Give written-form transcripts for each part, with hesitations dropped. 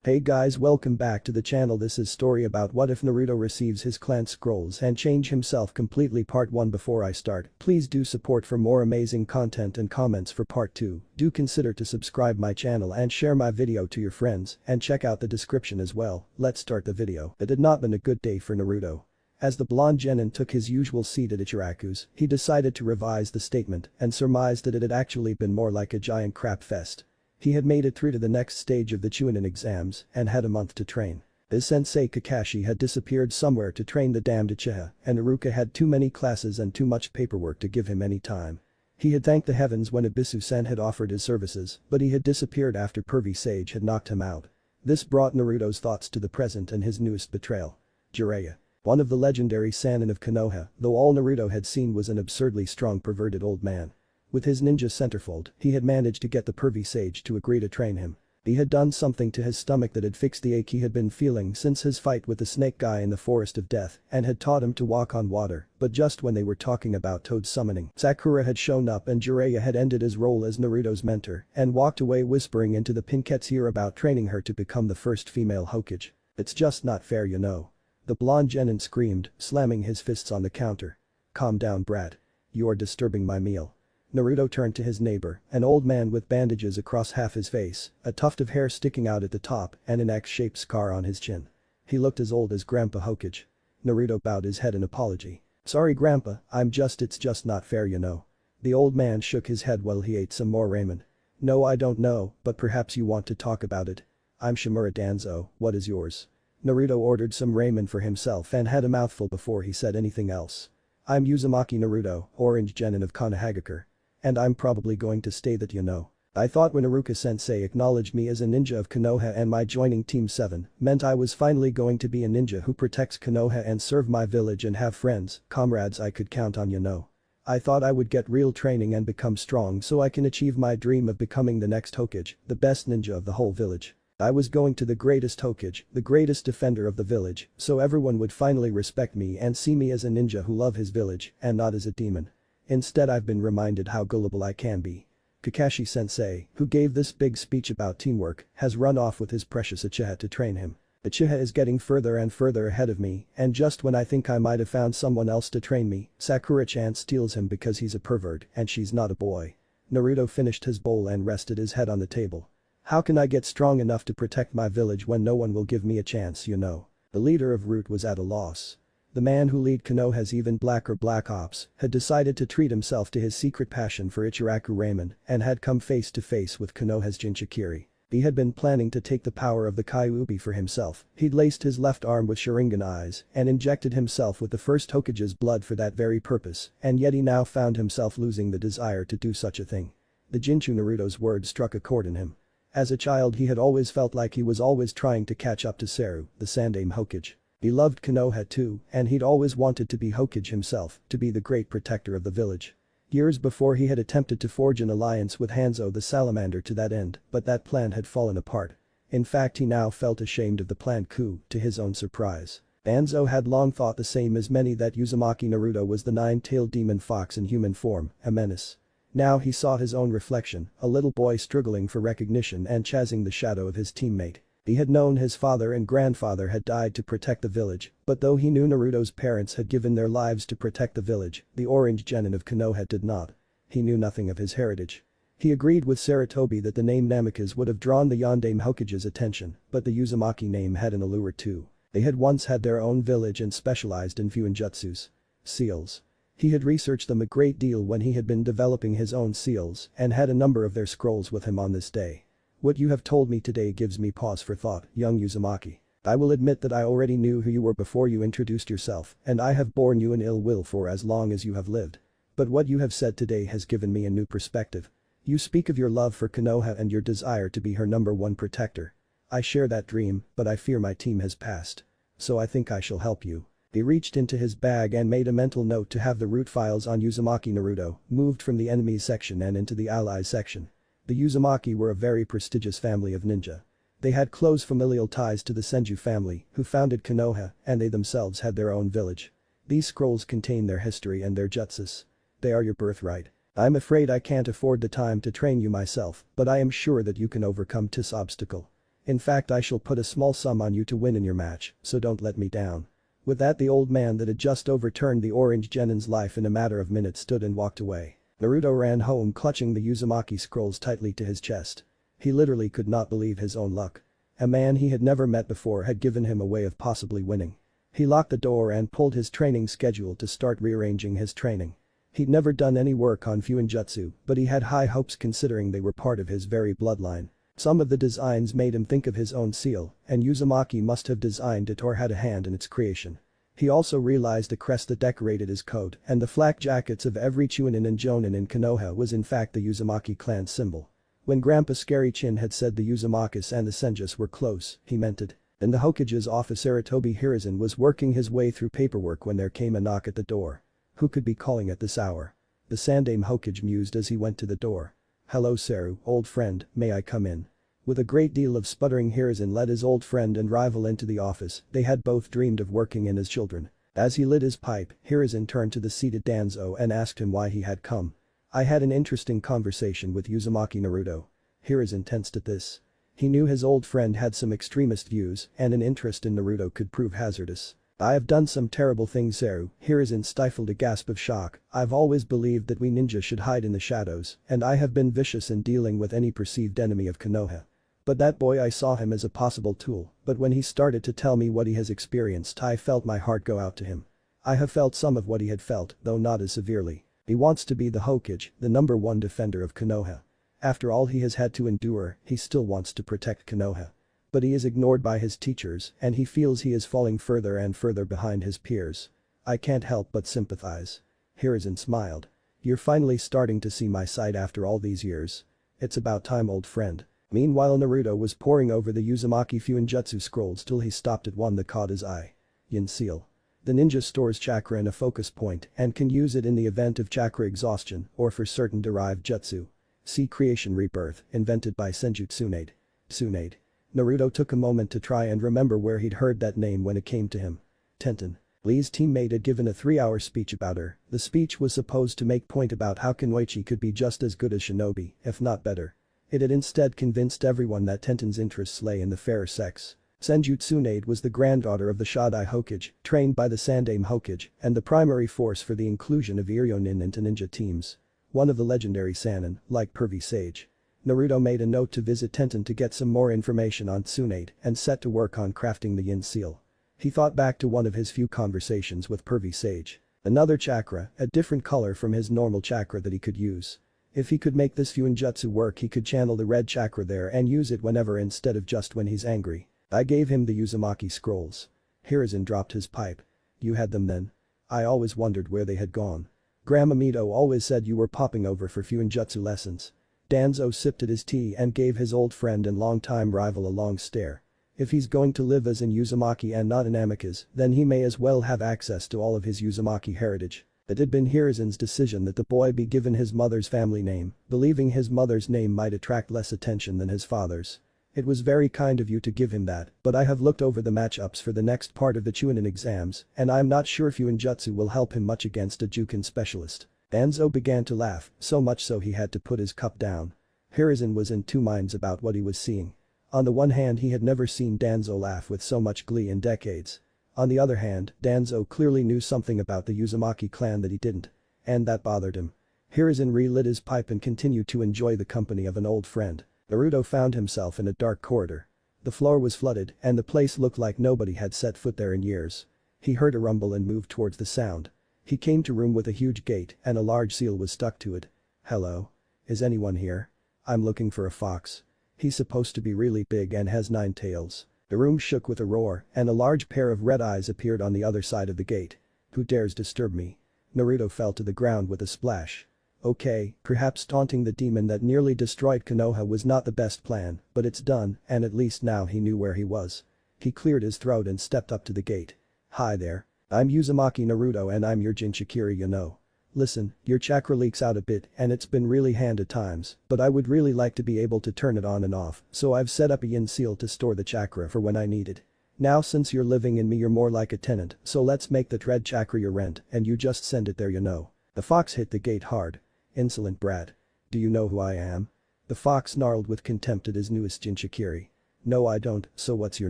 Hey guys, welcome back to the channel. This is story about what if Naruto receives his clan scrolls and change himself completely. Part 1. Before I start, please do support for more amazing content and comments for part 2. Do consider to subscribe my channel and share my video to your friends and check out the description as well. Let's start the video. It had not been a good day for Naruto. As the blonde genin took his usual seat at Ichiraku's, he decided to revise the statement and surmised that it had actually been more like a giant crap fest. He had made it through to the next stage of the Chunin exams and had a month to train. His sensei Kakashi had disappeared somewhere to train the damned Uchiha, and Iruka had too many classes and too much paperwork to give him any time. He had thanked the heavens when Ibisu-sen had offered his services, but he had disappeared after Pervy Sage had knocked him out. This brought Naruto's thoughts to the present and his newest betrayal. Jiraiya. One of the legendary Sannin of Konoha, though all Naruto had seen was an absurdly strong perverted old man. With his ninja centerfold, he had managed to get the Pervy Sage to agree to train him. He had done something to his stomach that had fixed the ache he had been feeling since his fight with the snake guy in the Forest of Death and had taught him to walk on water, but just when they were talking about Toad summoning, Sakura had shown up and Jiraiya had ended his role as Naruto's mentor and walked away whispering into the Pinkette's ear about training her to become the first female Hokage. It's just not fair, you know. The blonde genin screamed, slamming his fists on the counter. Calm down, brat. You are disturbing my meal. Naruto turned to his neighbor, an old man with bandages across half his face, a tuft of hair sticking out at the top and an X-shaped scar on his chin. He looked as old as Grandpa Hokage. Naruto bowed his head in apology. Sorry Grandpa, it's just not fair, you know. The old man shook his head while he ate some more ramen. No, I don't know, but perhaps you want to talk about it. I'm Shimura Danzo, what is yours? Naruto ordered some ramen for himself and had a mouthful before he said anything else. I'm Uzumaki Naruto, Orange Genin of Konohagakure. And I'm probably going to stay that, you know. I thought when Iruka-sensei acknowledged me as a ninja of Konoha and my joining Team 7 meant I was finally going to be a ninja who protects Konoha and serve my village and have friends, comrades I could count on, you know. I thought I would get real training and become strong so I can achieve my dream of becoming the next Hokage, the best ninja of the whole village. I was going to the greatest Hokage, the greatest defender of the village, so everyone would finally respect me and see me as a ninja who love his village and not as a demon. Instead I've been reminded how gullible I can be. Kakashi-sensei, who gave this big speech about teamwork, has run off with his precious Uchiha to train him. Uchiha is getting further and further ahead of me, and just when I think I might have found someone else to train me, Sakura-chan steals him because he's a pervert and she's not a boy. Naruto finished his bowl and rested his head on the table. How can I get strong enough to protect my village when no one will give me a chance, you know? The leader of Root was at a loss. The man who lead Konoha's even blacker Black Ops had decided to treat himself to his secret passion for Ichiraku ramen and had come face to face with Konoha's Jinchuriki. He had been planning to take the power of the Kyuubi for himself. He'd laced his left arm with Sharingan eyes and injected himself with the first Hokage's blood for that very purpose, and yet he now found himself losing the desire to do such a thing. The Jinchu Naruto's words struck a chord in him. As a child he had always felt like he was always trying to catch up to Seru, the Sandaime Hokage. He loved Konoha too, and he'd always wanted to be Hokage himself, to be the great protector of the village. Years before he had attempted to forge an alliance with Hanzo the Salamander to that end, but that plan had fallen apart. In fact he now felt ashamed of the planned coup, to his own surprise. Hanzo had long thought the same as many that Uzumaki Naruto was the nine-tailed demon fox in human form, a menace. Now he saw his own reflection, a little boy struggling for recognition and chasing the shadow of his teammate. He had known his father and grandfather had died to protect the village, but though he knew Naruto's parents had given their lives to protect the village, the Orange Genin of Konoha did not. He knew nothing of his heritage. He agreed with Sarutobi that the name Namikaze would have drawn the Yondaime Hokage's attention, but the Uzumaki name had an allure too. They had once had their own village and specialized in fuinjutsus. Seals. He had researched them a great deal when he had been developing his own seals and had a number of their scrolls with him on this day. What you have told me today gives me pause for thought, young Uzumaki. I will admit that I already knew who you were before you introduced yourself, and I have borne you an ill will for as long as you have lived. But what you have said today has given me a new perspective. You speak of your love for Konoha and your desire to be her #1 protector. I share that dream, but I fear my team has passed. So I think I shall help you. He reached into his bag and made a mental note to have the root files on Uzumaki Naruto moved from the enemies section and into the allies section. The Uzumaki were a very prestigious family of ninja. They had close familial ties to the Senju family, who founded Konoha, and they themselves had their own village. These scrolls contain their history and their jutsus. They are your birthright. I'm afraid I can't afford the time to train you myself, but I am sure that you can overcome this obstacle. In fact, I shall put a small sum on you to win in your match, so don't let me down." With that, the old man that had just overturned the orange genin's life in a matter of minutes stood and walked away. Naruto ran home clutching the Uzumaki scrolls tightly to his chest. He literally could not believe his own luck. A man he had never met before had given him a way of possibly winning. He locked the door and pulled his training schedule to start rearranging his training. He'd never done any work on Fuinjutsu, but he had high hopes considering they were part of his very bloodline. Some of the designs made him think of his own seal, and Uzumaki must have designed it or had a hand in its creation. He also realized the crest that decorated his coat and the flak jackets of every Chunin and Jonin in Konoha was in fact the Uzumaki clan's symbol. When Grandpa Scary Chin had said the Uzumakis and the Senjus were close, he meant it. In the Hokage's office, Aratobi Hiruzen was working his way through paperwork when there came a knock at the door. Who could be calling at this hour? The Sandaime Hokage mused as he went to the door. "Hello Seru, old friend, may I come in?" With a great deal of sputtering, Hiruzen led his old friend and rival into the office. They had both dreamed of working in as children. As he lit his pipe, Hiruzen turned to the seated Danzo and asked him why he had come. "I had an interesting conversation with Uzumaki Naruto." Hiruzen tensed at this. He knew his old friend had some extremist views and an interest in Naruto could prove hazardous. "I have done some terrible things, Seru." Hiruzen stifled a gasp of shock. "I've always believed that we ninja should hide in the shadows, and I have been vicious in dealing with any perceived enemy of Konoha. But that boy, I saw him as a possible tool, but when he started to tell me what he has experienced, I felt my heart go out to him. I have felt some of what he had felt, though not as severely. He wants to be the Hokage, the #1 defender of Konoha. After all he has had to endure, he still wants to protect Konoha. But he is ignored by his teachers and he feels he is falling further and further behind his peers. I can't help but sympathize." Hiruzen smiled. "You're finally starting to see my side after all these years. It's about time, old friend." Meanwhile, Naruto was poring over the Uzumaki Fuinjutsu scrolls till he stopped at one that caught his eye. Yin Seal. The ninja stores chakra in a focus point and can use it in the event of chakra exhaustion or for certain derived jutsu. See Creation Rebirth, invented by Senju Tsunade. Tsunade. Naruto took a moment to try and remember where he'd heard that name when it came to him. Tenten. Lee's teammate had given a 3-hour speech about her. The speech was supposed to make point about how Kunoichi could be just as good as Shinobi, if not better. It had instead convinced everyone that Tenten's interests lay in the fairer sex. Senju Tsunade was the granddaughter of the Shodai Hokage, trained by the Sandaime Hokage, and the primary force for the inclusion of Iryonin into ninja teams. One of the legendary Sannin, like Pervy Sage. Naruto made a note to visit Tenten to get some more information on Tsunade and set to work on crafting the Yin Seal. He thought back to one of his few conversations with Pervy Sage. Another chakra, a different color from his normal chakra that he could use. If he could make this Fuinjutsu work, he could channel the red chakra there and use it whenever instead of just when he's angry. I gave him the Uzumaki scrolls. Hiruzen dropped his pipe. You had them then? I always wondered where they had gone. Grandma Mito always said you were popping over for Fuinjutsu lessons. Danzo sipped at his tea and gave his old friend and longtime rival a long stare. If he's going to live as an Uzumaki and not an Amicus, then he may as well have access to all of his Uzumaki heritage. It had been Hiruzen's decision that the boy be given his mother's family name, believing his mother's name might attract less attention than his father's. It was very kind of you to give him that, but I have looked over the matchups for the next part of the Chunin exams, and I'm not sure Fuinjutsu will help him much against a Jukin specialist. Danzo began to laugh, so much so he had to put his cup down. Hiruzen was in two minds about what he was seeing. On the one hand, he had never seen Danzo laugh with so much glee in decades. On the other hand, Danzo clearly knew something about the Uzumaki clan that he didn't. And that bothered him. Hiruzen relit his pipe and continued to enjoy the company of an old friend. Naruto found himself in a dark corridor. The floor was flooded and the place looked like nobody had set foot there in years. He heard a rumble and moved towards the sound. He came to a room with a huge gate and a large seal was stuck to it. Hello? Is anyone here? I'm looking for a fox. He's supposed to be really big and has 9 tails. The room shook with a roar and a large pair of red eyes appeared on the other side of the gate. Who dares disturb me? Naruto fell to the ground with a splash. Okay, perhaps taunting the demon that nearly destroyed Konoha was not the best plan, but it's done and at least now he knew where he was. He cleared his throat and stepped up to the gate. Hi there. I'm Uzumaki Naruto and I'm your Jinchikiri, you know. Listen, your chakra leaks out a bit and it's been really hand at times, but I would really like to be able to turn it on and off, so I've set up a Yin Seal to store the chakra for when I need it. Now since you're living in me you're more like a tenant, so let's make that red chakra your rent and you just send it there, you know. The fox hit the gate hard. Insolent brat. Do you know who I am? The fox snarled with contempt at his newest Jinchikiri. No I don't, so what's your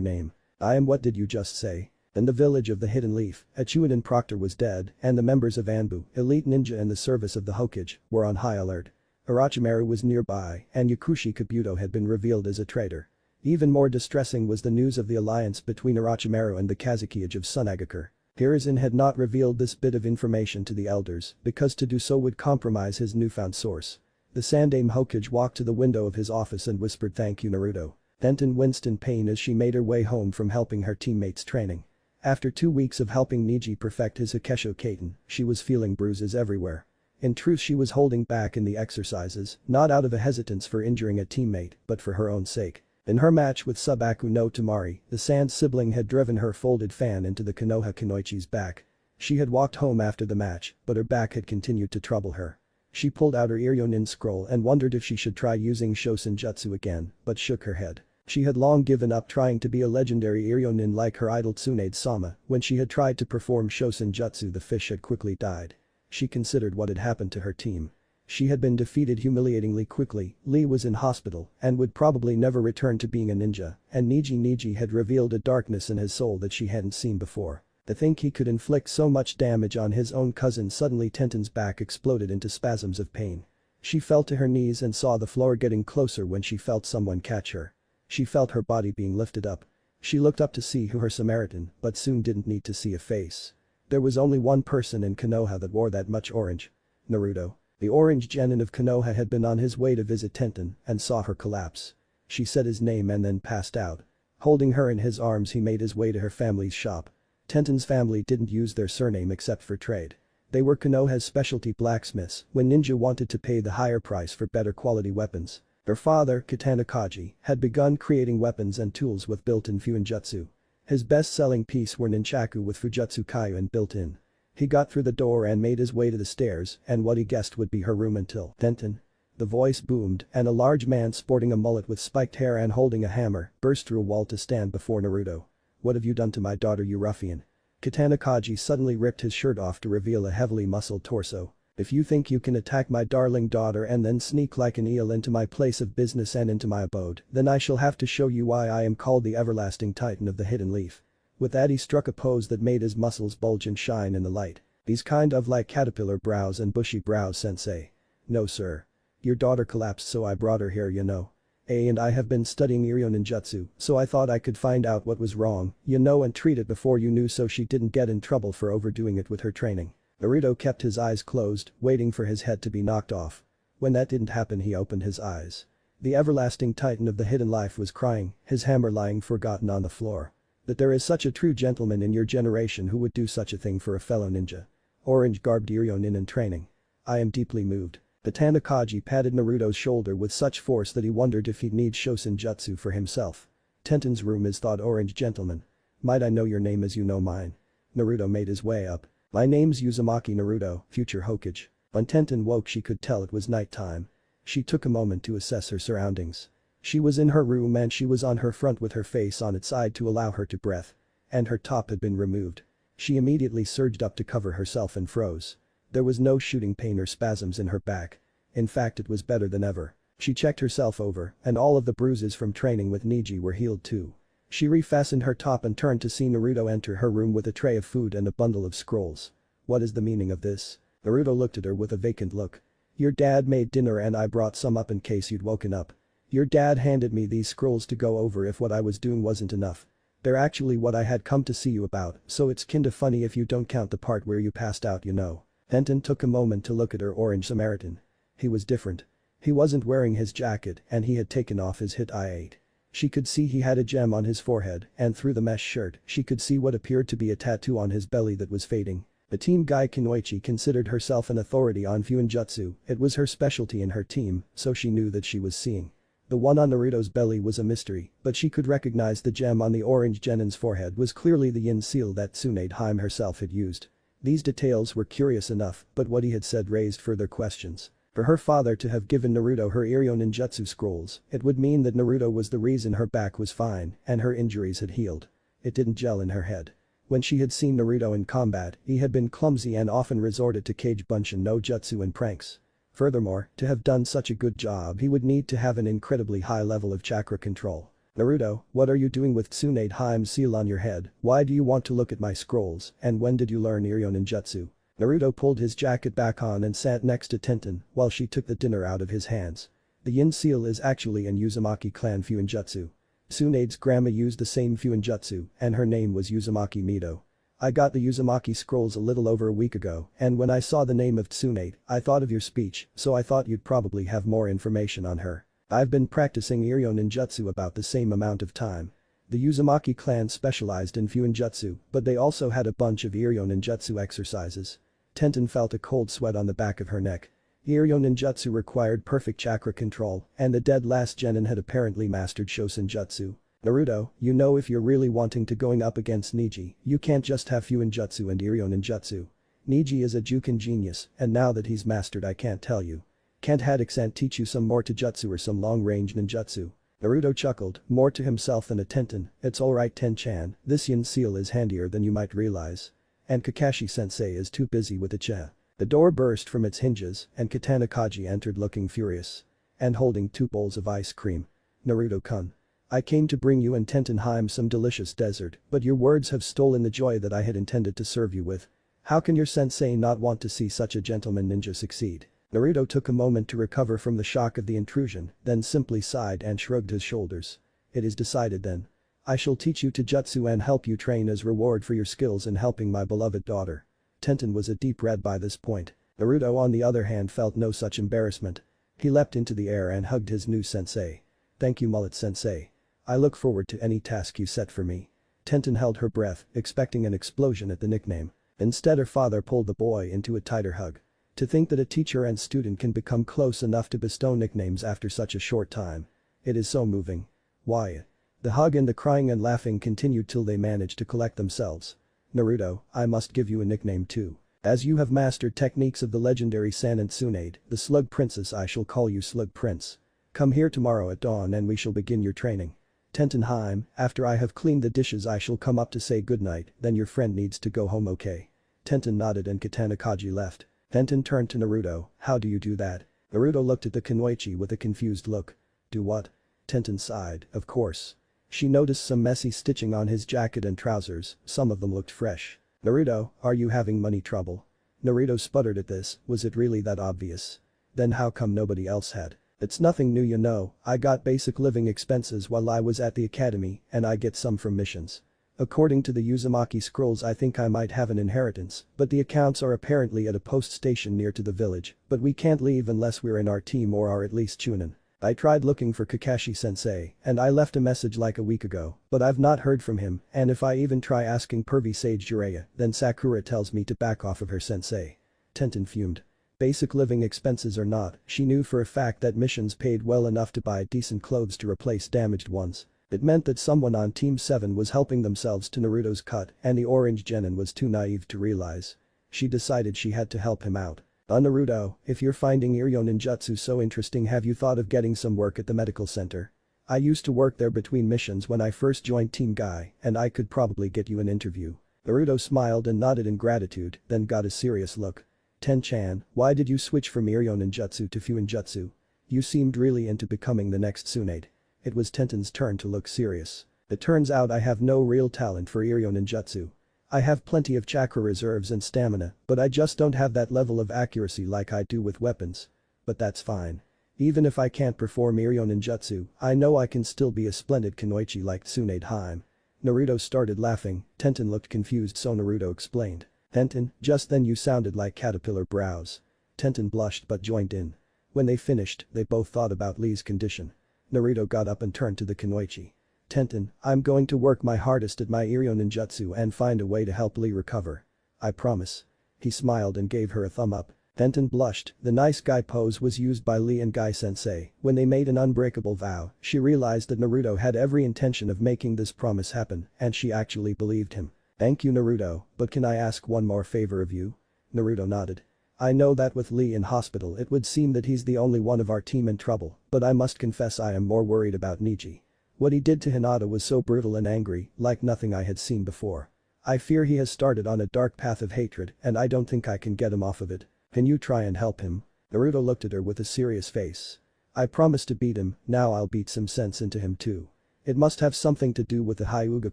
name? I am what did you just say? In the village of the Hidden Leaf, Achuinen Proctor was dead and the members of Anbu, elite ninja in the service of the Hokage, were on high alert. Orochimaru was nearby and Yakushi Kabuto had been revealed as a traitor. Even more distressing was the news of the alliance between Orochimaru and the Kazekage of Sunagakure. Hiruzen had not revealed this bit of information to the elders because to do so would compromise his newfound source. The Sandaime Hokage walked to the window of his office and whispered thank you Naruto. Tenten winced in pain as she made her way home from helping her teammates training. After 2 weeks of helping Neji perfect his Akesho Kaiten, she was feeling bruises everywhere. In truth she was holding back in the exercises, not out of a hesitance for injuring a teammate, but for her own sake. In her match with Subaku no Tamari, the Sand sibling had driven her folded fan into the Konoha Kunoichi's back. She had walked home after the match, but her back had continued to trouble her. She pulled out her Iryonin scroll and wondered if she should try using Shosen Jutsu again, but shook her head. She had long given up trying to be a legendary Iryonin like her idol Tsunade-sama. When she had tried to perform Shosen Jutsu the fish had quickly died. She considered what had happened to her team. She had been defeated humiliatingly quickly, Lee was in hospital and would probably never return to being a ninja, and Neji had revealed a darkness in his soul that she hadn't seen before. To think he could inflict so much damage on his own cousin suddenly Tenten's back exploded into spasms of pain. She fell to her knees and saw the floor getting closer when she felt someone catch her. She felt her body being lifted up. She looked up to see who her Samaritan, but soon didn't need to see a face. There was only one person in Konoha that wore that much orange. Naruto. The orange genin of Konoha had been on his way to visit Tenten and saw her collapse. She said his name and then passed out. Holding her in his arms he made his way to her family's shop. Tenten's family didn't use their surname except for trade. They were Konoha's specialty blacksmiths when ninja wanted to pay the higher price for better quality weapons. Her father, Katana Kaji, had begun creating weapons and tools with built-in Fuinjutsu. His best-selling piece were nunchaku with Fujutsu Kaioin built-in. He got through the door and made his way to the stairs and what he guessed would be her room until Tenten. The voice boomed and a large man sporting a mullet with spiked hair and holding a hammer burst through a wall to stand before Naruto. What have you done to my daughter you ruffian? Katana Kaji suddenly ripped his shirt off to reveal a heavily muscled torso. If you think you can attack my darling daughter and then sneak like an eel into my place of business and into my abode, then I shall have to show you why I am called the everlasting titan of the hidden leaf. With that he struck a pose that made his muscles bulge and shine in the light. These kind of like caterpillar brows and bushy brows sensei. No sir. Your daughter collapsed so I brought her here you know. And I have been studying Iryonin Jutsu, so I thought I could find out what was wrong, you know and treat it before you knew so she didn't get in trouble for overdoing it with her training. Naruto kept his eyes closed, waiting for his head to be knocked off. When that didn't happen he opened his eyes. The everlasting titan of the hidden life was crying, his hammer lying forgotten on the floor. That there is such a true gentleman in your generation who would do such a thing for a fellow ninja. Orange-garbed Iryonin in training. I am deeply moved. Katana Kaji patted Naruto's shoulder with such force that he wondered if he'd need Shosen Jutsu for himself. Tenten's room is thought orange gentleman. Might I know your name as you know mine? Naruto made his way up. My name's Uzumaki Naruto, future Hokage. When Tenten woke she could tell it was night time. She took a moment to assess her surroundings. She was in her room and she was on her front with her face on its side to allow her to breathe. And her top had been removed. She immediately surged up to cover herself and froze. There was no shooting pain or spasms in her back. In fact it was better than ever. She checked herself over and all of the bruises from training with Neji were healed too. She refastened her top and turned to see Naruto enter her room with a tray of food and a bundle of scrolls. What is the meaning of this? Naruto looked at her with a vacant look. Your dad made dinner and I brought some up in case you'd woken up. Your dad handed me these scrolls to go over if what I was doing wasn't enough. They're actually what I had come to see you about, so it's kinda funny if you don't count the part where you passed out you know. Tenten took a moment to look at her orange Samaritan. He was different. He wasn't wearing his jacket and he had taken off his hit I-8. She could see he had a gem on his forehead and through the mesh shirt she could see what appeared to be a tattoo on his belly that was fading. The team guy Kunoichi considered herself an authority on Fuinjutsu, it was her specialty in her team, so she knew that she was seeing. The one on Naruto's belly was a mystery, but she could recognize the gem on the orange genin's forehead was clearly the yin seal that Tsunade herself had used. These details were curious enough, but what he had said raised further questions. For her father to have given Naruto her Iryonin Jutsu scrolls, it would mean that Naruto was the reason her back was fine and her injuries had healed. It didn't gel in her head. When she had seen Naruto in combat, he had been clumsy and often resorted to Kage Bunshin no Jutsu and pranks. Furthermore, to have done such a good job he would need to have an incredibly high level of chakra control. Naruto, what are you doing with Tsunade Haime's seal on your head? Why do you want to look at my scrolls, and when did you learn Iryo Ninjutsu? Naruto pulled his jacket back on and sat next to Tenten while she took the dinner out of his hands. The yin seal is actually an Uzumaki clan fuinjutsu. Tsunade's grandma used the same fuinjutsu and her name was Uzumaki Mido. I got the Uzumaki scrolls a little over a week ago and when I saw the name of Tsunade, I thought of your speech, so I thought you'd probably have more information on her. I've been practicing Iryo Ninjutsu about the same amount of time. The Uzumaki clan specialized in fuinjutsu, but they also had a bunch of Iryo Ninjutsu exercises. Tenten felt a cold sweat on the back of her neck. Iryo Ninjutsu required perfect chakra control, and the dead last genin had apparently mastered Shosenjutsu. Naruto, you know if you're really wanting to going up against Neji, you can't just have fuinjutsu and Iryo Ninjutsu. Neji is a Juken genius, and now that he's mastered I can't tell you. Can't Haddock-san teach you some more Taijutsu or some long-range ninjutsu? Naruto chuckled, more to himself than a Tenten, it's alright Ten-chan, this yin seal is handier than you might realize. And Kakashi-sensei is too busy with Ichigo. The door burst from its hinges, and Katana Kaji entered looking furious. And holding 2 bowls of ice cream. Naruto-kun. I came to bring you and Tentenheim some delicious dessert, but your words have stolen the joy that I had intended to serve you with. How can your sensei not want to see such a gentleman ninja succeed? Naruto took a moment to recover from the shock of the intrusion, then simply sighed and shrugged his shoulders. It is decided then. I shall teach you Taijutsu and help you train as reward for your skills in helping my beloved daughter. Tenten was a deep red by this point. Naruto on the other hand felt no such embarrassment. He leapt into the air and hugged his new sensei. Thank you Mullet-sensei. I look forward to any task you set for me. Tenten held her breath, expecting an explosion at the nickname. Instead her father pulled the boy into a tighter hug. To think that a teacher and student can become close enough to bestow nicknames after such a short time. It is so moving. Why? The hug and the crying and laughing continued till they managed to collect themselves. Naruto, I must give you a nickname too. As you have mastered techniques of the legendary Sanin Tsunade, the Slug Princess, I shall call you Slug Prince. Come here tomorrow at dawn and we shall begin your training. Tentenheim, after I have cleaned the dishes I shall come up to say goodnight, then your friend needs to go home okay? Tenten nodded and Katana Kaji left. Tenten turned to Naruto, how do you do that? Naruto looked at the kunoichi with a confused look. Do what? Tenten sighed, of course. She noticed some messy stitching on his jacket and trousers, some of them looked fresh. Naruto, are you having money trouble? Naruto sputtered at this, was it really that obvious? Then how come nobody else had? It's nothing new you know, I got basic living expenses while I was at the academy and I get some from missions. According to the Uzumaki scrolls I think I might have an inheritance, but the accounts are apparently at a post station near to the village, but we can't leave unless we're in our team or are at least Chunin. I tried looking for Kakashi-sensei and I left a message like a week ago, but I've not heard from him and if I even try asking Pervy Sage Jiraiya, then Sakura tells me to back off of her sensei. Tenten fumed. Basic living expenses or not, she knew for a fact that missions paid well enough to buy decent clothes to replace damaged ones. It meant that someone on Team 7 was helping themselves to Naruto's cut and the orange genin was too naive to realize. She decided she had to help him out. Naruto, if you're finding Iryo Ninjutsu so interesting, have you thought of getting some work at the medical center? I used to work there between missions when I first joined Team Guy and I could probably get you an interview. Naruto smiled and nodded in gratitude, then got a serious look. Ten-chan, why did you switch from Iryo Ninjutsu to fuinjutsu? You seemed really into becoming the next Tsunade. It was Tenten's turn to look serious. It turns out I have no real talent for Iryo Ninjutsu. I have plenty of chakra reserves and stamina, but I just don't have that level of accuracy like I do with weapons. But that's fine. Even if I can't perform Iryo Ninjutsu, I know I can still be a splendid kunoichi like Tsunade Haim. Naruto started laughing, Tenten looked confused so Naruto explained. Tenten, just then you sounded like caterpillar brows. Tenten blushed but joined in. When they finished, they both thought about Lee's condition. Naruto got up and turned to the kunoichi. Tenten, I'm going to work my hardest at my Iryo Ninjutsu and find a way to help Lee recover. I promise. He smiled and gave her a thumb up. Tenten blushed, the nice guy pose was used by Lee and Guy sensei when they made an unbreakable vow. She realized that Naruto had every intention of making this promise happen and she actually believed him. Thank you Naruto, but can I ask one more favor of you? Naruto nodded. I know that with Lee in hospital it would seem that he's the only one of our team in trouble, but I must confess I am more worried about Neji. What he did to Hinata was so brutal and angry, like nothing I had seen before. I fear he has started on a dark path of hatred and I don't think I can get him off of it. Can you try and help him? Naruto looked at her with a serious face. I promised to beat him, now I'll beat some sense into him too. It must have something to do with the Hyuga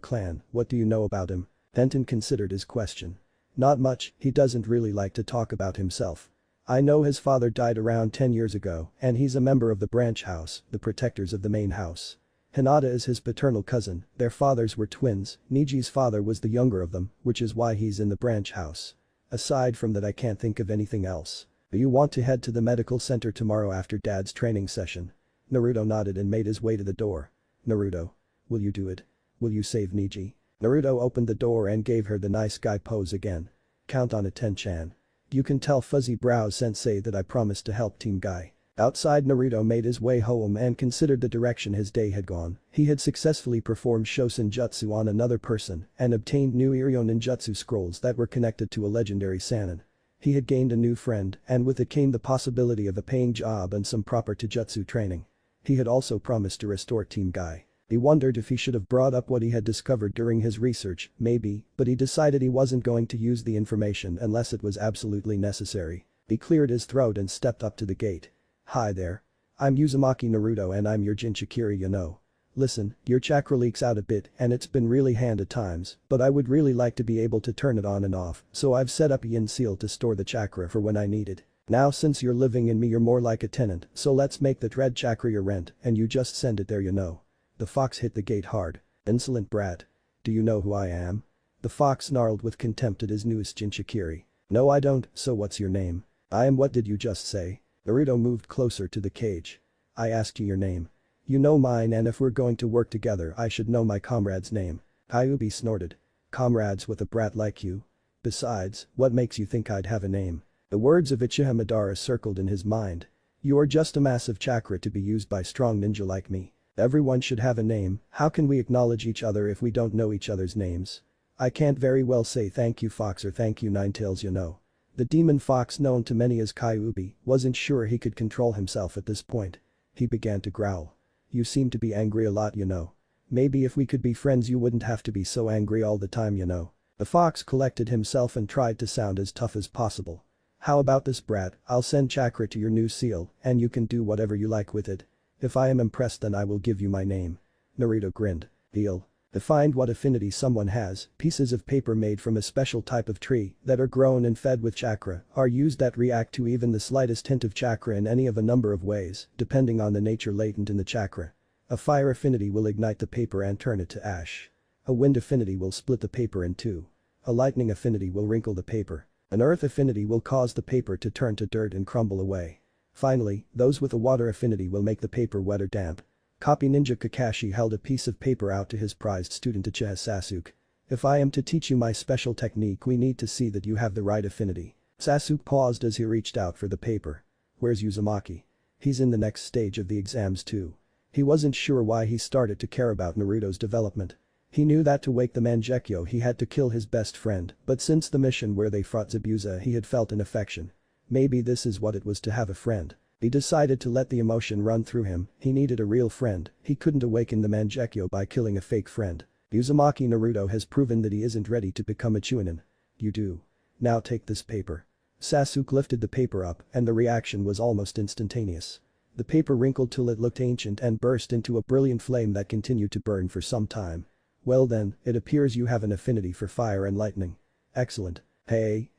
clan. What do you know about him? Denton considered his question. Not much, he doesn't really like to talk about himself. I know his father died around 10 years ago and he's a member of the branch house, the protectors of the main house. Hinata is his paternal cousin, their fathers were twins, Niji's father was the younger of them, which is why he's in the branch house. Aside from that I can't think of anything else. Do you want to head to the medical center tomorrow after Dad's training session? Naruto nodded and made his way to the door. Naruto. Will you do it? Will you save Niji? Naruto opened the door and gave her the nice guy pose again. Count on it, Ten-chan. You can tell Fuzzy Brow Sensei that I promised to help Team Guy. Outside, Naruto made his way home and considered the direction his day had gone. He had successfully performed Shosen Jutsu on another person and obtained new Iryo Ninjutsu scrolls that were connected to a legendary Sannin. He had gained a new friend and with it came the possibility of a paying job and some proper Taijutsu training. He had also promised to restore Team Guy. He wondered if he should have brought up what he had discovered during his research, maybe, but he decided he wasn't going to use the information unless it was absolutely necessary. He cleared his throat and stepped up to the gate. Hi there. I'm Uzumaki Naruto and I'm your Jinchikiri, you know. Listen, your chakra leaks out a bit and it's been really hand at times, but I would really like to be able to turn it on and off, so I've set up a yin seal to store the chakra for when I need it. Now since you're living in me you're more like a tenant, so let's make that red chakra your rent and you just send it there, you know. The fox hit the gate hard. Insolent brat. Do you know who I am? The fox snarled with contempt at his newest Jinchikiri. No I don't, so what's your name? I am. What did you just say? Naruto moved closer to the cage. I asked you your name. You know mine and if we're going to work together I should know my comrade's name. Kyuubi snorted. Comrades with a brat like you? Besides, what makes you think I'd have a name? The words of Uchiha Madara circled in his mind. You are just a massive chakra to be used by strong ninja like me. Everyone should have a name, how can we acknowledge each other if we don't know each other's names? I can't very well say thank you Fox or thank you Ninetails, you know. The demon fox known to many as Kyuubi wasn't sure he could control himself at this point. He began to growl. You seem to be angry a lot, you know. Maybe if we could be friends you wouldn't have to be so angry all the time, you know. The fox collected himself and tried to sound as tough as possible. How about this brat, I'll send chakra to your new seal and you can do whatever you like with it. If I am impressed then I will give you my name. Naruto grinned. Deal. To find what affinity someone has, pieces of paper made from a special type of tree that are grown and fed with chakra are used that react to even the slightest hint of chakra in any of a number of ways, depending on the nature latent in the chakra. A fire affinity will ignite the paper and turn it to ash. A wind affinity will split the paper in two. A lightning affinity will wrinkle the paper. An earth affinity will cause the paper to turn to dirt and crumble away. Finally, those with a water affinity will make the paper wet or damp. Copy Ninja Kakashi held a piece of paper out to his prized student Uchiha Sasuke. If I am to teach you my special technique we need to see that you have the right affinity. Sasuke paused as he reached out for the paper. Where's Uzumaki? He's in the next stage of the exams too. He wasn't sure why he started to care about Naruto's development. He knew that to wake the Mangekyo he had to kill his best friend, but since the mission where they fought Zabuza he had felt an affection. Maybe this is what it was to have a friend. He decided to let the emotion run through him, he needed a real friend, he couldn't awaken the Mangekyo by killing a fake friend. Uzumaki Naruto has proven that he isn't ready to become a Chunin. You do. Now take this paper. Sasuke lifted the paper up and the reaction was almost instantaneous. The paper wrinkled till it looked ancient and burst into a brilliant flame that continued to burn for some time. Well then, it appears you have an affinity for fire and lightning. Excellent. Hey.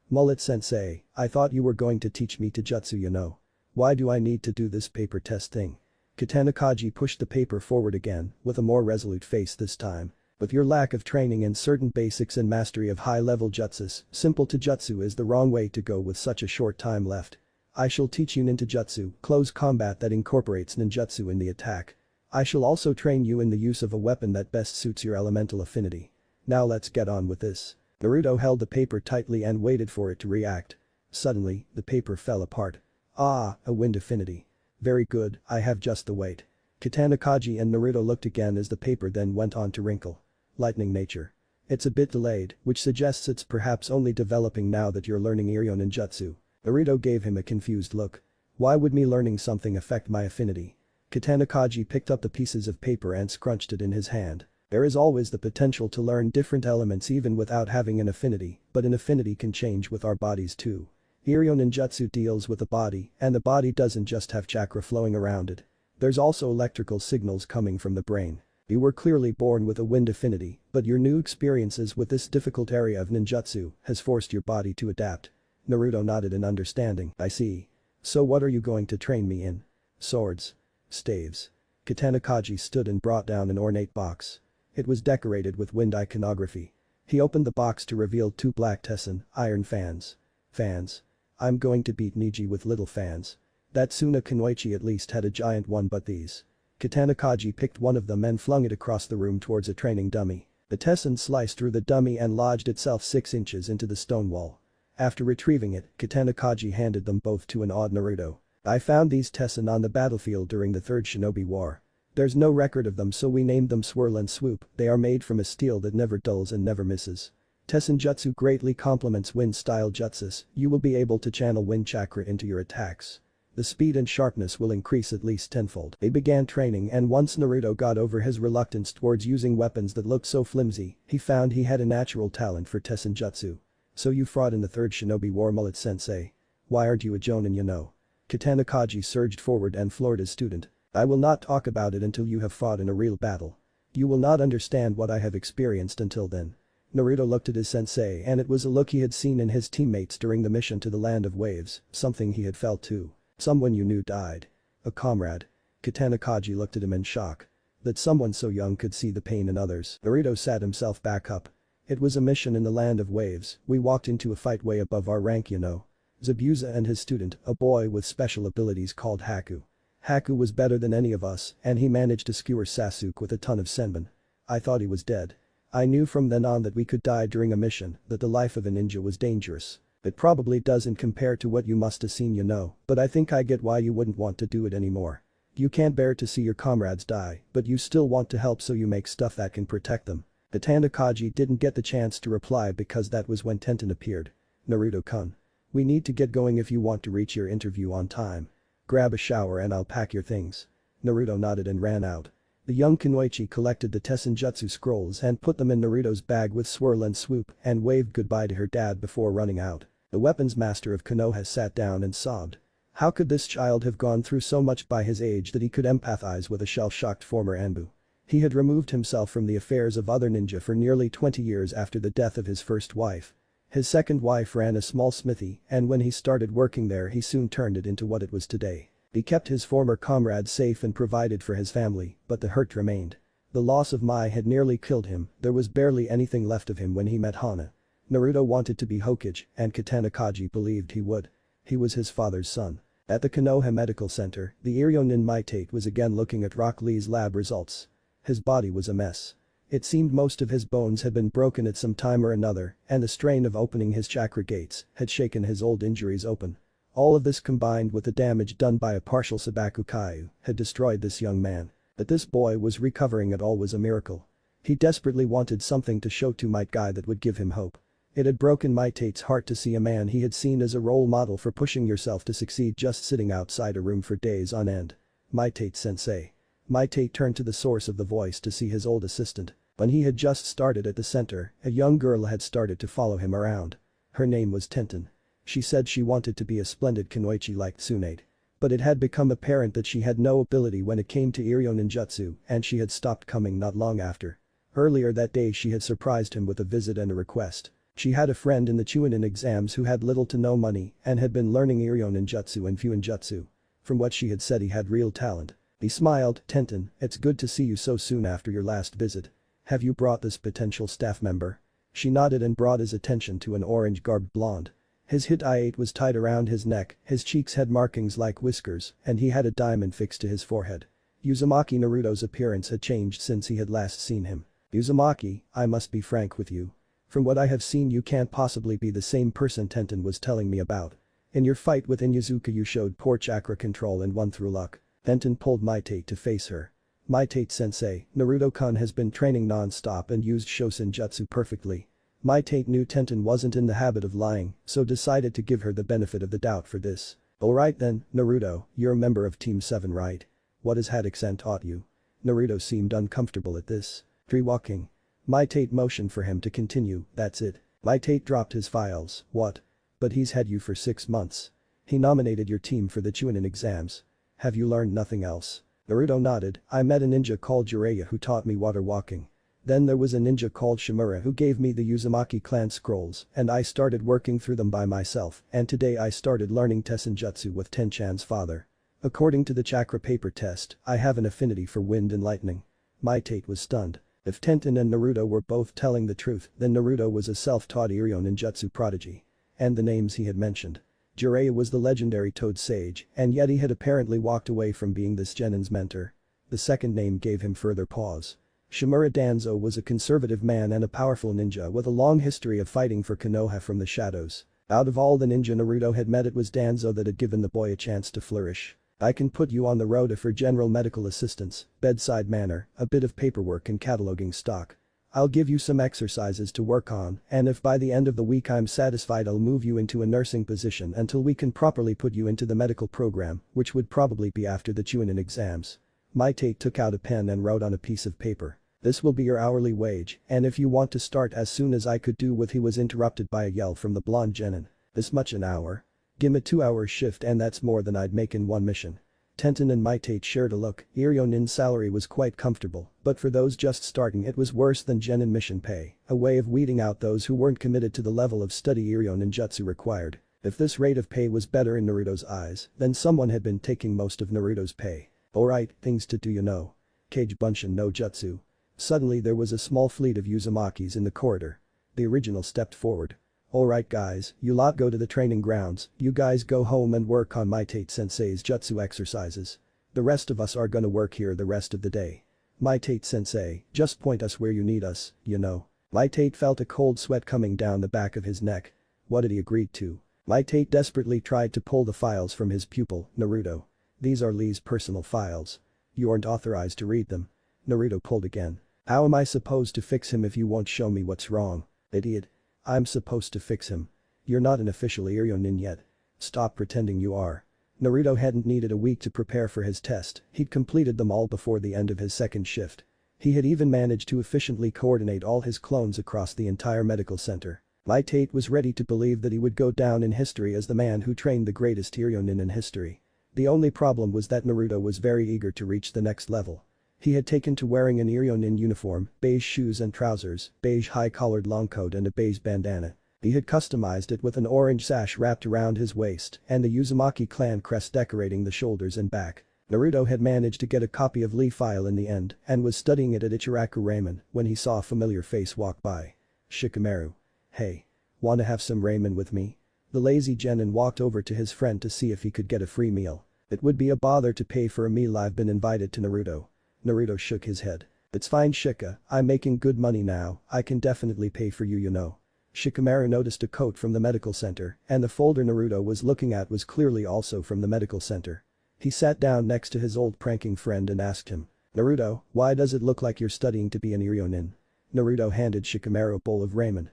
Mullet sensei, I thought you were going to teach me Taijutsu, you know. Why do I need to do this paper test thing? Katana Kaji pushed the paper forward again, with a more resolute face this time. With your lack of training in certain basics and mastery of high-level jutsus, simple Taijutsu is the wrong way to go with such a short time left. I shall teach you ninjutsu, close combat that incorporates ninjutsu in the attack. I shall also train you in the use of a weapon that best suits your elemental affinity. Now let's get on with this. Naruto held the paper tightly and waited for it to react. Suddenly, the paper fell apart. Ah, a wind affinity. Very good, I have just the weight. Katana Kaji and Naruto looked again as the paper then went on to wrinkle. Lightning nature. It's a bit delayed, which suggests it's perhaps only developing now that you're learning Iryo Ninjutsu. Naruto gave him a confused look. Why would me learning something affect my affinity? Katana Kaji picked up the pieces of paper and scrunched it in his hand. There is always the potential to learn different elements even without having an affinity, but an affinity can change with our bodies too. Iryo Ninjutsu deals with the body, and the body doesn't just have chakra flowing around it. There's also electrical signals coming from the brain. You were clearly born with a wind affinity, but your new experiences with this difficult area of ninjutsu has forced your body to adapt. Naruto nodded in understanding. I see. So what are you going to train me in? Swords. Staves. Katana Kaji stood and brought down an ornate box. It was decorated with wind iconography. He opened the box to reveal 2 black Tessin, iron fans. Fans. I'm going to beat Niji with little fans. That Suna Kunoichi at least had a giant one, but these. Katana Kaji picked one of them and flung it across the room towards a training dummy. The Tessin sliced through the dummy and lodged itself 6 inches into the stone wall. After retrieving it, Katana Kaji handed them both to an awed Naruto. I found these Tessin on the battlefield during the Third Shinobi War. There's no record of them, so we named them Swirl and Swoop. They are made from a steel that never dulls and never misses. Tessin Jutsu greatly complements wind-style jutsus. You will be able to channel wind chakra into your attacks. The speed and sharpness will increase at least tenfold. They began training, and once Naruto got over his reluctance towards using weapons that looked so flimsy, he found he had a natural talent for Tessin Jutsu. So you fought in the Third Shinobi War, Mullet-sensei. Why aren't you a jonin, you know? Katana Kaji surged forward and floored his student. I will not talk about it until you have fought in a real battle. You will not understand what I have experienced until then. Naruto looked at his sensei, and it was a look he had seen in his teammates during the mission to the Land of Waves, something he had felt too. Someone you knew died. A comrade. Katana Kaji looked at him in shock. That someone so young could see the pain in others. Naruto sat himself back up. It was a mission in the Land of Waves. We walked into a fight way above our rank, you know. Zabuza and his student, a boy with special abilities called Haku. Haku was better than any of us, and he managed to skewer Sasuke with a ton of senbon. I thought he was dead. I knew from then on that we could die during a mission, that the life of a ninja was dangerous. It probably doesn't compare to what you must have seen, you know, but I think I get why you wouldn't want to do it anymore. You can't bear to see your comrades die, but you still want to help, so you make stuff that can protect them. Katana Kaji didn't get the chance to reply because that was when Tenten appeared. Naruto-kun. We need to get going if you want to reach your interview on time. Grab a shower and I'll pack your things. Naruto nodded and ran out. The young Kunoichi collected the Tessin Jutsu scrolls and put them in Naruto's bag with Swirl and Swoop and waved goodbye to her dad before running out. The weapons master of Konoha sat down and sobbed. How could this child have gone through so much by his age that he could empathize with a shell-shocked former Anbu? He had removed himself from the affairs of other ninja for nearly 20 years after the death of his first wife. His second wife ran a small smithy, and when he started working there he soon turned it into what it was today. He kept his former comrades safe and provided for his family, but the hurt remained. The loss of Mai had nearly killed him. There was barely anything left of him when he met Hana. Naruto wanted to be Hokage, and Katana Kaji believed he would. He was his father's son. At the Konoha Medical Center, the Iryonin Maitate was again looking at Rock Lee's lab results. His body was a mess. It seemed most of his bones had been broken at some time or another, and the strain of opening his chakra gates had shaken his old injuries open. All of this combined with the damage done by a partial Sabaku Kaiu had destroyed this young man. That this boy was recovering at all was a miracle. He desperately wanted something to show to Might Guy that would give him hope. It had broken Maitate's heart to see a man he had seen as a role model for pushing yourself to succeed just sitting outside a room for days on end. Maitate-sensei. Maitate turned to the source of the voice to see his old assistant. When he had just started at the center, a young girl had started to follow him around. Her name was Tenten. She said she wanted to be a splendid Kunoichi like Tsunade. But it had become apparent that she had no ability when it came to Iryo Ninjutsu, and she had stopped coming not long after. Earlier that day she had surprised him with a visit and a request. She had a friend in the Chunin exams who had little to no money and had been learning Iryo Ninjutsu and Fuinjutsu. From what she had said, he had real talent. He smiled. Tenten, it's good to see you so soon after your last visit. Have you brought this potential staff member? She nodded and brought his attention to an orange-garbed blonde. His hit-eye was tied around his neck, his cheeks had markings like whiskers, and he had a diamond fixed to his forehead. Uzumaki. Naruto's appearance had changed since he had last seen him. Uzumaki, I must be frank with you. From what I have seen, you can't possibly be the same person Tenten was telling me about. In your fight with Inuzuka you showed poor chakra control and won through luck. Tenten pulled Maitate to face her. Maitate-sensei, Naruto-kun has been training non-stop and used Shosen Jutsu perfectly. Maitate knew Tenten wasn't in the habit of lying, so decided to give her the benefit of the doubt for this. Alright then, Naruto, you're a member of Team 7, right? What has Haddock-san taught you? Naruto seemed uncomfortable at this. Tree walking. Maitate motioned for him to continue. That's it. Maitate dropped his files. What? But he's had you for 6 months. He nominated your team for the Chunin exams. Have you learned nothing else? Naruto nodded. I met a ninja called Jiraiya who taught me water walking. Then there was a ninja called Shimura who gave me the Uzumaki clan scrolls and I started working through them by myself and today I started learning Tessenjutsu with Tenchan's father. According to the chakra paper test, I have an affinity for wind and lightning. Mitate was stunned. If Tenten and Naruto were both telling the truth, then Naruto was a self-taught Iryo ninjutsu prodigy. And the names he had mentioned. Jiraiya was the legendary Toad Sage, and yet he had apparently walked away from being this Genin's mentor. The second name gave him further pause. Shimura Danzo was a conservative man and a powerful ninja with a long history of fighting for Konoha from the shadows. Out of all the ninja Naruto had met, it was Danzo that had given the boy a chance to flourish. I can put you on the rota for general medical assistance, bedside manner, a bit of paperwork and cataloging stock. I'll give you some exercises to work on, and if by the end of the week I'm satisfied, I'll move you into a nursing position until we can properly put you into the medical program, which would probably be after the Chunin exams. Mitate took out a pen and wrote on a piece of paper. This will be your hourly wage, and if you want to start as soon as I could do with. He was interrupted by a yell from the blonde Genin. This much an hour? Give a 2-hour shift and that's more than I'd make in one mission. Tenten and Mitate shared a look. Iryo Nin's salary was quite comfortable, but for those just starting it was worse than Genin mission pay, a way of weeding out those who weren't committed to the level of study Iryo ninjutsu required. If this rate of pay was better in Naruto's eyes, then someone had been taking most of Naruto's pay. Alright, things to do, you know. Kage Bunshin no Jutsu. Suddenly there was a small fleet of Uzumakis in the corridor. The original stepped forward. Alright guys, you lot go to the training grounds, you guys go home and work on Mitate sensei's jutsu exercises. The rest of us are gonna work here the rest of the day. Mitate sensei, just point us where you need us, you know. Mitate felt a cold sweat coming down the back of his neck. What had he agreed to? Mitate desperately tried to pull the files from his pupil, Naruto. These are Lee's personal files. You aren't authorized to read them. Naruto pulled again. How am I supposed to fix him if you won't show me what's wrong? Idiot. I'm supposed to fix him. You're not an official Iryo Nin yet. Stop pretending you are. Naruto hadn't needed a week to prepare for his test, he'd completed them all before the end of his second shift. He had even managed to efficiently coordinate all his clones across the entire medical center. Mitate was ready to believe that he would go down in history as the man who trained the greatest Iryo Nin in history. The only problem was that Naruto was very eager to reach the next level. He had taken to wearing an Iryo Nin uniform, beige shoes and trousers, beige high-collared long coat and a beige bandana. He had customized it with an orange sash wrapped around his waist and the Uzumaki clan crest decorating the shoulders and back. Naruto had managed to get a copy of Lee file in the end and was studying it at Ichiraku Ramen when he saw a familiar face walk by. Shikamaru. Hey. Wanna have some ramen with me? The lazy Genin walked over to his friend to see if he could get a free meal. It would be a bother to pay for a meal. I've been invited to Naruto. Naruto shook his head. It's fine Shika, I'm making good money now, I can definitely pay for you, you know. Shikamaru noticed a coat from the medical center and the folder Naruto was looking at was clearly also from the medical center. He sat down next to his old pranking friend and asked him. Naruto, why does it look like you're studying to be an Iryo Nin? Naruto handed Shikamaru a bowl of ramen.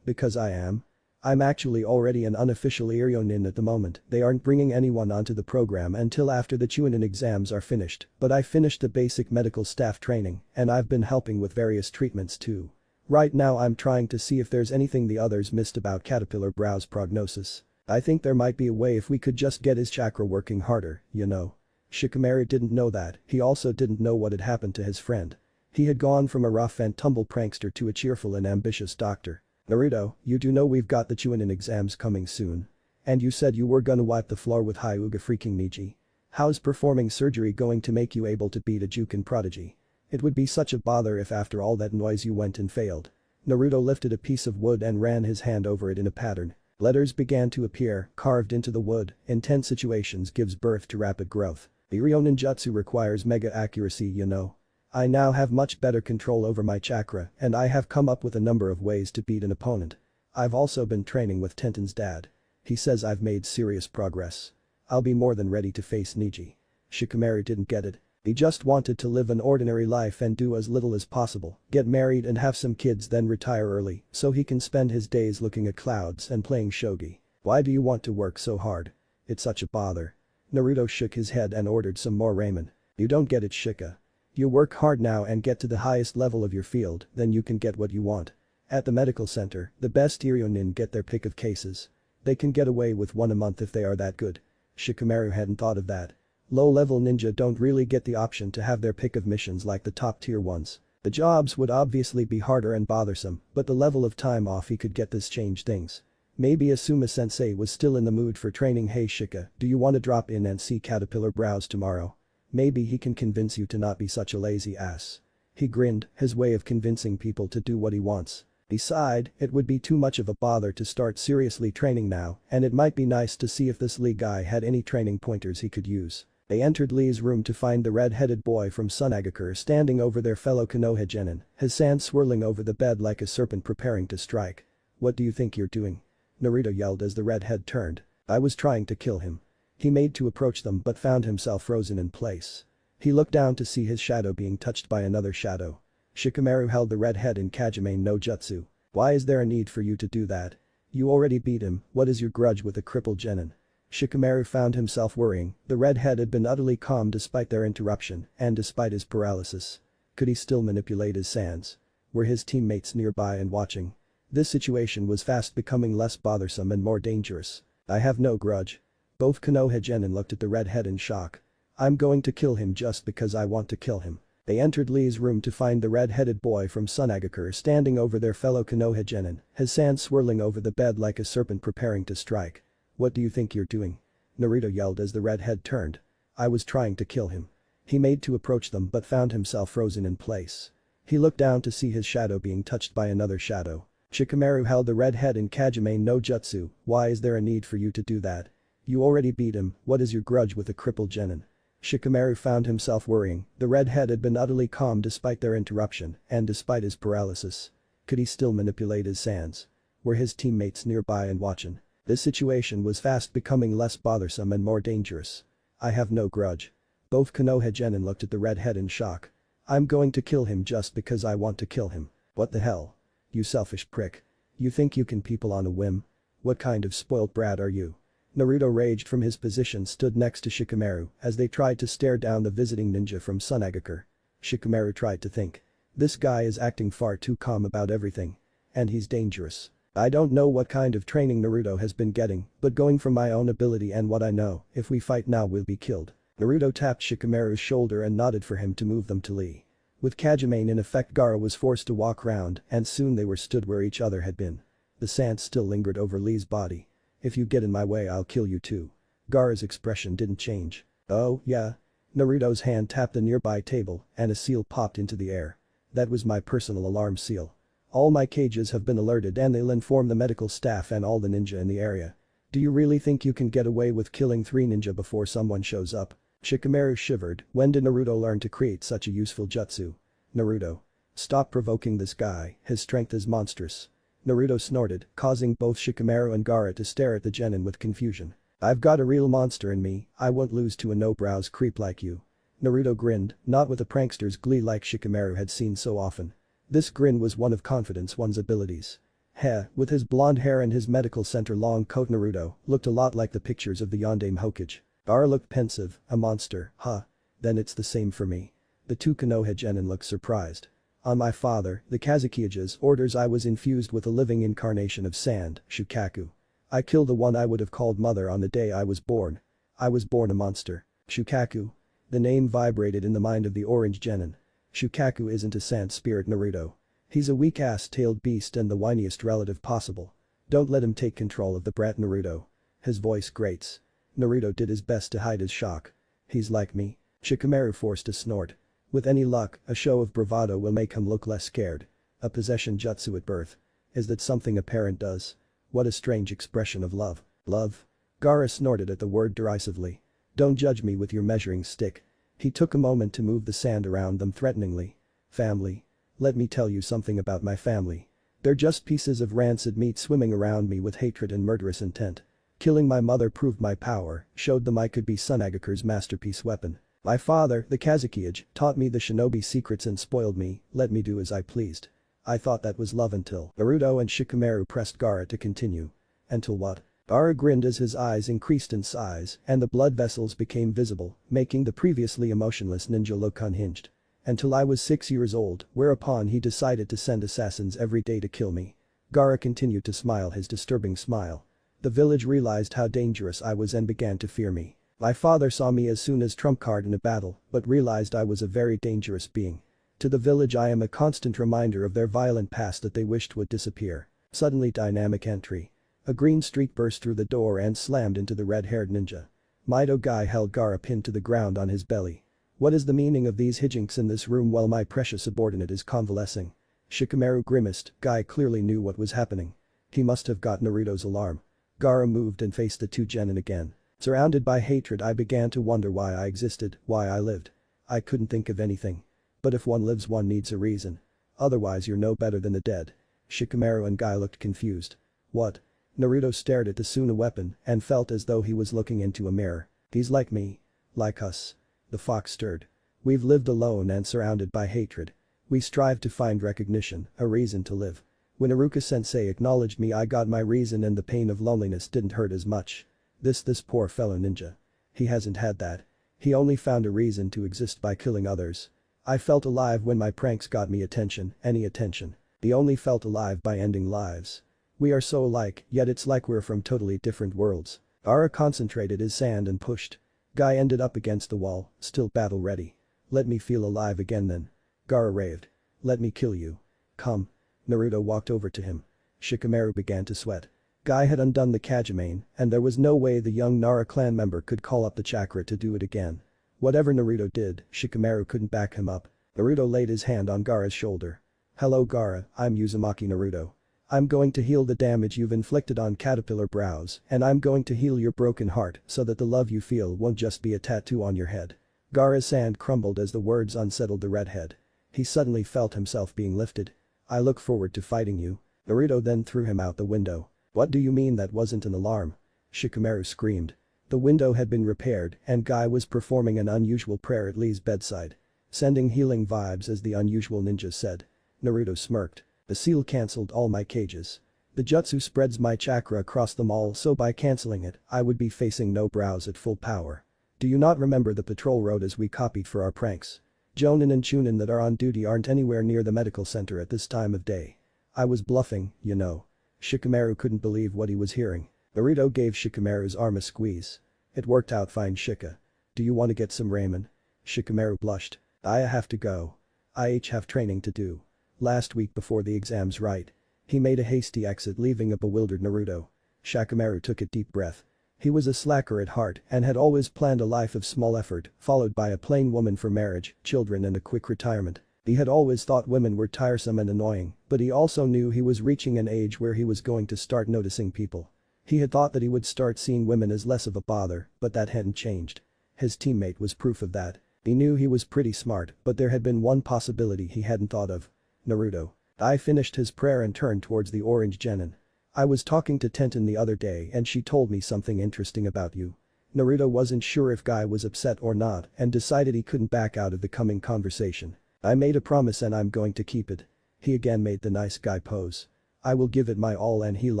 Because I am. I'm actually already an unofficial Iryo Nin at the moment. They aren't bringing anyone onto the program until after the Chunin exams are finished, but I finished the basic medical staff training and I've been helping with various treatments too. Right now I'm trying to see if there's anything the others missed about Caterpillar Brow's prognosis. I think there might be a way if we could just get his chakra working harder, you know. Shikamaru didn't know that, he also didn't know what had happened to his friend. He had gone from a rough and tumble prankster to a cheerful and ambitious doctor. Naruto, you do know we've got the Chunin exams coming soon. And you said you were gonna wipe the floor with Hyuga freaking Niji. How's performing surgery going to make you able to beat a Jukin prodigy? It would be such a bother if after all that noise you went and failed. Naruto lifted a piece of wood and ran his hand over it in a pattern. Letters began to appear, carved into the wood. Intense situations gives birth to rapid growth. Iryo ninjutsu requires mega accuracy, you know. I now have much better control over my chakra and I have come up with a number of ways to beat an opponent. I've also been training with Tenten's dad. He says I've made serious progress. I'll be more than ready to face Niji. Shikamaru didn't get it. He just wanted to live an ordinary life and do as little as possible, get married and have some kids then retire early so he can spend his days looking at clouds and playing shogi. Why do you want to work so hard? It's such a bother. Naruto shook his head and ordered some more ramen. You don't get it Shika. You work hard now and get to the highest level of your field, then you can get what you want. At the medical center, the best Iryo Nin get their pick of cases. They can get away with one a month if they are that good. Shikamaru hadn't thought of that. Low-level ninja don't really get the option to have their pick of missions like the top-tier ones. The jobs would obviously be harder and bothersome, but the level of time off he could get this changed things. Maybe Asuma-sensei was still in the mood for training. Hey Shika, do you want to drop in and see Caterpillar Brows tomorrow? Maybe he can convince you to not be such a lazy ass. He grinned, his way of convincing people to do what he wants. Besides, it would be too much of a bother to start seriously training now, and it might be nice to see if this Lee guy had any training pointers he could use. They entered Lee's room to find the red-headed boy from Sunagakure standing over their fellow Konoha genin, his sand swirling over the bed like a serpent preparing to strike. What do you think you're doing? Naruto yelled as the redhead turned. I was trying to kill him. He made to approach them but found himself frozen in place. He looked down to see his shadow being touched by another shadow. Shikamaru held the redhead in Kajime no Jutsu. Why is there a need for you to do that? You already beat him, what is your grudge with a crippled genin? Shikamaru found himself worrying, the redhead had been utterly calm despite their interruption and despite his paralysis. Could he still manipulate his sands? Were his teammates nearby and watching? This situation was fast becoming less bothersome and more dangerous. I have no grudge. Both Konoha genin looked at the redhead in shock. I'm going to kill him just because I want to kill him. They entered Lee's room to find the red-headed boy from Sunagakure standing over their fellow Konoha genin, his sand swirling over the bed like a serpent preparing to strike. What do you think you're doing? Naruto yelled as the redhead turned. I was trying to kill him. He made to approach them but found himself frozen in place. He looked down to see his shadow being touched by another shadow. Shikamaru held the redhead in Kajime no Jutsu. Why is there a need for you to do that? You already beat him, what is your grudge with a crippled genin? Shikamaru found himself worrying, the redhead had been utterly calm despite their interruption and despite his paralysis. Could he still manipulate his sands? Were his teammates nearby and watching? This situation was fast becoming less bothersome and more dangerous. I have no grudge. Both Konoha genin looked at the redhead in shock. I'm going to kill him just because I want to kill him. What the hell? You selfish prick. You think you can people on a whim? What kind of spoilt brat are you? Naruto raged from his position stood next to Shikamaru as they tried to stare down the visiting ninja from Sunagakure. Shikamaru tried to think. This guy is acting far too calm about everything. And he's dangerous. I don't know what kind of training Naruto has been getting, but going from my own ability and what I know, if we fight now we'll be killed. Naruto tapped Shikamaru's shoulder and nodded for him to move them to Lee. With Kajime in effect, Gaara was forced to walk round and soon they were stood where each other had been. The sand still lingered over Lee's body. If you get in my way I'll kill you too. Gaara's expression didn't change. Oh, yeah? Naruto's hand tapped a nearby table and a seal popped into the air. That was my personal alarm seal. All my cages have been alerted and they'll inform the medical staff and all the ninja in the area. Do you really think you can get away with killing 3 ninja before someone shows up? Shikamaru shivered. When did Naruto learn to create such a useful jutsu? Naruto. Stop provoking this guy, his strength is monstrous. Naruto snorted, causing both Shikamaru and Gaara to stare at the genin with confusion. I've got a real monster in me, I won't lose to a no-brows creep like you. Naruto grinned, not with a prankster's glee like Shikamaru had seen so often. This grin was one of confidence one's abilities. Heh, with his blonde hair and his medical center long coat Naruto looked a lot like the pictures of the Yondaime Hokage. Gaara looked pensive, a monster, huh? Then it's the same for me. The 2 Konoha genin looked surprised. On my father, the Kazukiyage's orders I was infused with a living incarnation of sand, Shukaku. I killed the one I would have called mother on the day I was born. I was born a monster. Shukaku. The name vibrated in the mind of the orange genin. Shukaku isn't a sand spirit Naruto. He's a weak-ass-tailed beast and the whiniest relative possible. Don't let him take control of the brat Naruto. His voice grates. Naruto did his best to hide his shock. He's like me. Shikamaru forced a snort. With any luck, a show of bravado will make him look less scared. A possession jutsu at birth. Is that something a parent does? What a strange expression of love. Love? Gaara snorted at the word derisively. Don't judge me with your measuring stick. He took a moment to move the sand around them threateningly. Family. Let me tell you something about my family. They're just pieces of rancid meat swimming around me with hatred and murderous intent. Killing my mother proved my power, showed them I could be Sunagakure's masterpiece weapon. My father, the Kazukiyage, taught me the shinobi secrets and spoiled me, let me do as I pleased. I thought that was love until Naruto and Shikamaru pressed Gaara to continue. Until what? Gaara grinned as his eyes increased in size and the blood vessels became visible, making the previously emotionless ninja look unhinged. Until I was 6 years old, whereupon he decided to send assassins every day to kill me. Gaara continued to smile his disturbing smile. The village realized how dangerous I was and began to fear me. My father saw me as soon as trump card in a battle, but realized I was a very dangerous being. To the village I am a constant reminder of their violent past that they wished would disappear. Suddenly dynamic entry. A green streak burst through the door and slammed into the red-haired ninja. Mido Guy held Gaara pinned to the ground on his belly. What is the meaning of these hijinks in this room while my precious subordinate is convalescing? Shikamaru grimaced, Guy clearly knew what was happening. He must have got Naruto's alarm. Gaara moved and faced the two genin again. Surrounded by hatred I began to wonder why I existed, why I lived. I couldn't think of anything. But if one lives one needs a reason. Otherwise you're no better than the dead. Shikamaru and Guy looked confused. What? Naruto stared at the Suna weapon and felt as though he was looking into a mirror. He's like me. Like us. The fox stirred. We've lived alone and surrounded by hatred. We strive to find recognition, a reason to live. When Iruka-sensei acknowledged me I got my reason and the pain of loneliness didn't hurt as much. This poor fellow ninja. He hasn't had that. He only found a reason to exist by killing others. I felt alive when my pranks got me attention, any attention. He only felt alive by ending lives. We are so alike, yet it's like we're from totally different worlds. Gaara concentrated his sand and pushed. Guy ended up against the wall, still battle ready. Let me feel alive again then. Gaara raved. Let me kill you. Come. Naruto walked over to him. Shikamaru began to sweat. Guy had undone the Kajimane, and there was no way the young Nara clan member could call up the chakra to do it again. Whatever Naruto did, Shikamaru couldn't back him up. Naruto laid his hand on Gaara's shoulder. Hello Gaara, I'm Uzumaki Naruto. I'm going to heal the damage you've inflicted on caterpillar brows, and I'm going to heal your broken heart so that the love you feel won't just be a tattoo on your head. Gaara's sand crumbled as the words unsettled the redhead. He suddenly felt himself being lifted. I look forward to fighting you. Naruto then threw him out the window. What do you mean that wasn't an alarm? Shikamaru screamed. The window had been repaired and Guy was performing an unusual prayer at Lee's bedside. Sending healing vibes as the unusual ninja said. Naruto smirked. The seal cancelled all my cages. The jutsu spreads my chakra across them all so by cancelling it, I would be facing no brows at full power. Do you not remember the patrol rotas we copied for our pranks? Jonin and Chunin that are on duty aren't anywhere near the medical center at this time of day. I was bluffing, you know. Shikamaru couldn't believe what he was hearing. Naruto gave Shikamaru's arm a squeeze. It worked out fine Shika. Do you want to get some ramen? Shikamaru blushed. I have to go. I have training to do. Last week before the exams right. He made a hasty exit leaving a bewildered Naruto. Shikamaru took a deep breath. He was a slacker at heart and had always planned a life of small effort, followed by a plain woman for marriage, children and a quick retirement. He had always thought women were tiresome and annoying, but he also knew he was reaching an age where he was going to start noticing people. He had thought that he would start seeing women as less of a bother, but that hadn't changed. His teammate was proof of that. He knew he was pretty smart, but there had been one possibility he hadn't thought of. Naruto. I finished his prayer and turned towards the orange genin. I was talking to Tenten the other day and she told me something interesting about you. Naruto wasn't sure if Guy was upset or not and decided he couldn't back out of the coming conversation. I made a promise and I'm going to keep it. He again made the nice guy pose. I will give it my all and heal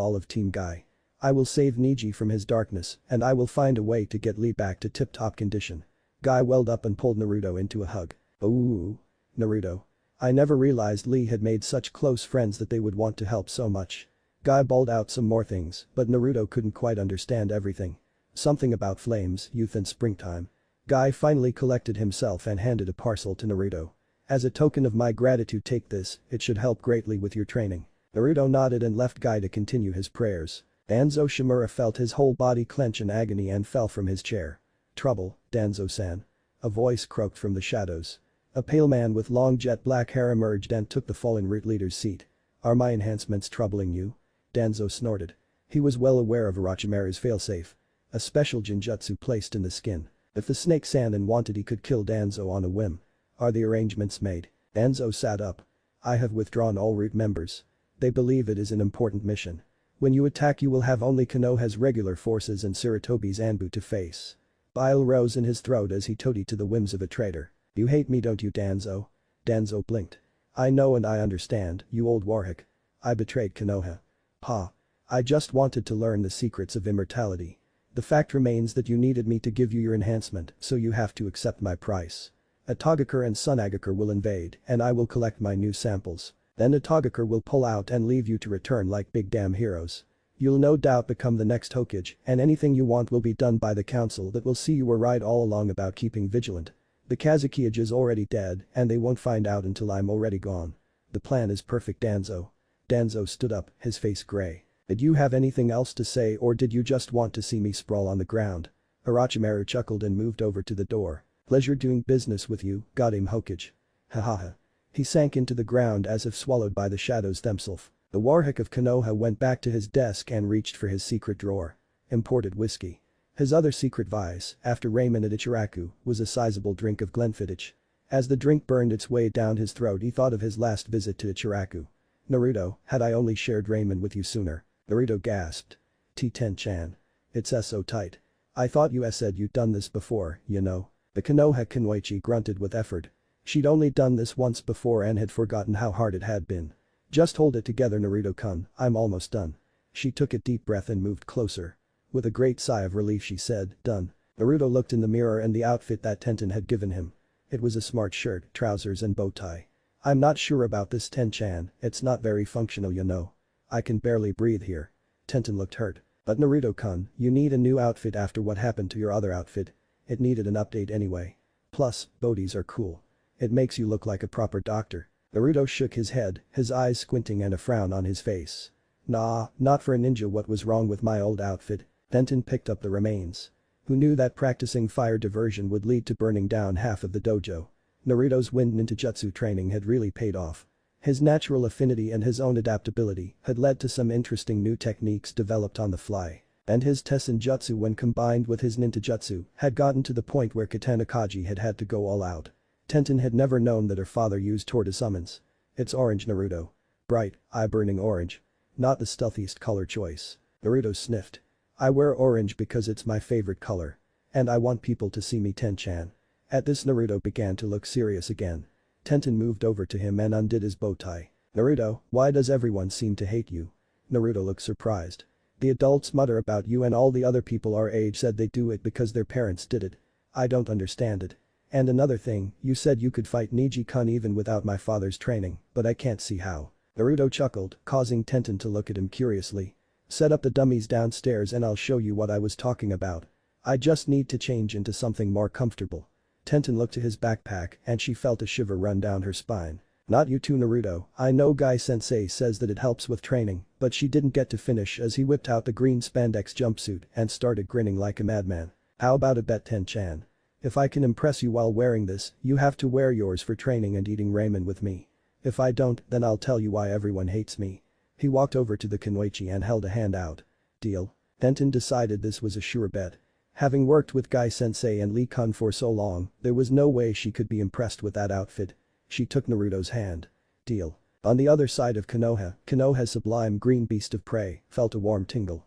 all of Team Guy. I will save Niji from his darkness and I will find a way to get Lee back to tip-top condition. Guy welled up and pulled Naruto into a hug. Ooh. Naruto. I never realized Lee had made such close friends that they would want to help so much. Guy bawled out some more things, but Naruto couldn't quite understand everything. Something about flames, youth and springtime. Guy finally collected himself and handed a parcel to Naruto. As a token of my gratitude take this, it should help greatly with your training. Naruto nodded and left Guy to continue his prayers. Danzo Shimura felt his whole body clench in agony and fell from his chair. Trouble, Danzo-san. A voice croaked from the shadows. A pale man with long jet black hair emerged and took the fallen root leader's seat. Are my enhancements troubling you? Danzo snorted. He was well aware of Orochimaru's failsafe. A special genjutsu placed in the skin. If the snake Sannin wanted he could kill Danzo on a whim. Are the arrangements made? Danzo sat up. I have withdrawn all root members. They believe it is an important mission. When you attack you will have only Konoha's regular forces and Sarutobi's Anbu to face. Bile rose in his throat as he toadied to the whims of a traitor. You hate me don't you Danzo? Danzo blinked. I know and I understand, you old warhick. I betrayed Konoha. Pa. I just wanted to learn the secrets of immortality. The fact remains that you needed me to give you your enhancement, so you have to accept my price. Atogakure and Sunagakure will invade, and I will collect my new samples. Then Atogakure will pull out and leave you to return like big damn heroes. You'll no doubt become the next Hokage, and anything you want will be done by the council that will see you were right all along about keeping vigilant. The Kazekage is already dead, and they won't find out until I'm already gone. The plan is perfect, Danzo. Danzo stood up, his face gray. Did you have anything else to say, or did you just want to see me sprawl on the ground? Orochimaru chuckled and moved over to the door. Pleasure doing business with you, Goddamn Hokage. Hahaha. He sank into the ground as if swallowed by the shadows themselves. The Warhawk of Konoha went back to his desk and reached for his secret drawer. Imported whiskey. His other secret vice, after ramen at Ichiraku, was a sizable drink of Glenfiddich. As the drink burned its way down his throat, he thought of his last visit to Ichiraku. Naruto, had I only shared ramen with you sooner. Naruto gasped. T10-chan. It's so tight. I thought you said you'd done this before, you know. The Konoha Kunoichi grunted with effort. She'd only done this once before and had forgotten how hard it had been. Just hold it together, Naruto-kun, I'm almost done. She took a deep breath and moved closer. With a great sigh of relief she said, done. Naruto looked in the mirror and the outfit that Tenten had given him. It was a smart shirt, trousers and bow tie. I'm not sure about this, Ten-chan, it's not very functional, you know. I can barely breathe here. Tenten looked hurt. But Naruto-kun, you need a new outfit after what happened to your other outfit. It needed an update anyway. Plus, bodies are cool. It makes you look like a proper doctor. Naruto shook his head, his eyes squinting and a frown on his face. Nah, not for a ninja. What was wrong with my old outfit? Tenten picked up the remains. Who knew that practicing fire diversion would lead to burning down half of the dojo? Naruto's wind ninjutsu training had really paid off. His natural affinity and his own adaptability had led to some interesting new techniques developed on the fly. And his Tessenjutsu, when combined with his ninjutsu, had gotten to the point where Katana Kaji had had to go all out. Tenten had never known that her father used torta summons. It's orange, Naruto. Bright, eye-burning orange. Not the stealthiest color choice. Naruto sniffed. I wear orange because it's my favorite color. And I want people to see me, Ten-chan. At this, Naruto began to look serious again. Tenten moved over to him and undid his bow tie. Naruto, why does everyone seem to hate you? Naruto looked surprised. The adults mutter about you and all the other people our age said they do it because their parents did it. I don't understand it. And another thing, you said you could fight Neji-kun even without my father's training, but I can't see how. Naruto chuckled, causing Tenten to look at him curiously. Set up the dummies downstairs and I'll show you what I was talking about. I just need to change into something more comfortable. Tenten looked at his backpack and she felt a shiver run down her spine. Not you too, Naruto. I know Guy-sensei says that it helps with training, but she didn't get to finish as he whipped out the green spandex jumpsuit and started grinning like a madman. How about a bet, Ten-chan? If I can impress you while wearing this, you have to wear yours for training and eating ramen with me. If I don't, then I'll tell you why everyone hates me. He walked over to the Kunoichi and held a hand out. Deal. Tenten decided this was a sure bet. Having worked with Guy-sensei and Lee-kun for so long, there was no way she could be impressed with that outfit. She took Naruto's hand. Deal. On the other side of Konoha, Konoha's sublime green beast of prey felt a warm tingle.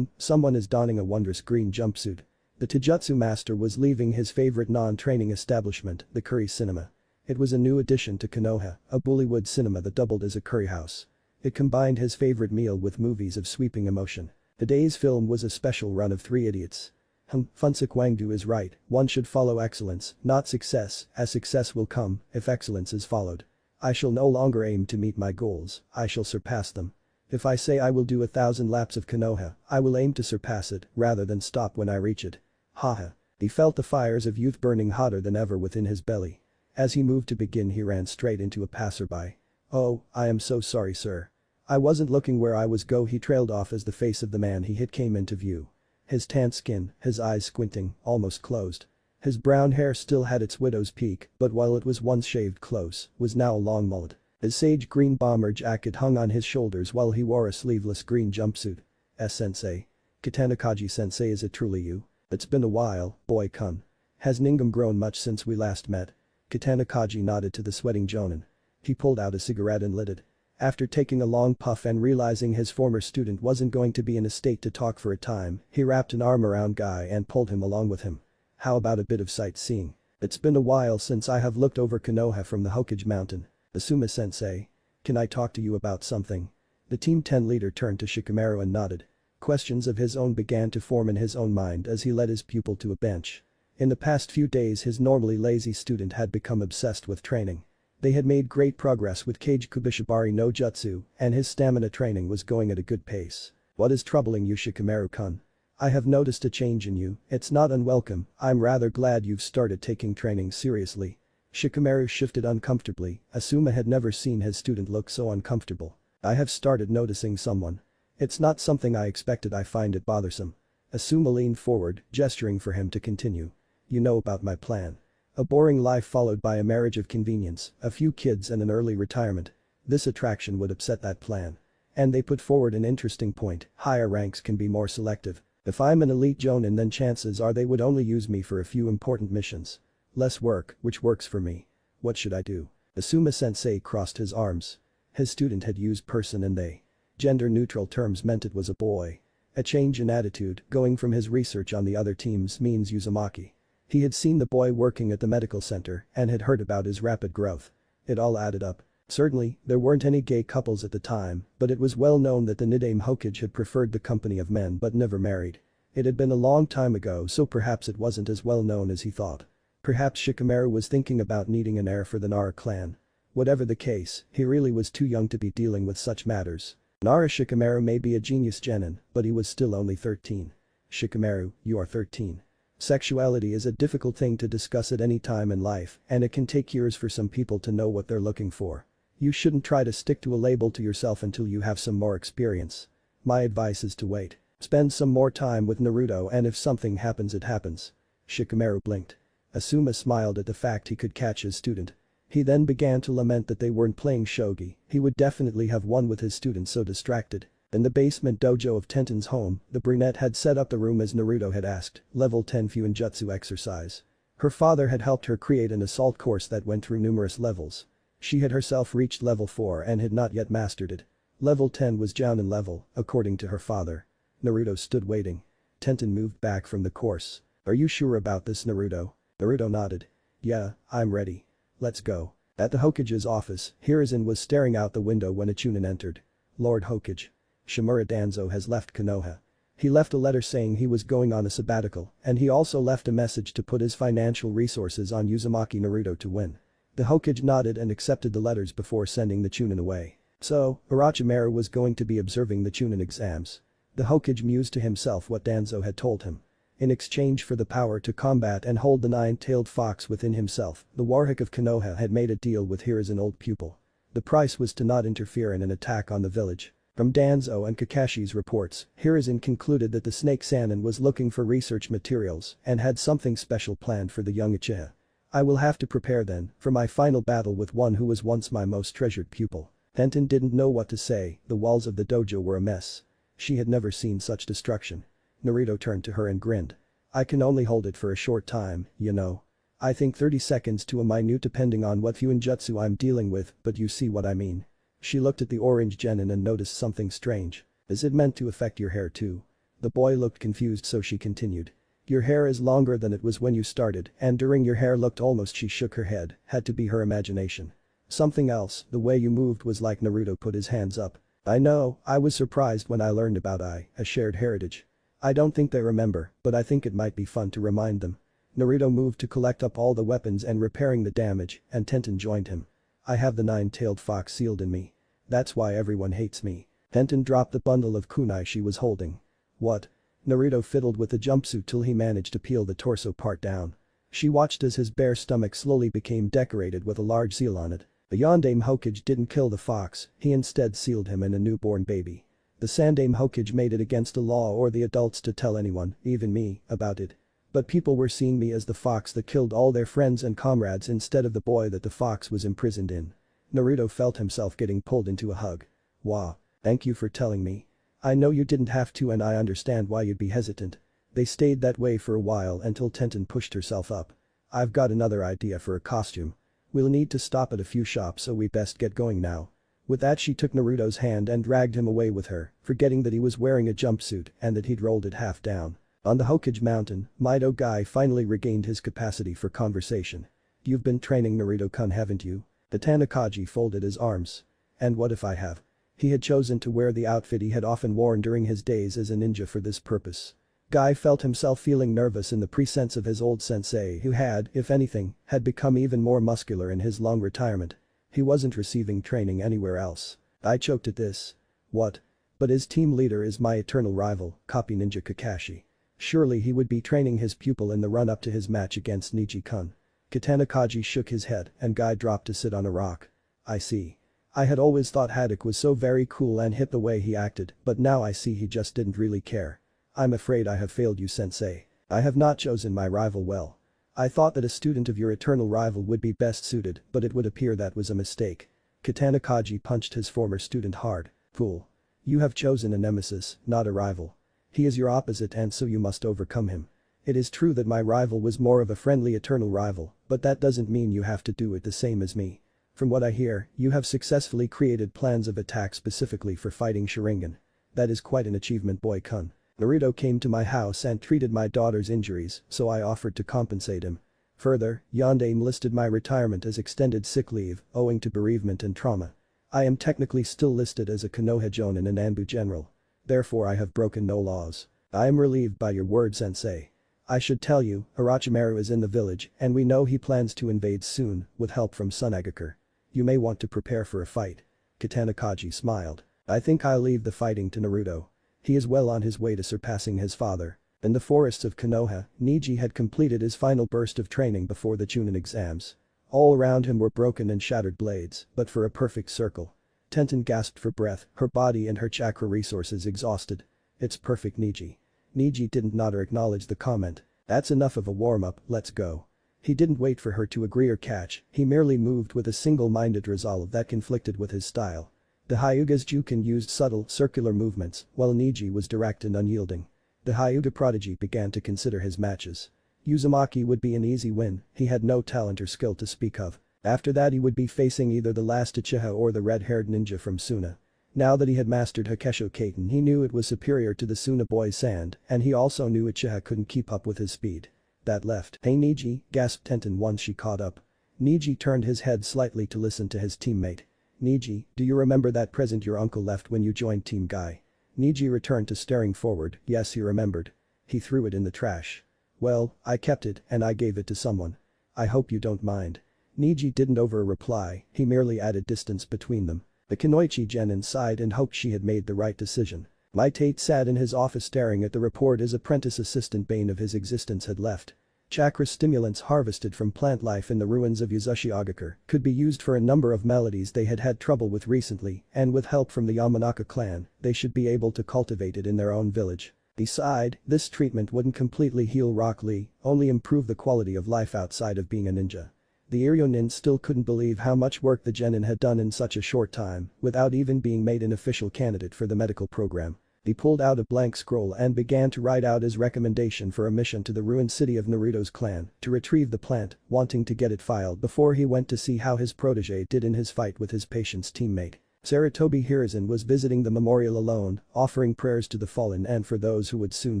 Someone is donning a wondrous green jumpsuit. The Taijutsu master was leaving his favorite non-training establishment, the Curry Cinema. It was a new addition to Konoha, a Bollywood cinema that doubled as a curry house. It combined his favorite meal with movies of sweeping emotion. Today's film was a special run of Three Idiots. Funsuk Wangdu is right, one should follow excellence, not success, as success will come if excellence is followed. I shall no longer aim to meet my goals, I shall surpass them. If I say I will do 1,000 laps of Konoha, I will aim to surpass it rather than stop when I reach it. Haha. He felt the fires of youth burning hotter than ever within his belly. As he moved to begin, he ran straight into a passerby. Oh, I am so sorry, sir. I wasn't looking where I was go. He trailed off as the face of the man he hit came into view. His tanned skin, his eyes squinting, almost closed. His brown hair still had its widow's peak, but while it was once shaved close, was now a long mullet. His sage green bomber jacket hung on his shoulders while he wore a sleeveless green jumpsuit. Sensei. Katana Kaji sensei, is it truly you? It's been a while, boy-kun. Has Ningam grown much since we last met? Katana Kaji nodded to the sweating jonin. He pulled out a cigarette and lit it. After taking a long puff and realizing his former student wasn't going to be in a state to talk for a time, he wrapped an arm around Guy and pulled him along with him. How about a bit of sightseeing? It's been a while since I have looked over Konoha from the Hokage mountain. Asuma-sensei. Can I talk to you about something? The Team 10 leader turned to Shikamaru and nodded. Questions of his own began to form in his own mind as he led his pupil to a bench. In the past few days, his normally lazy student had become obsessed with training. They had made great progress with Kage Kubishibari no Jutsu, and his stamina training was going at a good pace. What is troubling you, Shikamaru-kun? I have noticed a change in you, it's not unwelcome, I'm rather glad you've started taking training seriously. Shikamaru shifted uncomfortably, Asuma had never seen his student look so uncomfortable. I have started noticing someone. It's not something I expected, I find it bothersome. Asuma leaned forward, gesturing for him to continue. You know about my plan. A boring life followed by a marriage of convenience, a few kids and an early retirement. This attraction would upset that plan. And they put forward an interesting point, higher ranks can be more selective. If I'm an elite jonin, then chances are they would only use me for a few important missions. Less work, which works for me. What should I do? Asuma-sensei crossed his arms. His student had used person and they. Gender-neutral terms meant it was a boy. A change in attitude, going from his research on the other teams means Uzumaki. He had seen the boy working at the medical center and had heard about his rapid growth. It all added up. Certainly, there weren't any gay couples at the time, but it was well known that the Nidaime Hokage had preferred the company of men but never married. It had been a long time ago, so perhaps it wasn't as well known as he thought. Perhaps Shikamaru was thinking about needing an heir for the Nara clan. Whatever the case, he really was too young to be dealing with such matters. Nara Shikamaru may be a genius genin, but he was still only 13. Shikamaru, you are 13. Sexuality is a difficult thing to discuss at any time in life, and it can take years for some people to know what they're looking for. You shouldn't try to stick to a label to yourself until you have some more experience. My advice is to wait. Spend some more time with Naruto, and if something happens, it happens. Shikamaru blinked. Asuma smiled at the fact he could catch his student. He then began to lament that they weren't playing shogi, he would definitely have won with his student so distracted. In the basement dojo of Tenten's home, the brunette had set up the room as Naruto had asked, level 10 Fuinjutsu exercise. Her father had helped her create an assault course that went through numerous levels. She had herself reached level 4 and had not yet mastered it. Level 10 was Jounin level, according to her father. Naruto stood waiting. Tenten moved back from the course. Are you sure about this, Naruto? Naruto nodded. Yeah, I'm ready. Let's go. At the Hokage's office, Hiruzen was staring out the window when a Chunin entered. Lord Hokage. Shimura Danzo has left Konoha. He left a letter saying he was going on a sabbatical, and he also left a message to put his financial resources on Uzumaki Naruto to win. The Hokage nodded and accepted the letters before sending the Chunin away. So, Orochimaru was going to be observing the Chunin exams. The Hokage mused to himself what Danzo had told him. In exchange for the power to combat and hold the nine-tailed fox within himself, the Warhawk of Konoha had made a deal with Hiruzen old pupil. The price was to not interfere in an attack on the village. From Danzo and Kakashi's reports, Hiruzen concluded that the Snake Sannin was looking for research materials and had something special planned for the young Uchiha. I will have to prepare then, for my final battle with one who was once my most treasured pupil. Tenten didn't know what to say, the walls of the dojo were a mess. She had never seen such destruction. Naruto turned to her and grinned. I can only hold it for a short time, you know. I think 30 seconds to a minute depending on what Fuinjutsu I'm dealing with, but you see what I mean. She looked at the orange genin and noticed something strange. Is it meant to affect your hair too? The boy looked confused, so she continued. Your hair is longer than it was when you started, and during your hair looked almost. She shook her head, had to be her imagination. Something else, the way you moved was like. Naruto put his hands up. I know, I was surprised when I learned about a shared heritage. I don't think they remember, but I think it might be fun to remind them. Naruto moved to collect up all the weapons and repairing the damage, and Tenten joined him. I have the nine-tailed fox sealed in me. That's why everyone hates me. Tenten dropped the bundle of kunai she was holding. What? Naruto fiddled with the jumpsuit till he managed to peel the torso part down. She watched as his bare stomach slowly became decorated with a large seal on it. The Yondaime Hokage didn't kill the fox, he instead sealed him in a newborn baby. The Sandaime Hokage made it against the law or the adults to tell anyone, even me, about it. But people were seeing me as the fox that killed all their friends and comrades instead of the boy that the fox was imprisoned in. Naruto felt himself getting pulled into a hug. Wow. Thank you for telling me. I know you didn't have to, and I understand why you'd be hesitant. They stayed that way for a while until Tenten pushed herself up. I've got another idea for a costume. We'll need to stop at a few shops, so we best get going now. With that, she took Naruto's hand and dragged him away with her, forgetting that he was wearing a jumpsuit and that he'd rolled it half down. On the Hokage mountain, Mido Guy finally regained his capacity for conversation. You've been training, Naruto-kun, haven't you? The Tanikaji folded his arms. And what if I have? He had chosen to wear the outfit he had often worn during his days as a ninja for this purpose. Guy felt himself feeling nervous in the presence of his old sensei who had, if anything, had become even more muscular in his long retirement. He wasn't receiving training anywhere else. I choked at this. What? But his team leader is my eternal rival, Copy Ninja Kakashi. Surely he would be training his pupil in the run-up to his match against Niji-kun. Katanakaji shook his head and Guy dropped to sit on a rock. I see. I had always thought Haddock was so very cool and hip the way he acted, but now I see he just didn't really care. I'm afraid I have failed you, sensei. I have not chosen my rival well. I thought that a student of your eternal rival would be best suited, but it would appear that was a mistake. Katanakaji punched his former student hard. Fool. You have chosen a nemesis, not a rival. He is your opposite and so you must overcome him. It is true that my rival was more of a friendly eternal rival, but that doesn't mean you have to do it the same as me. From what I hear, you have successfully created plans of attack specifically for fighting Sharingan. That is quite an achievement, boy-kun. Naruto came to my house and treated my daughter's injuries, so I offered to compensate him. Further, Yondaime listed my retirement as extended sick leave, owing to bereavement and trauma. I am technically still listed as a Konoha Jonin and Anbu general. Therefore I have broken no laws. I am relieved by your word, sensei. I should tell you, Orochimaru is in the village and we know he plans to invade soon, with help from Tsunagakure. You may want to prepare for a fight. Katanakaji smiled. I think I'll leave the fighting to Naruto. He is well on his way to surpassing his father. In the forests of Konoha, Niji had completed his final burst of training before the Chunin exams. All around him were broken and shattered blades, but for a perfect circle. Tenten gasped for breath, her body and her chakra resources exhausted. It's perfect, Niji. Niji didn't nod or acknowledge the comment. That's enough of a warm-up, let's go. He didn't wait for her to agree or catch, he merely moved with a single-minded resolve that conflicted with his style. The Hyuga's Juken used subtle, circular movements, while Niji was direct and unyielding. The Hyuga prodigy began to consider his matches. Uzumaki would be an easy win, he had no talent or skill to speak of. After that he would be facing either the last Uchiha or the red-haired ninja from Suna. Now that he had mastered Hakesho Kaiten, he knew it was superior to the Suna boy's sand, and he also knew Uchiha couldn't keep up with his speed. That left. Hey Niji, gasped Tenten once she caught up. Niji turned his head slightly to listen to his teammate. Niji, do you remember that present your uncle left when you joined Team Guy? Niji returned to staring forward. Yes, he remembered. He threw it in the trash. Well, I kept it and I gave it to someone. I hope you don't mind. Niji didn't over-reply, he merely added distance between them. The Kunoichi Genin sighed and hoped she had made the right decision. Mai Tate sat in his office staring at the report his apprentice assistant bane of his existence had left. Chakra stimulants harvested from plant life in the ruins of Yuzashigakure could be used for a number of maladies they had had trouble with recently, and with help from the Yamanaka clan, they should be able to cultivate it in their own village. He sighed, this treatment wouldn't completely heal Rock Lee, only improve the quality of life outside of being a ninja. The Iryonin still couldn't believe how much work the Genin had done in such a short time, without even being made an official candidate for the medical program. He pulled out a blank scroll and began to write out his recommendation for a mission to the ruined city of Naruto's clan to retrieve the plant, wanting to get it filed before he went to see how his protege did in his fight with his patient's teammate. Sarutobi Hiruzen was visiting the memorial alone, offering prayers to the fallen and for those who would soon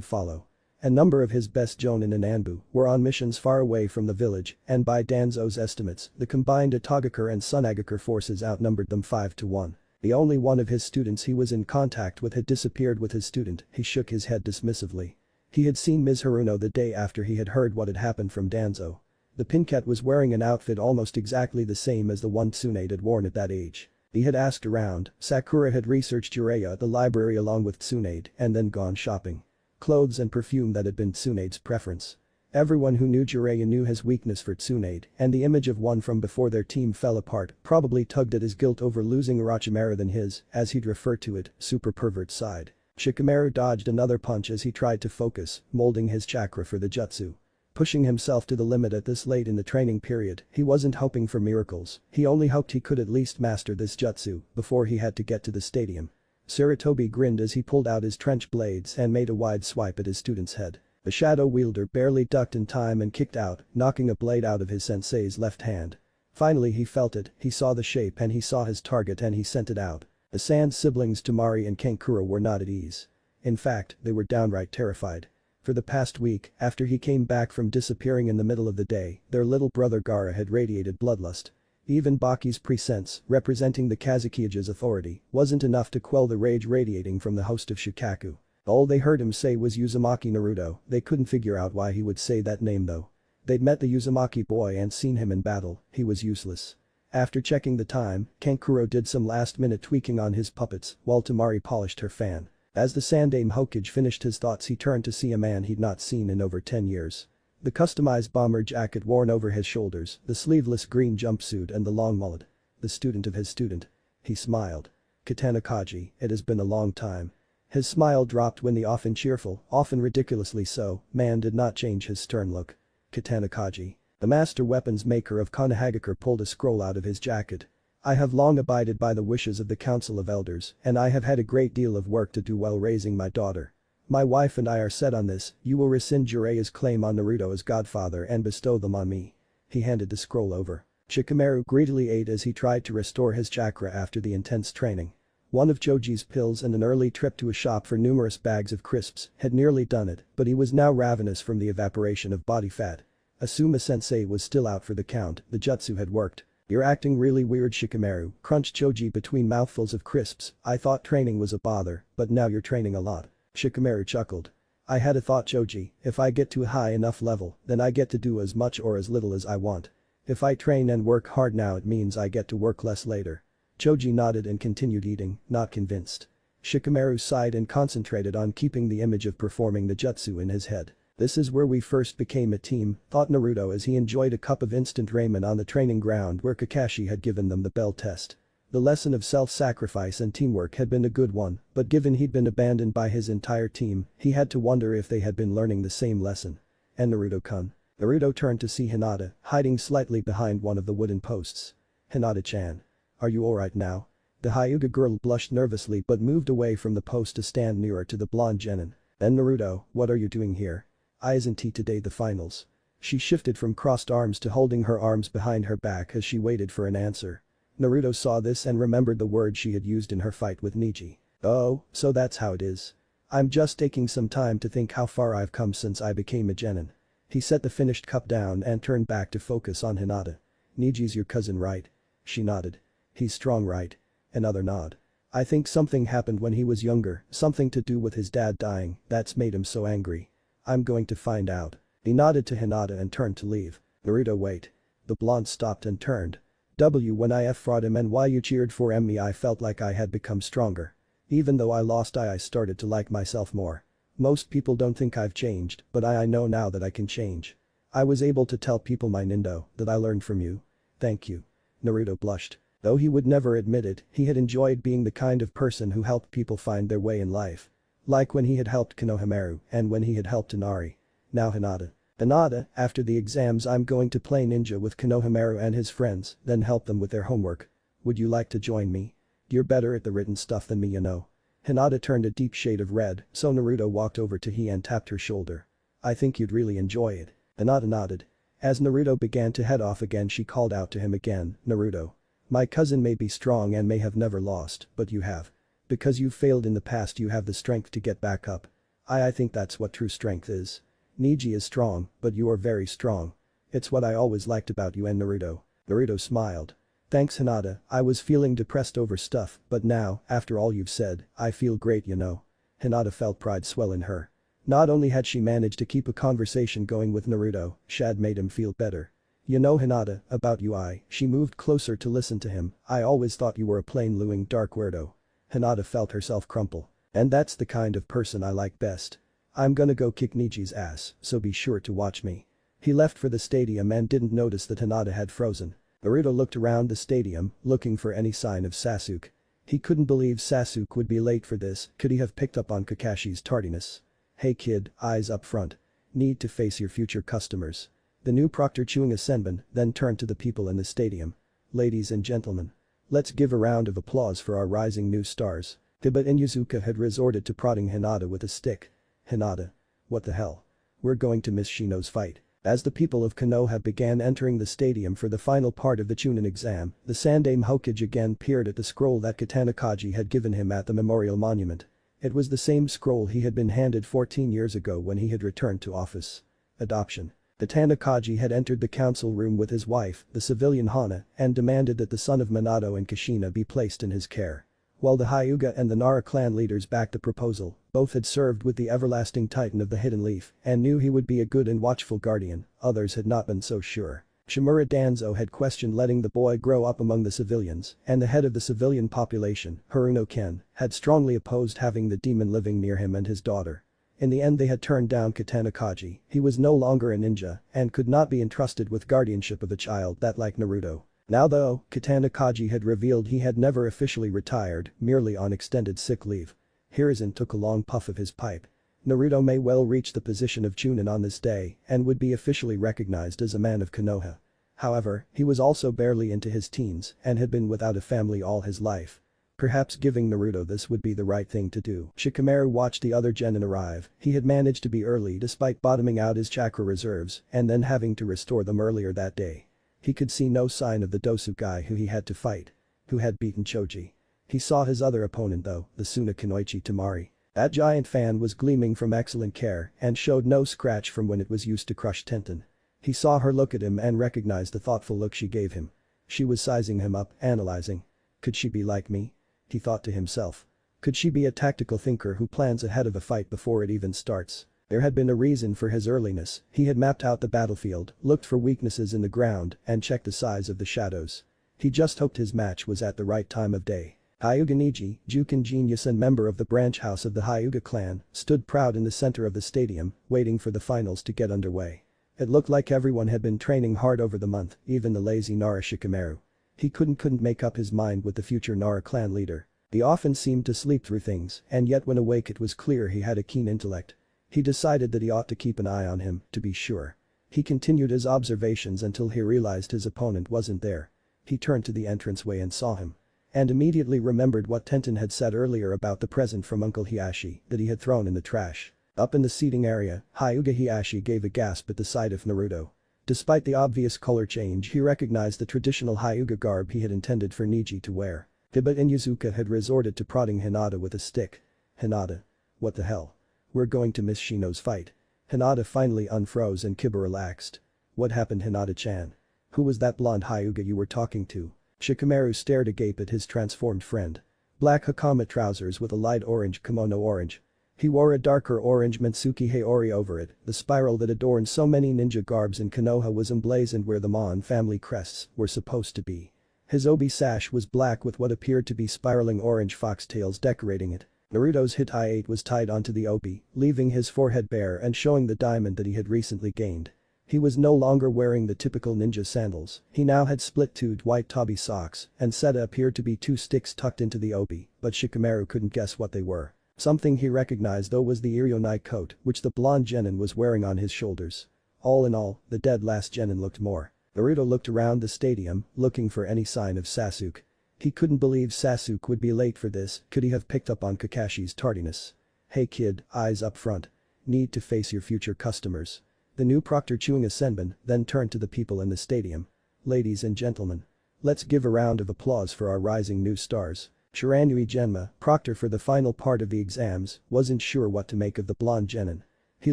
follow. A number of his best Jonin and Anbu were on missions far away from the village, and by Danzo's estimates, the combined Itagakure and Tsunagakure forces outnumbered them 5-1. The only one of his students he was in contact with had disappeared with his student, he shook his head dismissively. He had seen Ms. Haruno the day after he had heard what had happened from Danzo. The Pinket was wearing an outfit almost exactly the same as the one Tsunade had worn at that age. He had asked around, Sakura had researched Jiraiya at the library along with Tsunade and then gone shopping. Clothes and perfume that had been Tsunade's preference. Everyone who knew Jiraiya knew his weakness for Tsunade, and the image of one from before their team fell apart probably tugged at his guilt over losing Orochimaru than his, as he'd refer to it, super pervert side. Shikamaru dodged another punch as he tried to focus, molding his chakra for the jutsu. Pushing himself to the limit at this late in the training period, he wasn't hoping for miracles, he only hoped he could at least master this jutsu before he had to get to the stadium. Sarutobi grinned as he pulled out his trench blades and made a wide swipe at his student's head. The shadow wielder barely ducked in time and kicked out, knocking a blade out of his sensei's left hand. Finally he felt it, he saw the shape and he saw his target and he sent it out. The Sand siblings Temari and Kankuro were not at ease. In fact, they were downright terrified. For the past week, after he came back from disappearing in the middle of the day, their little brother Gaara had radiated bloodlust. Even Baki's presence, representing the Kazukiyage's authority, wasn't enough to quell the rage radiating from the host of Shukaku. All they heard him say was Uzumaki Naruto, they couldn't figure out why he would say that name though. They'd met the Uzumaki boy and seen him in battle, he was useless. After checking the time, Kankuro did some last-minute tweaking on his puppets while Tamari polished her fan. As the Sandame Hokage finished his thoughts, he turned to see a man he'd not seen in over 10 years. The customized bomber jacket worn over his shoulders, the sleeveless green jumpsuit and the long mullet. The student of his student. He smiled. Katana Kaji, it has been a long time. His smile dropped when the often cheerful, often ridiculously so, man did not change his stern look. Katana Kaji. The master weapons maker of Konohagakure pulled a scroll out of his jacket. I have long abided by the wishes of the Council of Elders, and I have had a great deal of work to do while raising my daughter. My wife and I are set on this, you will rescind Jiraiya's claim on Naruto as godfather and bestow them on me. He handed the scroll over. Shikamaru greedily ate as he tried to restore his chakra after the intense training. One of Choji's pills and an early trip to a shop for numerous bags of crisps had nearly done it, but he was now ravenous from the evaporation of body fat. Asuma-sensei was still out for the count, the jutsu had worked. You're acting really weird, Shikamaru, crunched Choji between mouthfuls of crisps. I thought training was a bother, but now you're training a lot. Shikamaru chuckled. I had a thought, Choji, if I get to a high enough level, then I get to do as much or as little as I want. If I train and work hard now, it means I get to work less later. Choji nodded and continued eating, not convinced. Shikamaru sighed and concentrated on keeping the image of performing the jutsu in his head. This is where we first became a team, thought Naruto as he enjoyed a cup of instant ramen on the training ground where Kakashi had given them the bell test. The lesson of self-sacrifice and teamwork had been a good one, but given he'd been abandoned by his entire team, he had to wonder if they had been learning the same lesson. And Naruto-kun. Naruto turned to see Hinata, hiding slightly behind one of the wooden posts. Hinata-chan. Are you alright now? The Hyuga girl blushed nervously but moved away from the post to stand nearer to the blonde genin. Then Naruto, what are you doing here? Isn't today the finals? She shifted from crossed arms to holding her arms behind her back as she waited for an answer. Naruto saw this and remembered the word she had used in her fight with Neji. Oh, so that's how it is. I'm just taking some time to think how far I've come since I became a genin. He set the finished cup down and turned back to focus on Hinata. Neji's your cousin, right? She nodded. He's strong, right? Another nod. I think something happened when he was younger, something to do with his dad dying, that's made him so angry. I'm going to find out. He nodded to Hinata and turned to leave. Naruto, wait. The blonde stopped and turned. When I fought him and why you cheered for me, I felt like I had become stronger. Even though I lost, I started to like myself more. Most people don't think I've changed, but I know now that I can change. I was able to tell people my Nindo, that I learned from you. Thank you. Naruto blushed. Though he would never admit it, he had enjoyed being the kind of person who helped people find their way in life. Like when he had helped Konohamaru and when he had helped Inari. Now Hinata. Hinata, after the exams I'm going to play ninja with Konohamaru and his friends, then help them with their homework. Would you like to join me? You're better at the written stuff than me, you know. Hinata turned a deep shade of red, so Naruto walked over to her and tapped her shoulder. I think you'd really enjoy it. Hinata nodded. As Naruto began to head off again, she called out to him again, Naruto. My cousin may be strong and may have never lost, but you have. Because you've failed in the past, you have the strength to get back up. I think that's what true strength is. Neji is strong, but you are very strong. It's what I always liked about you and Naruto. Naruto smiled. Thanks, Hinata, I was feeling depressed over stuff, but now, after all you've said, I feel great, you know. Hinata felt pride swell in her. Not only had she managed to keep a conversation going with Naruto, she had made him feel better. You know, Hinata, about you, she moved closer to listen to him, I always thought you were a plain lewing dark weirdo. Hinata felt herself crumple. And that's the kind of person I like best. I'm gonna go kick Neji's ass, so be sure to watch me. He left for the stadium and didn't notice that Hinata had frozen. Naruto looked around the stadium, looking for any sign of Sasuke. He couldn't believe Sasuke would be late for this, could he have picked up on Kakashi's tardiness? Hey kid, eyes up front. Need to face your future customers. The new proctor chewing a senbon, then turned to the people in the stadium. Ladies and gentlemen. Let's give a round of applause for our rising new stars. Hiba and Yuzuka had resorted to prodding Hinata with a stick. Hinata. What the hell? We're going to miss Shino's fight. As the people of Konoha began entering the stadium for the final part of the Chunin exam, the Sandame Hokage again peered at the scroll that Katana Kaji had given him at the memorial monument. It was the same scroll he had been handed 14 years ago when he had returned to office. Adoption. Katana Kaji had entered the council room with his wife, the civilian Hana, and demanded that the son of Minato and Kushina be placed in his care. While the Hyuga and the Nara clan leaders backed the proposal, both had served with the everlasting titan of the Hidden Leaf and knew he would be a good and watchful guardian, others had not been so sure. Shimura Danzo had questioned letting the boy grow up among the civilians, and the head of the civilian population, Haruno Ken, had strongly opposed having the demon living near him and his daughter. In the end they had turned down Katana Kaji. He was no longer a ninja and could not be entrusted with guardianship of a child that like Naruto. Now though, Katana Kaji had revealed he had never officially retired, merely on extended sick leave. Hiruzen took a long puff of his pipe. Naruto may well reach the position of Chunin on this day and would be officially recognized as a man of Konoha. However, he was also barely into his teens and had been without a family all his life. Perhaps giving Naruto this would be the right thing to do. Shikamaru watched the other genin arrive. He had managed to be early despite bottoming out his chakra reserves and then having to restore them earlier that day. He could see no sign of the Dosu guy who he had to fight. Who had beaten Choji. He saw his other opponent though, the Suna Kunoichi Tamari. That giant fan was gleaming from excellent care and showed no scratch from when it was used to crush Tenten. He saw her look at him and recognized the thoughtful look she gave him. She was sizing him up, analyzing. Could she be like me? He thought to himself. Could she be a tactical thinker who plans ahead of a fight before it even starts? There had been a reason for his earliness. He had mapped out the battlefield, looked for weaknesses in the ground, and checked the size of the shadows. He just hoped his match was at the right time of day. Hyuga Niji, Jukin genius and member of the branch house of the Hyuga clan, stood proud in the center of the stadium, waiting for the finals to get underway. It looked like everyone had been training hard over the month, even the lazy Nara Shikamaru. He couldn't make up his mind with the future Nara clan leader. He often seemed to sleep through things, and yet when awake it was clear he had a keen intellect. He decided that he ought to keep an eye on him, to be sure. He continued his observations until he realized his opponent wasn't there. He turned to the entranceway and saw him. And immediately remembered what Tenten had said earlier about the present from Uncle Hiashi that he had thrown in the trash. Up in the seating area, Hyuga Hiashi gave a gasp at the sight of Naruto. Despite the obvious color change he recognized the traditional Hyuga garb he had intended for Niji to wear. Hiba and Yuzuka had resorted to prodding Hinata with a stick. Hinata. What the hell? We're going to miss Shino's fight. Hinata finally unfroze and Kiba relaxed. What happened Hinata-chan? Who was that blonde Hyuga you were talking to? Shikamaru stared agape at his transformed friend. Black hakama trousers with a light orange kimono orange. He wore a darker orange Mentsuki Haori over it, the spiral that adorned so many ninja garbs in Konoha was emblazoned where the Mon family crests were supposed to be. His obi sash was black with what appeared to be spiraling orange foxtails decorating it. Naruto's Hitai-8 was tied onto the obi, leaving his forehead bare and showing the diamond that he had recently gained. He was no longer wearing the typical ninja sandals, he now had split-toed white tabi socks, and Seta appeared to be two sticks tucked into the obi, but Shikamaru couldn't guess what they were. Something he recognized though was the Iryonai coat which the blonde genin was wearing on his shoulders. All in all, the dead last genin looked more. Naruto looked around the stadium, looking for any sign of Sasuke. He couldn't believe Sasuke would be late for this, could he have picked up on Kakashi's tardiness? Hey kid, eyes up front. Need to face your future customers. The new proctor chewing a senbon, then turned to the people in the stadium. Ladies and gentlemen. Let's give a round of applause for our rising new stars. Shiranui Genma, proctor for the final part of the exams, wasn't sure what to make of the blonde genin. He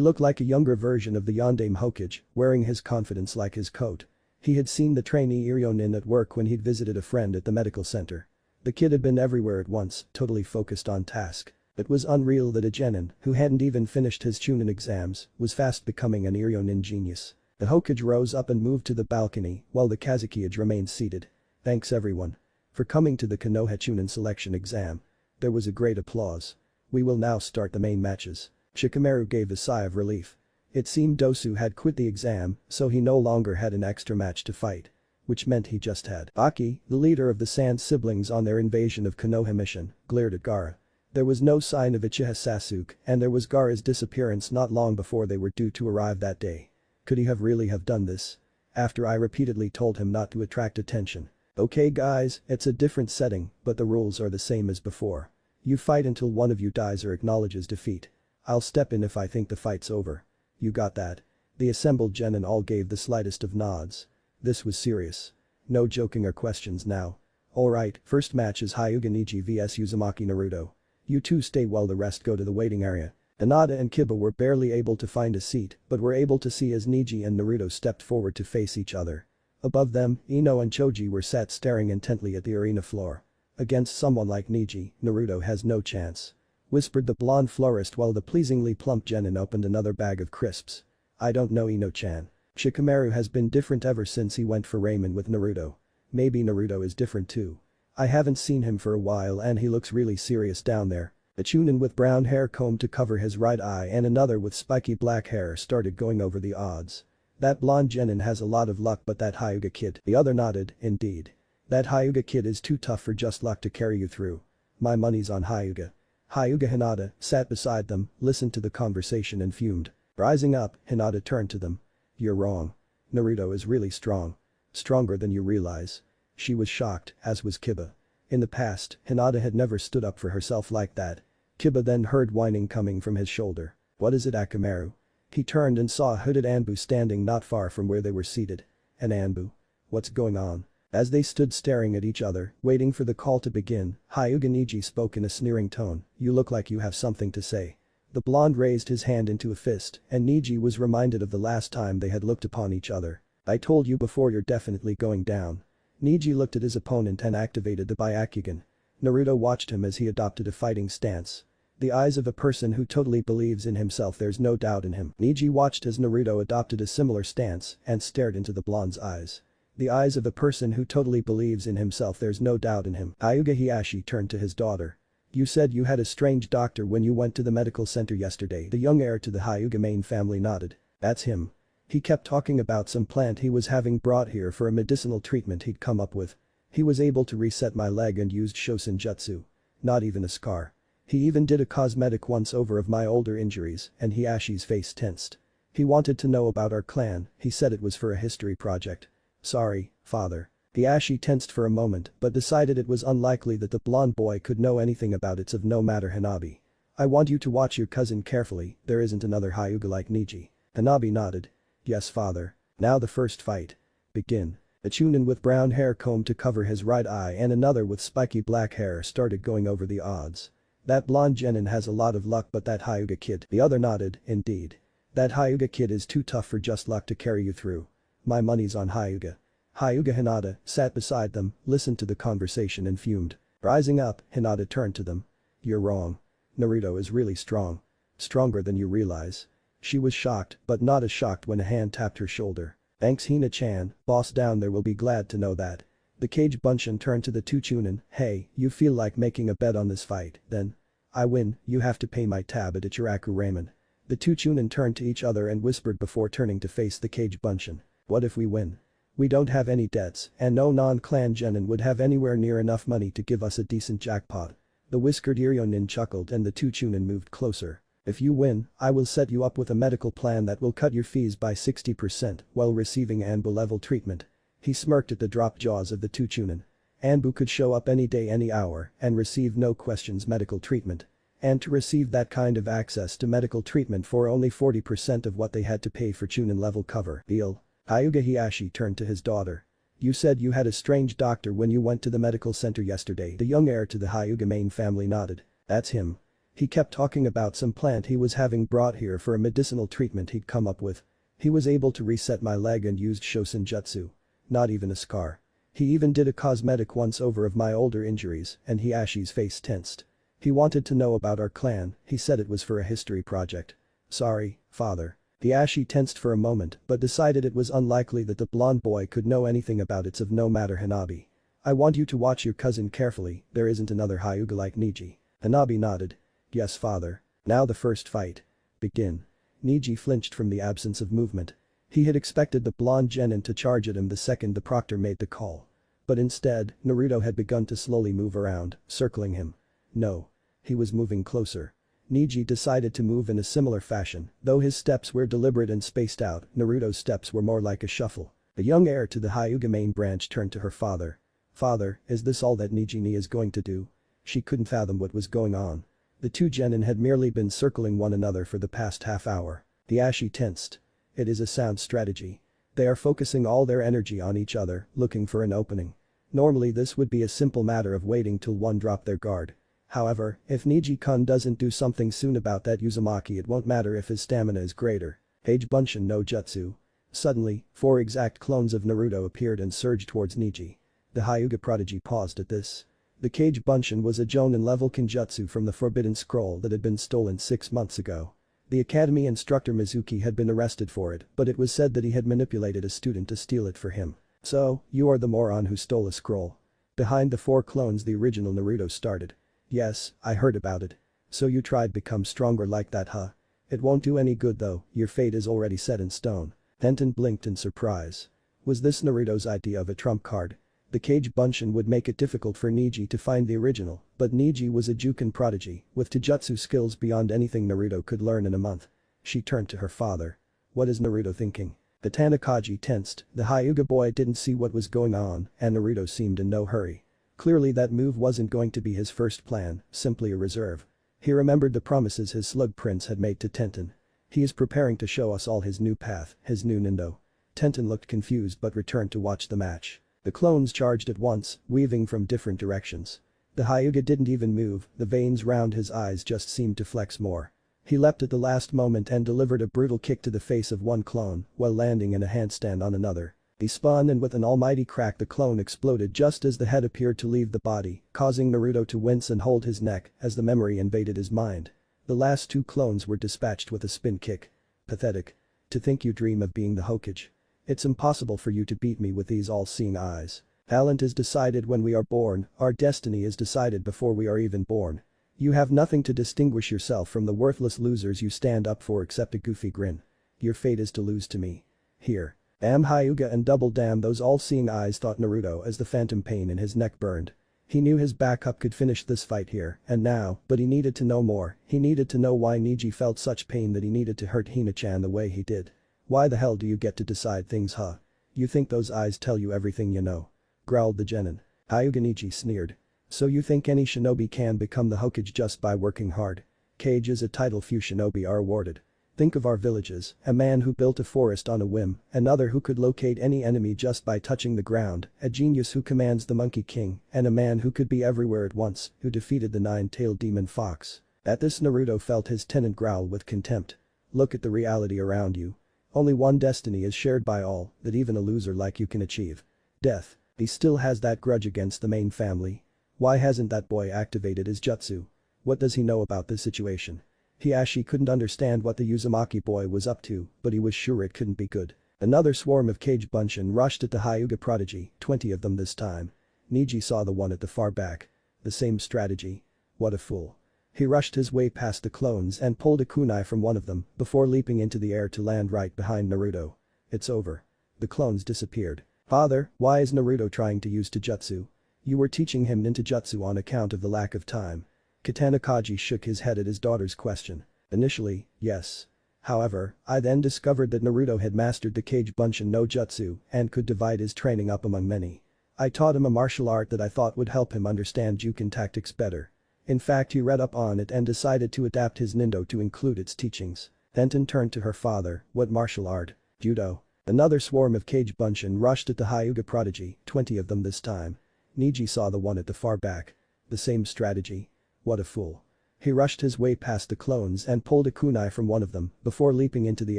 looked like a younger version of the Yondaime Hokage, wearing his confidence like his coat. He had seen the trainee Iryonin at work when he'd visited a friend at the medical center. The kid had been everywhere at once, totally focused on task. It was unreal that a genin, who hadn't even finished his Chunin exams, was fast becoming an Iryonin genius. The Hokage rose up and moved to the balcony, while the Kazukiage remained seated. Thanks everyone. For coming to the Konoha Chunin selection exam. There was a great applause. We will now start the main matches. Shikamaru gave a sigh of relief. It seemed Dosu had quit the exam, so he no longer had an extra match to fight. Which meant he just had. Aki, the leader of the Sand siblings on their invasion of Konoha mission, glared at Gaara. There was no sign of Uchiha Sasuke, and there was Gaara's disappearance not long before they were due to arrive that day. Could he really have done this? After I repeatedly told him not to attract attention. Okay guys, it's a different setting, but the rules are the same as before. You fight until one of you dies or acknowledges defeat. I'll step in if I think the fight's over. You got that? The assembled genin all gave the slightest of nods. This was serious. No joking or questions now. Alright, first match is Hyuga Niji vs Uzumaki Naruto. You two stay while the rest go to the waiting area. Hinata and Kiba were barely able to find a seat but were able to see as Niji and Naruto stepped forward to face each other. Above them, Ino and Choji were sat staring intently at the arena floor. Against someone like Niji, Naruto has no chance. Whispered the blonde florist while the pleasingly plump genin opened another bag of crisps. I don't know Ino-chan. Shikamaru has been different ever since he went for ramen with Naruto. Maybe Naruto is different too. I haven't seen him for a while and he looks really serious down there. A chunin with brown hair combed to cover his right eye and another with spiky black hair started going over the odds. That blonde genin has a lot of luck, but that Hyuga kid. The other nodded, indeed. That Hyuga kid is too tough for just luck to carry you through. My money's on Hyuga. Hyuga Hinata sat beside them, listened to the conversation and fumed. Rising up, Hinata turned to them. You're wrong. Naruto is really strong. Stronger than you realize. She was shocked, as was Kiba. In the past, Hinata had never stood up for herself like that. Kiba then heard whining coming from his shoulder. What is it, Akamaru? He turned and saw a hooded Anbu standing not far from where they were seated. An Anbu? What's going on? As they stood staring at each other, waiting for the call to begin, Hyuga Neji spoke in a sneering tone. You look like you have something to say. The blonde raised his hand into a fist, and Neji was reminded of the last time they had looked upon each other. I told you before, you're definitely going down. Neji looked at his opponent and activated the Byakugan. Naruto watched him as he adopted a fighting stance. The eyes of a person who totally believes in himself, there's no doubt in him. Neji watched as Naruto adopted a similar stance and stared into the blonde's eyes. The eyes of a person who totally believes in himself, there's no doubt in him. Hyuga Hiashi turned to his daughter. You said you had a strange doctor when you went to the medical center yesterday. The young heir to the Hyuga main family nodded. That's him. He kept talking about some plant he was having brought here for a medicinal treatment he'd come up with. He was able to reset my leg and used Shosen Jutsu. Not even a scar. He even did a cosmetic once-over of my older injuries, and Hiashi's face tensed. He wanted to know about our clan, he said it was for a history project. Sorry, father. Hiashi tensed for a moment but decided it was unlikely that the blonde boy could know anything about it of no matter. Hanabi. I want you to watch your cousin carefully, there isn't another Hyuga like Neji. Hanabi nodded. Yes, father. Now the first fight. Begin. A chunin with brown hair combed to cover his right eye and another with spiky black hair started going over the odds. That blonde genin has a lot of luck, but that Hyuga kid. The other nodded, indeed. That Hyuga kid is too tough for just luck to carry you through. My money's on Hyuga. Hyuga Hinata sat beside them, listened to the conversation and fumed. Rising up, Hinata turned to them. You're wrong. Naruto is really strong. Stronger than you realize. She was shocked, but not as shocked when a hand tapped her shoulder. Thanks, Hina-chan, boss down there will be glad to know that. The Cage Bunshin turned to the two chunin. Hey, you feel like making a bet on this fight, then? I win, you have to pay my tab at Ichiraku Ramen. The two chunin turned to each other and whispered before turning to face the Cage Bunshin. What if we win? We don't have any debts, and no non-clan genin would have anywhere near enough money to give us a decent jackpot. The whiskered Iryonin chuckled and the two chunin moved closer. If you win, I will set you up with a medical plan that will cut your fees by 60% while receiving Anbu-level treatment. He smirked at the dropped jaws of the two chunin. Anbu could show up any day, any hour and receive no questions medical treatment. And to receive that kind of access to medical treatment for only 40% of what they had to pay for chunin level cover. Deal. Hyuga Hiashi turned to his daughter. You said you had a strange doctor when you went to the medical center yesterday. The young heir to the Hyuga main family nodded. That's him. He kept talking about some plant he was having brought here for a medicinal treatment he'd come up with. He was able to reset my leg and used Shosen Jutsu. Not even a scar. He even did a cosmetic once-over of my older injuries, and Hiashi's face tensed. He wanted to know about our clan, he said it was for a history project. Sorry, father. Hiashi tensed for a moment but decided it was unlikely that the blonde boy could know anything about it of no matter. Hanabi. I want you to watch your cousin carefully, there isn't another Hyuga like Neji. Hanabi nodded. Yes, father. Now the first fight. Begin. Neji flinched from the absence of movement. He had expected the blonde genin to charge at him the second the proctor made the call. But instead, Naruto had begun to slowly move around, circling him. No. He was moving closer. Neji decided to move in a similar fashion, though his steps were deliberate and spaced out, Naruto's steps were more like a shuffle. The young heir to the Hyuga main branch turned to her father. Father, is this all that Nijini is going to do? She couldn't fathom what was going on. The two genin had merely been circling one another for the past half hour. Hiashi tensed. It is a sound strategy. They are focusing all their energy on each other, looking for an opening. Normally this would be a simple matter of waiting till one dropped their guard. However, if Niji-kun doesn't do something soon about that Uzumaki, it won't matter if his stamina is greater. Cage Bunshin no Jutsu. Suddenly, 4 exact clones of Naruto appeared and surged towards Neji. The Hyuga prodigy paused at this. The Cage Bunshin was a Jonin level Kenjutsu from the Forbidden Scroll that had been stolen 6 months ago. The academy instructor Mizuki had been arrested for it, but it was said that he had manipulated a student to steal it for him. So, you are the moron who stole a scroll. Behind the 4 clones the original Naruto started. Yes, I heard about it. So you tried become stronger like that, huh? It won't do any good though, your fate is already set in stone. Tenten blinked in surprise. Was this Naruto's idea of a trump card? The Kage Bunshin would make it difficult for Neji to find the original, but Neji was a Juken prodigy, with Taijutsu skills beyond anything Naruto could learn in a month. She turned to her father. What is Naruto thinking? The Tanikaji tensed, the Hyuga boy didn't see what was going on, and Naruto seemed in no hurry. Clearly that move wasn't going to be his first plan, simply a reserve. He remembered the promises his slug prince had made to Tenten. He is preparing to show us all his new path, his new Nindo. Tenten looked confused but returned to watch the match. The clones charged at once, weaving from different directions. The Hyuga didn't even move, the veins round his eyes just seemed to flex more. He leapt at the last moment and delivered a brutal kick to the face of one clone, while landing in a handstand on another. He spun and with an almighty crack the clone exploded just as the head appeared to leave the body, causing Naruto to wince and hold his neck as the memory invaded his mind. The last 2 clones were dispatched with a spin kick. Pathetic. To think you dream of being the Hokage. It's impossible for you to beat me with these all-seeing eyes. Talent is decided when we are born, our destiny is decided before we are even born. You have nothing to distinguish yourself from the worthless losers you stand up for except a goofy grin. Your fate is to lose to me. Here. Damn Hyuga and double damn those all-seeing eyes, thought Naruto as the phantom pain in his neck burned. He knew his backup could finish this fight here and now, but he needed to know more. He needed to know why Neji felt such pain that he needed to hurt Hina-chan the way he did. Why the hell do you get to decide things, huh? You think those eyes tell you everything you know? Growled the genin. Hyuga Neji sneered. So you think any shinobi can become the Hokage just by working hard? Kage is a title few shinobi are awarded. Think of our villages, a man who built a forest on a whim, another who could locate any enemy just by touching the ground, a genius who commands the Monkey King, and a man who could be everywhere at once, who defeated the 9-tailed demon fox. At this Naruto felt his tenant growl with contempt. Look at the reality around you. Only one destiny is shared by all that even a loser like you can achieve. Death. He still has that grudge against the main family. Why hasn't that boy activated his jutsu? What does he know about this situation? Hiashi couldn't understand what the Uzumaki boy was up to, but he was sure it couldn't be good. Another swarm of Kage Bunshin rushed at the Hyuga prodigy, 20 of them this time. Neji saw the one at the far back. The same strategy. What a fool. He rushed his way past the clones and pulled a kunai from one of them before leaping into the air to land right behind Naruto. It's over. The clones disappeared. Father, why is Naruto trying to use Taijutsu? You were teaching him ninjutsu on account of the lack of time. Katana Kaji shook his head at his daughter's question. Initially, yes. However, I then discovered that Naruto had mastered the Kage Bunshin no Jutsu and could divide his training up among many. I taught him a martial art that I thought would help him understand Juken tactics better. In fact, he read up on it and decided to adapt his Nindo to include its teachings. Tenten turned to her father. What martial art? Judo. Another swarm of Kage Bunshin rushed at the Hyuga prodigy, 20 of them this time. Neji saw the one at the far back. The same strategy. What a fool. He rushed his way past the clones and pulled a kunai from one of them before leaping into the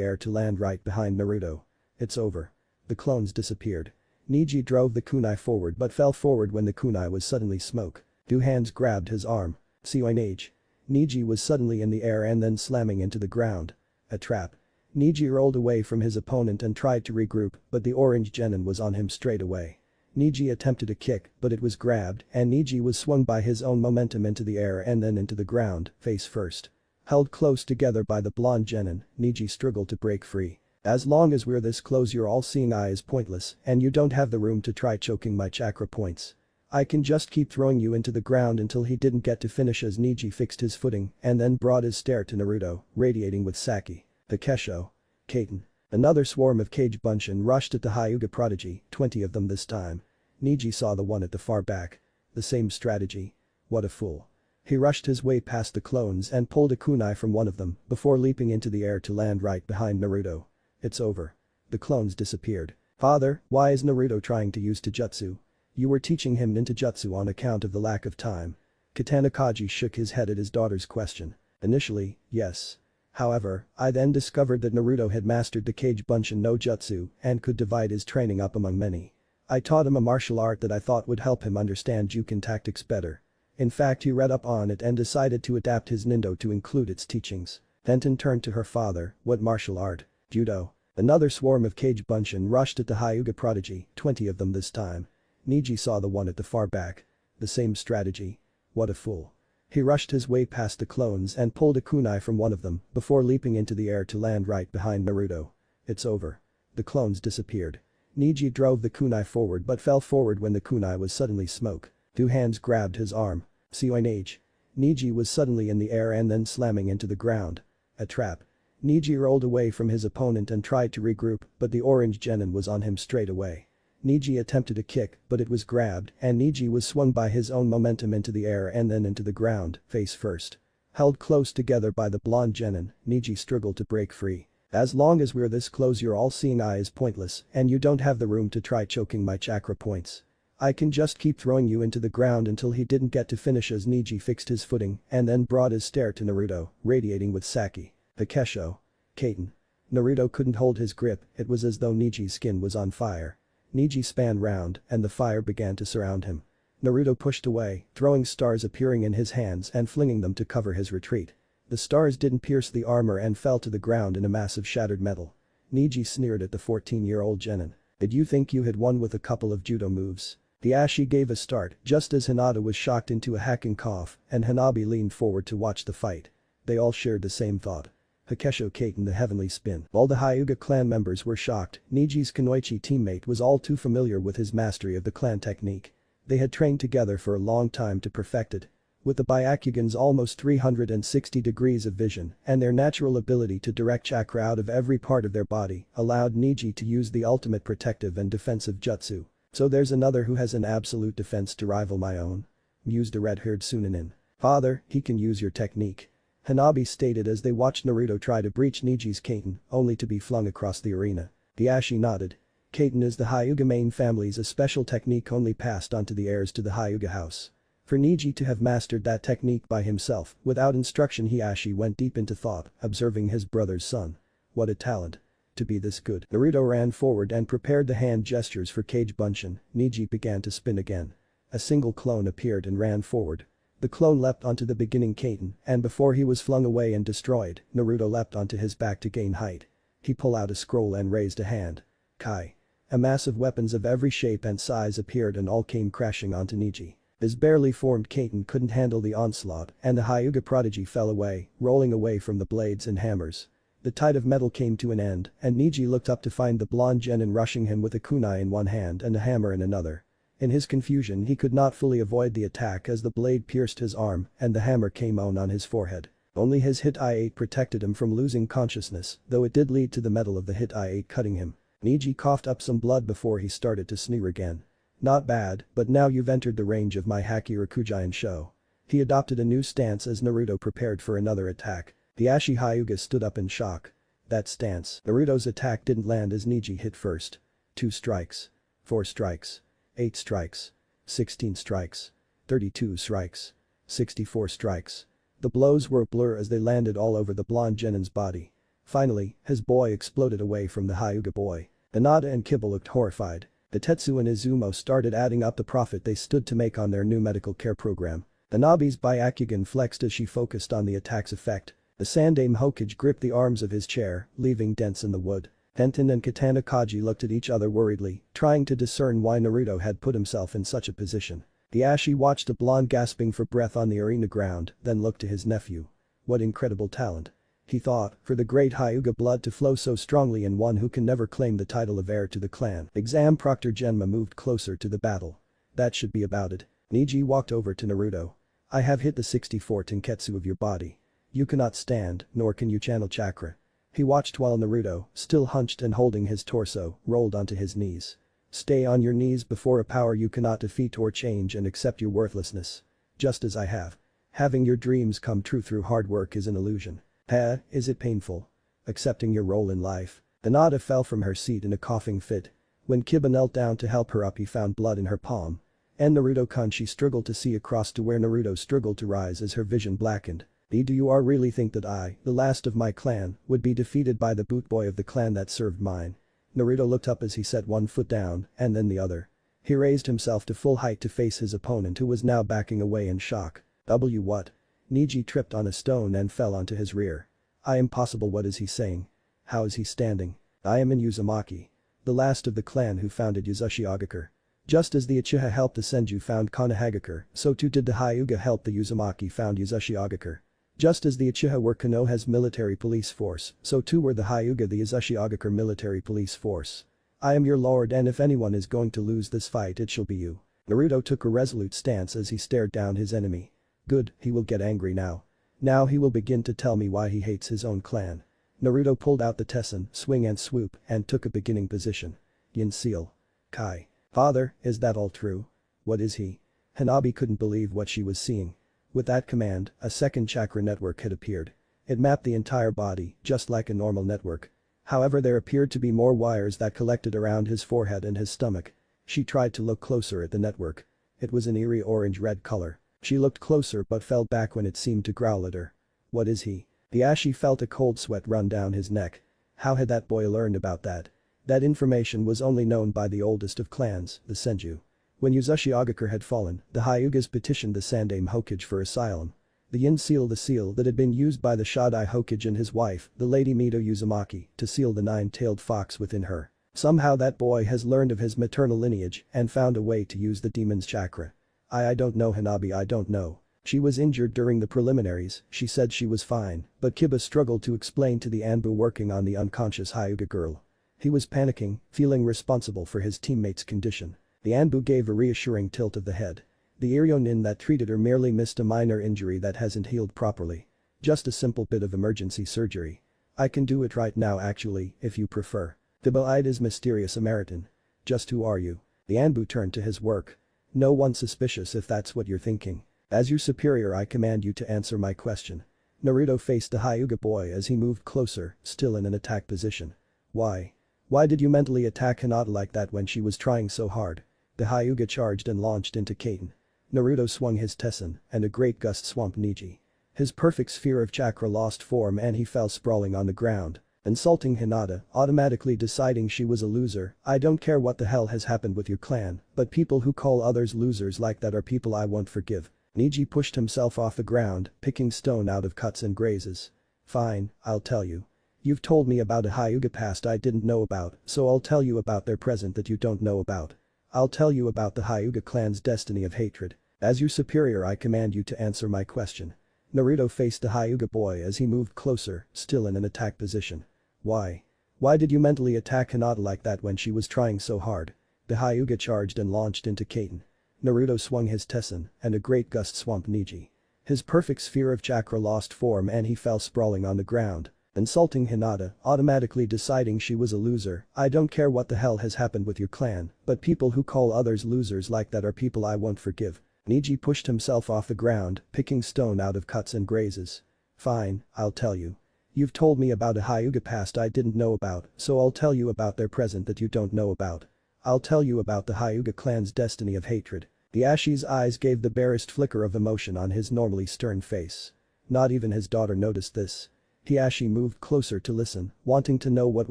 air to land right behind Naruto. It's over. The clones disappeared. Neji drove the kunai forward but fell forward when the kunai was suddenly smoke. 2 hands grabbed his arm. Seoinage. Neji was suddenly in the air and then slamming into the ground. A trap. Neji rolled away from his opponent and tried to regroup, but the orange genin was on him straight away. Neji attempted a kick, but it was grabbed, and Neji was swung by his own momentum into the air and then into the ground, face first. Held close together by the blonde genin, Neji struggled to break free. As long as we're this close, your all-seeing eye is pointless, and you don't have the room to try choking my chakra points. I can just keep throwing you into the ground until he didn't get to finish as Neji fixed his footing and then brought his stare to Naruto, radiating with Saki. Takesho. Kaiten. Another swarm of Kage Bunshin rushed at the Hyuga prodigy, 20 of them this time. Neji saw the one at the far back. The same strategy. What a fool. He rushed his way past the clones and pulled a kunai from one of them before leaping into the air to land right behind Naruto. It's over. The clones disappeared. Father, why is Naruto trying to use Taijutsu? You were teaching him ninjutsu on account of the lack of time. Katana Kaji shook his head at his daughter's question. Initially, yes. However, I then discovered that Naruto had mastered the Kage Bunshin no Jutsu and could divide his training up among many. I taught him a martial art that I thought would help him understand Juken tactics better. In fact, he read up on it and decided to adapt his Nindo to include its teachings. Tenten turned to her father, what martial art? Judo. Another swarm of cage bunshin rushed at the Hyuga prodigy, 20 of them this time. Niji saw the one at the far back. The same strategy. What a fool. He rushed his way past the clones and pulled a kunai from one of them before leaping into the air to land right behind Naruto. It's over. The clones disappeared. Niji drove the kunai forward but fell forward when the kunai was suddenly smoke. Two hands grabbed his arm. Seoinage. Niji was suddenly in the air and then slamming into the ground. A trap. Niji rolled away from his opponent and tried to regroup, but the orange genin was on him straight away. Niji attempted a kick, but it was grabbed, and Niji was swung by his own momentum into the air and then into the ground, face first. Held close together by the blonde genin, Niji struggled to break free. As long as we're this close, your all-seeing eye is pointless, and you don't have the room to try choking my chakra points. I can just keep throwing you into the ground until he didn't get to finish as Niji fixed his footing and then brought his stare to Naruto, radiating with sake. Hakesho. Kaiten. Naruto couldn't hold his grip, it was as though Niji's skin was on fire. Niji span round, and the fire began to surround him. Naruto pushed away, throwing stars appearing in his hands and flinging them to cover his retreat. The stars didn't pierce the armor and fell to the ground in a mass of shattered metal. Niji sneered at the 14-year-old genin. Did you think you had won with a couple of judo moves? The Ashi gave a start just as Hinata was shocked into a hacking cough and Hanabi leaned forward to watch the fight. They all shared the same thought. Hakesho Kaiten the heavenly spin. While the Hyuga clan members were shocked, Niji's Kunoichi teammate was all too familiar with his mastery of the clan technique. They had trained together for a long time to perfect it. With the Byakugan's almost 360 degrees of vision and their natural ability to direct chakra out of every part of their body allowed Niji to use the ultimate protective and defensive jutsu. So there's another who has an absolute defense to rival my own? Mused a red-haired Sunanin. Father, he can use your technique. Hanabi stated as they watched Naruto try to breach Niji's Kaiten, only to be flung across the arena. The Ashi nodded. Kaiten is the Hyuga main family's a special technique only passed on to the heirs to the Hyuga house. For Niji to have mastered that technique by himself, without instruction, Ashi went deep into thought, observing his brother's son. What a talent. To be this good. Naruto ran forward and prepared the hand gestures for Cage Bunshin. Niji began to spin again. A single clone appeared and ran forward. The clone leapt onto the beginning Kaiten, and before he was flung away and destroyed, Naruto leapt onto his back to gain height. He pulled out a scroll and raised a hand. Kai. A mass of weapons of every shape and size appeared and all came crashing onto Niji. His barely formed Kaiten couldn't handle the onslaught and the Hyuga prodigy fell away, rolling away from the blades and hammers. The tide of metal came to an end, and Niji looked up to find the blonde genin rushing him with a kunai in one hand and a hammer in another. In his confusion he could not fully avoid the attack as the blade pierced his arm and the hammer came on his forehead. Only his hit I-8 protected him from losing consciousness, though it did lead to the metal of the hit I-8 cutting him. Niji coughed up some blood before he started to sneer again. Not bad, but now you've entered the range of my Haki Rakujian show. He adopted a new stance as Naruto prepared for another attack. The Ashi Hyuga stood up in shock. That stance. Naruto's attack didn't land as Niji hit first. 2 strikes. 4 strikes. 8 strikes. 16 strikes. 32 strikes. 64 strikes. The blows were a blur as they landed all over the blonde genin's body. Finally, his boy exploded away from the Hyuga boy. Hinata and Kiba looked horrified. The Tetsu and Izumo started adding up the profit they stood to make on their new medical care program. Hanabi's Byakugan flexed as she focused on the attack's effect. The Sandaime Hokage gripped the arms of his chair, leaving dents in the wood. Tenten and Katana Kaji looked at each other worriedly, trying to discern why Naruto had put himself in such a position. The Ashi watched the blonde gasping for breath on the arena ground, then looked to his nephew. What incredible talent. He thought, for the great Hyuga blood to flow so strongly in one who can never claim the title of heir to the clan. Exam Proctor Genma moved closer to the battle. That should be about it. Niji walked over to Naruto. I have hit the 64 tenketsu of your body. You cannot stand, nor can you channel chakra. He watched while Naruto, still hunched and holding his torso, rolled onto his knees. Stay on your knees before a power you cannot defeat or change and accept your worthlessness. Just as I have. Having your dreams come true through hard work is an illusion. Is it painful? Accepting your role in life. Hinata fell from her seat in a coughing fit. When Kiba knelt down to help her up he found blood in her palm. And Naruto-kun she struggled to see across to where Naruto struggled to rise as her vision blackened. Do you really think that I, the last of my clan, would be defeated by the boot boy of the clan that served mine? Naruto looked up as he set one foot down, and then the other. He raised himself to full height to face his opponent who was now backing away in shock. What? Niji tripped on a stone and fell onto his rear. I am possible. What is he saying? How is he standing? I am in Uzumaki. The last of the clan who founded Uzushiogakure. Just as the Uchiha helped the Senju found Konohagakure, so too did the Hyuga help the Uzumaki found Uzushiogakure. Just as the Uchiha were Konoha's military police force, so too were the Hyuga the Uzushiogakure military police force. I am your lord, and if anyone is going to lose this fight it shall be you. Naruto took a resolute stance as he stared down his enemy. Good, he will get angry now. Now he will begin to tell me why he hates his own clan. Naruto pulled out the Tessen, swing and swoop, and took a beginning position. Yin seal. Kai. Father, is that all true? What is he? Hanabi couldn't believe what she was seeing. With that command, a second chakra network had appeared. It mapped the entire body, just like a normal network. However, there appeared to be more wires that collected around his forehead and his stomach. She tried to look closer at the network. It was an eerie orange-red color. She looked closer but fell back when it seemed to growl at her. What is he? The Ashi felt a cold sweat run down his neck. How had that boy learned about that? That information was only known by the oldest of clans, the Senju. When Uzushiogakure had fallen, the Hyugas petitioned the Sandaime Hokage for asylum. The Yin seal, the seal that had been used by the Shodai Hokage and his wife, the Lady Mito Uzumaki, to seal the nine-tailed fox within her. Somehow that boy has learned of his maternal lineage and found a way to use the demon's chakra. I don't know, Hanabi, I don't know. She was injured during the preliminaries, she said she was fine, but Kiba struggled to explain to the Anbu working on the unconscious Hyuga girl. He was panicking, feeling responsible for his teammate's condition. The Anbu gave a reassuring tilt of the head. The Iryonin that treated her merely missed a minor injury that hasn't healed properly. Just a simple bit of emergency surgery. I can do it right now actually, if you prefer. Kiba eyed his mysterious Samaritan. Just who are you? The Anbu turned to his work. No one suspicious if that's what you're thinking. As your superior I command you to answer my question. Naruto faced the Hyuga boy as he moved closer, still in an attack position. Why? Why did you mentally attack Hinata like that when she was trying so hard? The Hyuga charged and launched into Kaiten. Naruto swung his Tessen, and a great gust swamped Niji. His perfect sphere of chakra lost form and he fell sprawling on the ground. Insulting Hinata, automatically deciding she was a loser. I don't care what the hell has happened with your clan, but people who call others losers like that are people I won't forgive. Niji pushed himself off the ground, picking stone out of cuts and grazes. Fine, I'll tell you. You've told me about a Hyuga past I didn't know about, so I'll tell you about their present that you don't know about. I'll tell you about the Hyuga clan's destiny of hatred. As your superior I command you to answer my question. Naruto faced the Hyuga boy as he moved closer, still in an attack position. Why? Why did you mentally attack Hinata like that when she was trying so hard? The Hyuga charged and launched into Kaiten. Naruto swung his Tessen, and a great gust swamped Niji. His perfect sphere of chakra lost form and he fell sprawling on the ground. Insulting Hinata, automatically deciding she was a loser. I don't care what the hell has happened with your clan, but people who call others losers like that are people I won't forgive. Niji pushed himself off the ground, picking stone out of cuts and grazes. Fine, I'll tell you. You've told me about a Hyuga past I didn't know about, so I'll tell you about their present that you don't know about. I'll tell you about the Hyuga clan's destiny of hatred. The Ashi's eyes gave the barest flicker of emotion on his normally stern face. Not even his daughter noticed this. Hiashi moved closer to listen, wanting to know what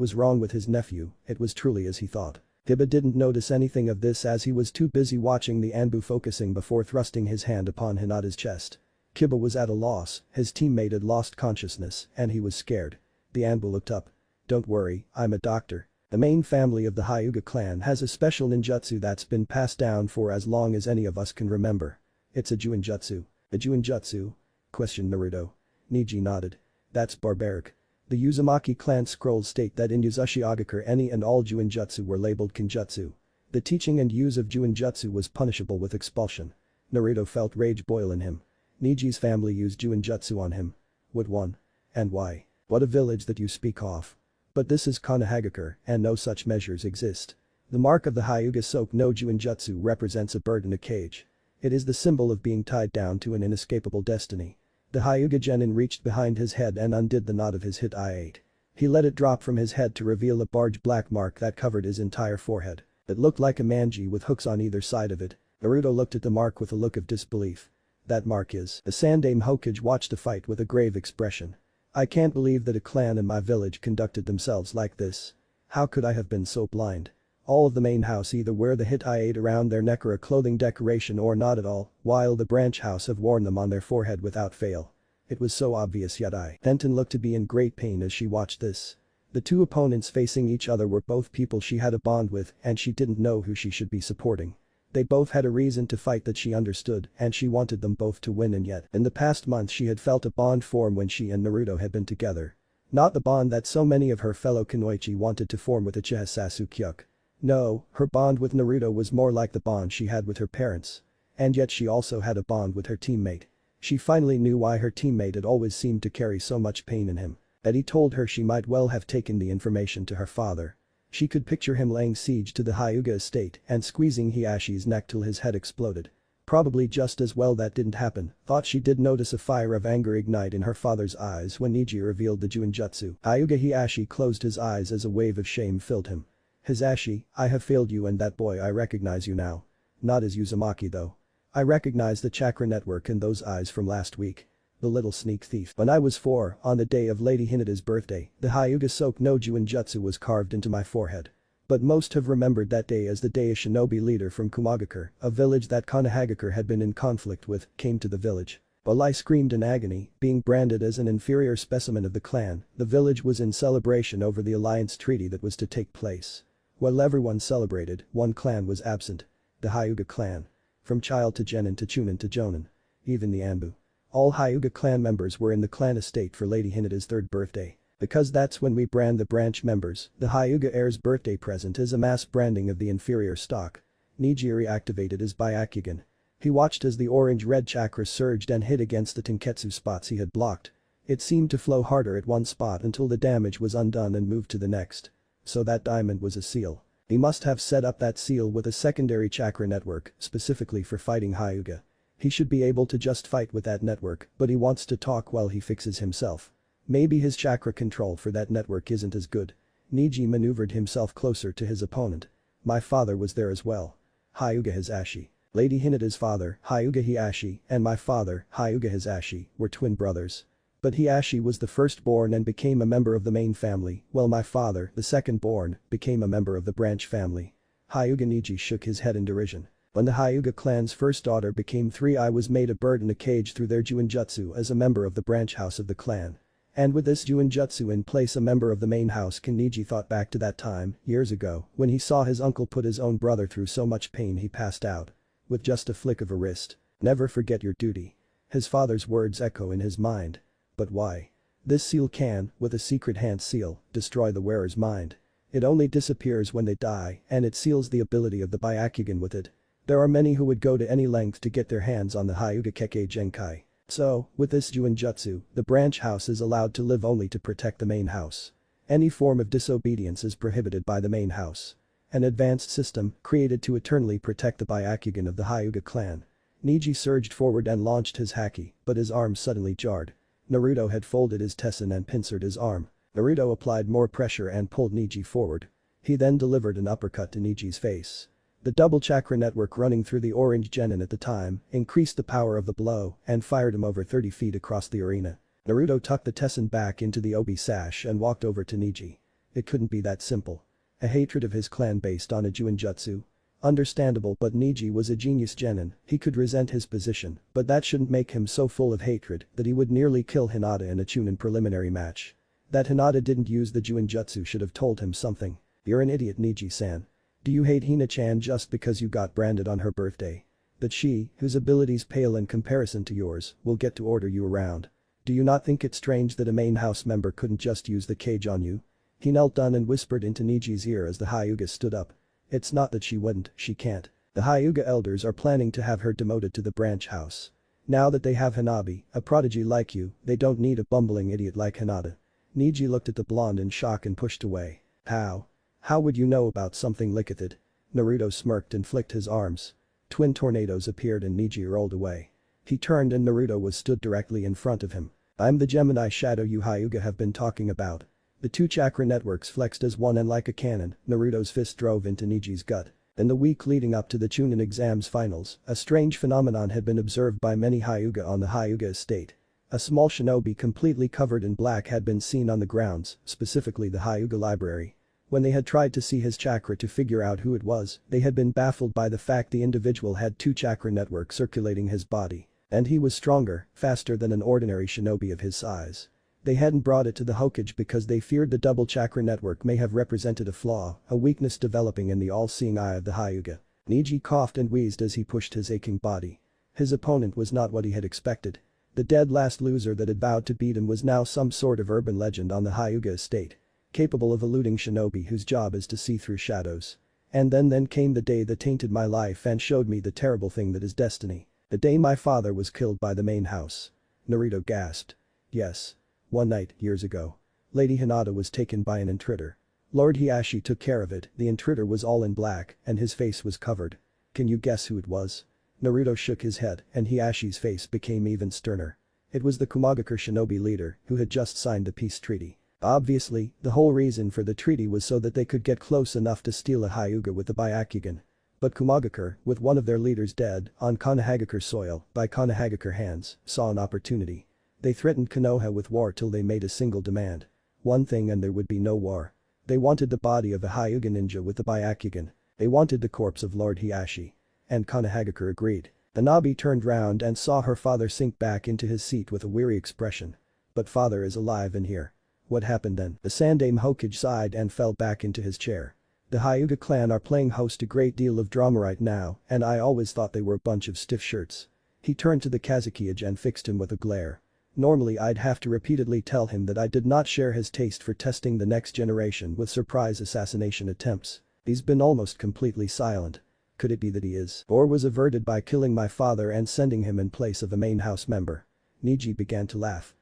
was wrong with his nephew. It was truly as he thought. Kiba didn't notice anything of this as he was too busy watching the Anbu focusing before thrusting his hand upon Hinata's chest. Kiba was at a loss, his teammate had lost consciousness, and he was scared. The Anbu looked up. Don't worry, I'm a doctor. The main family of the Hyuga clan has a special ninjutsu that's been passed down for as long as any of us can remember. It's a Juinjutsu. A Juinjutsu? Questioned Naruto. Niji nodded. That's barbaric. The Uzumaki clan scrolls state that in Uzushiogakure any and all Juinjutsu were labeled Kinjutsu. The teaching and use of Juinjutsu was punishable with expulsion. Naruto felt rage boil in him. Niji's family used Juinjutsu on him. What one? And why? What a village that you speak of. But this is Konohagakure, and no such measures exist. The mark of the Hyuga Soke no Juinjutsu represents a bird in a cage. It is the symbol of being tied down to an inescapable destiny. The Hyuga genin reached behind his head and undid the knot of his hit I-8. He let it drop from his head to reveal a large black mark that covered his entire forehead. It looked like a manji with hooks on either side of it. Naruto looked at the mark with a look of disbelief. That mark is. The Sandaime Hokage watched the fight with a grave expression. I can't believe that a clan in my village conducted themselves like this. How could I have been so blind? All of the main house either wear the hit I-8 around their neck or a clothing decoration or not at all, while the branch house have worn them on their forehead without fail. It was so obvious yet Benton looked to be in great pain as she watched this. The two opponents facing each other were both people she had a bond with and she didn't know who she should be supporting. They both had a reason to fight that she understood and she wanted them both to win, and yet in the past month she had felt a bond form when she and Naruto had been together. Not the bond that so many of her fellow kunoichi wanted to form with Uchiha Sasuke. No, her bond with Naruto was more like the bond she had with her parents. And yet she also had a bond with her teammate. She finally knew why her teammate had always seemed to carry so much pain in him. That he told her she might well have taken the information to her father. She could picture him laying siege to the Hyuga estate and squeezing Hiyashi's neck till his head exploded. Probably just as well that didn't happen, thought she did notice a fire of anger ignite in her father's eyes when Neji revealed the Juinjutsu. Hyuga Hiyashi closed his eyes as a wave of shame filled him. Hisashi, I have failed you and that boy, I recognize you now. Not as Uzumaki though. I recognize the chakra network in those eyes from last week. The little sneak thief. When I was 4, on the day of Lady Hinata's birthday, the Hyuga Soke no Juinjutsu was carved into my forehead. But most have remembered that day as the day a shinobi leader from Kumagakure, a village that Konohagakure had been in conflict with, came to the village. While I screamed in agony, being branded as an inferior specimen of the clan, the village was in celebration over the alliance treaty that was to take place. While everyone celebrated, one clan was absent. The Hyuga clan. From child to genin to chunin to jonin. Even the Anbu. All Hyuga clan members were in the clan estate for Lady Hinata's 3rd birthday. Because that's when we brand the branch members, the Hyuga heir's birthday present is a mass branding of the inferior stock. Neji reactivated his Byakugan. He watched as the orange-red chakra surged and hit against the Tenketsu spots he had blocked. It seemed to flow harder at one spot until the damage was undone and moved to the next. So that diamond was a seal. He must have set up that seal with a secondary chakra network, specifically for fighting Hyuga. He should be able to just fight with that network, but he wants to talk while he fixes himself. Maybe his chakra control for that network isn't as good. Neji maneuvered himself closer to his opponent. My father was there as well. Hyuga Hisashi. Lady Hinata's father, Hyuga Hiyashi, and my father, Hyuga Hisashi, were twin brothers. But Hiyashi was the firstborn and became a member of the main family, while my father, the second-born, became a member of the branch family. Hyuga Neji shook his head in derision. When the Hyuga clan's first daughter became 3, I was made a bird in a cage through their Juinjutsu as a member of the branch house of the clan. And with this Juinjutsu in place, a member of the main house. Neji thought back to that time, years ago, when he saw his uncle put his own brother through so much pain he passed out. With just a flick of a wrist. Never forget your duty. His father's words echo in his mind. But why? This seal can, with a secret hand seal, destroy the wearer's mind. It only disappears when they die, and it seals the ability of the Byakugan with it. There are many who would go to any length to get their hands on the Hyuga Kekkei Genkai. So, with this Juinjutsu, the branch house is allowed to live only to protect the main house. Any form of disobedience is prohibited by the main house. An advanced system, created to eternally protect the Byakugan of the Hyuga clan. Neji surged forward and launched his haki, but his arm suddenly jarred. Naruto had folded his tessen and pincered his arm. Naruto applied more pressure and pulled Neji forward. He then delivered an uppercut to Neji's face. The double chakra network running through the orange genin at the time increased the power of the blow and fired him over 30 feet across the arena. Naruto tucked the tessen back into the obi sash and walked over to Neji. It couldn't be that simple. A hatred of his clan based on a Juinjutsu? Understandable, but Neji was a genius genin, he could resent his position, but that shouldn't make him so full of hatred that he would nearly kill Hinata in a Chunin preliminary match. That Hinata didn't use the Juinjutsu should have told him something. You're an idiot, Neji-san. Do you hate Hina-chan just because you got branded on her birthday? That she, whose abilities pale in comparison to yours, will get to order you around? Do you not think it strange that a main house member couldn't just use the cage on you? He knelt down and whispered into Neji's ear as the Hyuga stood up. It's not that she wouldn't, she can't. The Hyuga elders are planning to have her demoted to the branch house. Now that they have Hanabi, a prodigy like you, they don't need a bumbling idiot like Hinata. Neji looked at the blonde in shock and pushed away. How? How would you know about something like it? Naruto smirked and flicked his arms. Twin tornadoes appeared and Neji rolled away. He turned and Naruto was stood directly in front of him. I'm the Gemini shadow you Hyuga have been talking about. The two chakra networks flexed as one and like a cannon, Naruto's fist drove into Neji's gut. In the week leading up to the Chunin exams finals, a strange phenomenon had been observed by many Hyuga on the Hyuga estate. A small shinobi completely covered in black had been seen on the grounds, specifically the Hyuga library. When they had tried to see his chakra to figure out who it was, they had been baffled by the fact the individual had two chakra networks circulating his body. And he was stronger, faster than an ordinary shinobi of his size. They hadn't brought it to the Hokage because they feared the double chakra network may have represented a flaw, a weakness developing in the all-seeing eye of the Hyuga. Neji coughed and wheezed as he pushed his aching body. His opponent was not what he had expected. The dead last loser that had vowed to beat him was now some sort of urban legend on the Hyuga estate. Capable of eluding shinobi whose job is to see through shadows. And then came the day that tainted my life and showed me the terrible thing that is destiny. The day my father was killed by the main house. Naruto gasped. Yes. One night, years ago. Lady Hinata was taken by an intruder. Lord Hiashi took care of it, the intruder was all in black, and his face was covered. Can you guess who it was? Naruto shook his head, and Hiashi's face became even sterner. It was the Kumagakure shinobi leader, who had just signed the peace treaty. Obviously, the whole reason for the treaty was so that they could get close enough to steal a Hyuga with the Byakugan. But Kumagakure, with one of their leaders dead, on Konohagakure soil, by Konohagakure hands, saw an opportunity. They threatened Konoha with war till they made a single demand. One thing and there would be no war. They wanted the body of a Hyuga ninja with the Byakugan. They wanted the corpse of Lord Hiashi. And Konohagakure agreed. The Nabi turned round and saw her father sink back into his seat with a weary expression. But father is alive in here. What happened then? The Sandaime Hokage sighed and fell back into his chair. The Hyuga clan are playing host a great deal of drama right now, and I always thought they were a bunch of stiff shirts. He turned to the Kazekage and fixed him with a glare. Normally I'd have to repeatedly tell him that I did not share his taste for testing the next generation with surprise assassination attempts. He's been almost completely silent. Could it be that he is or was averted by killing my father and sending him in place of a main house member? Neji began to laugh.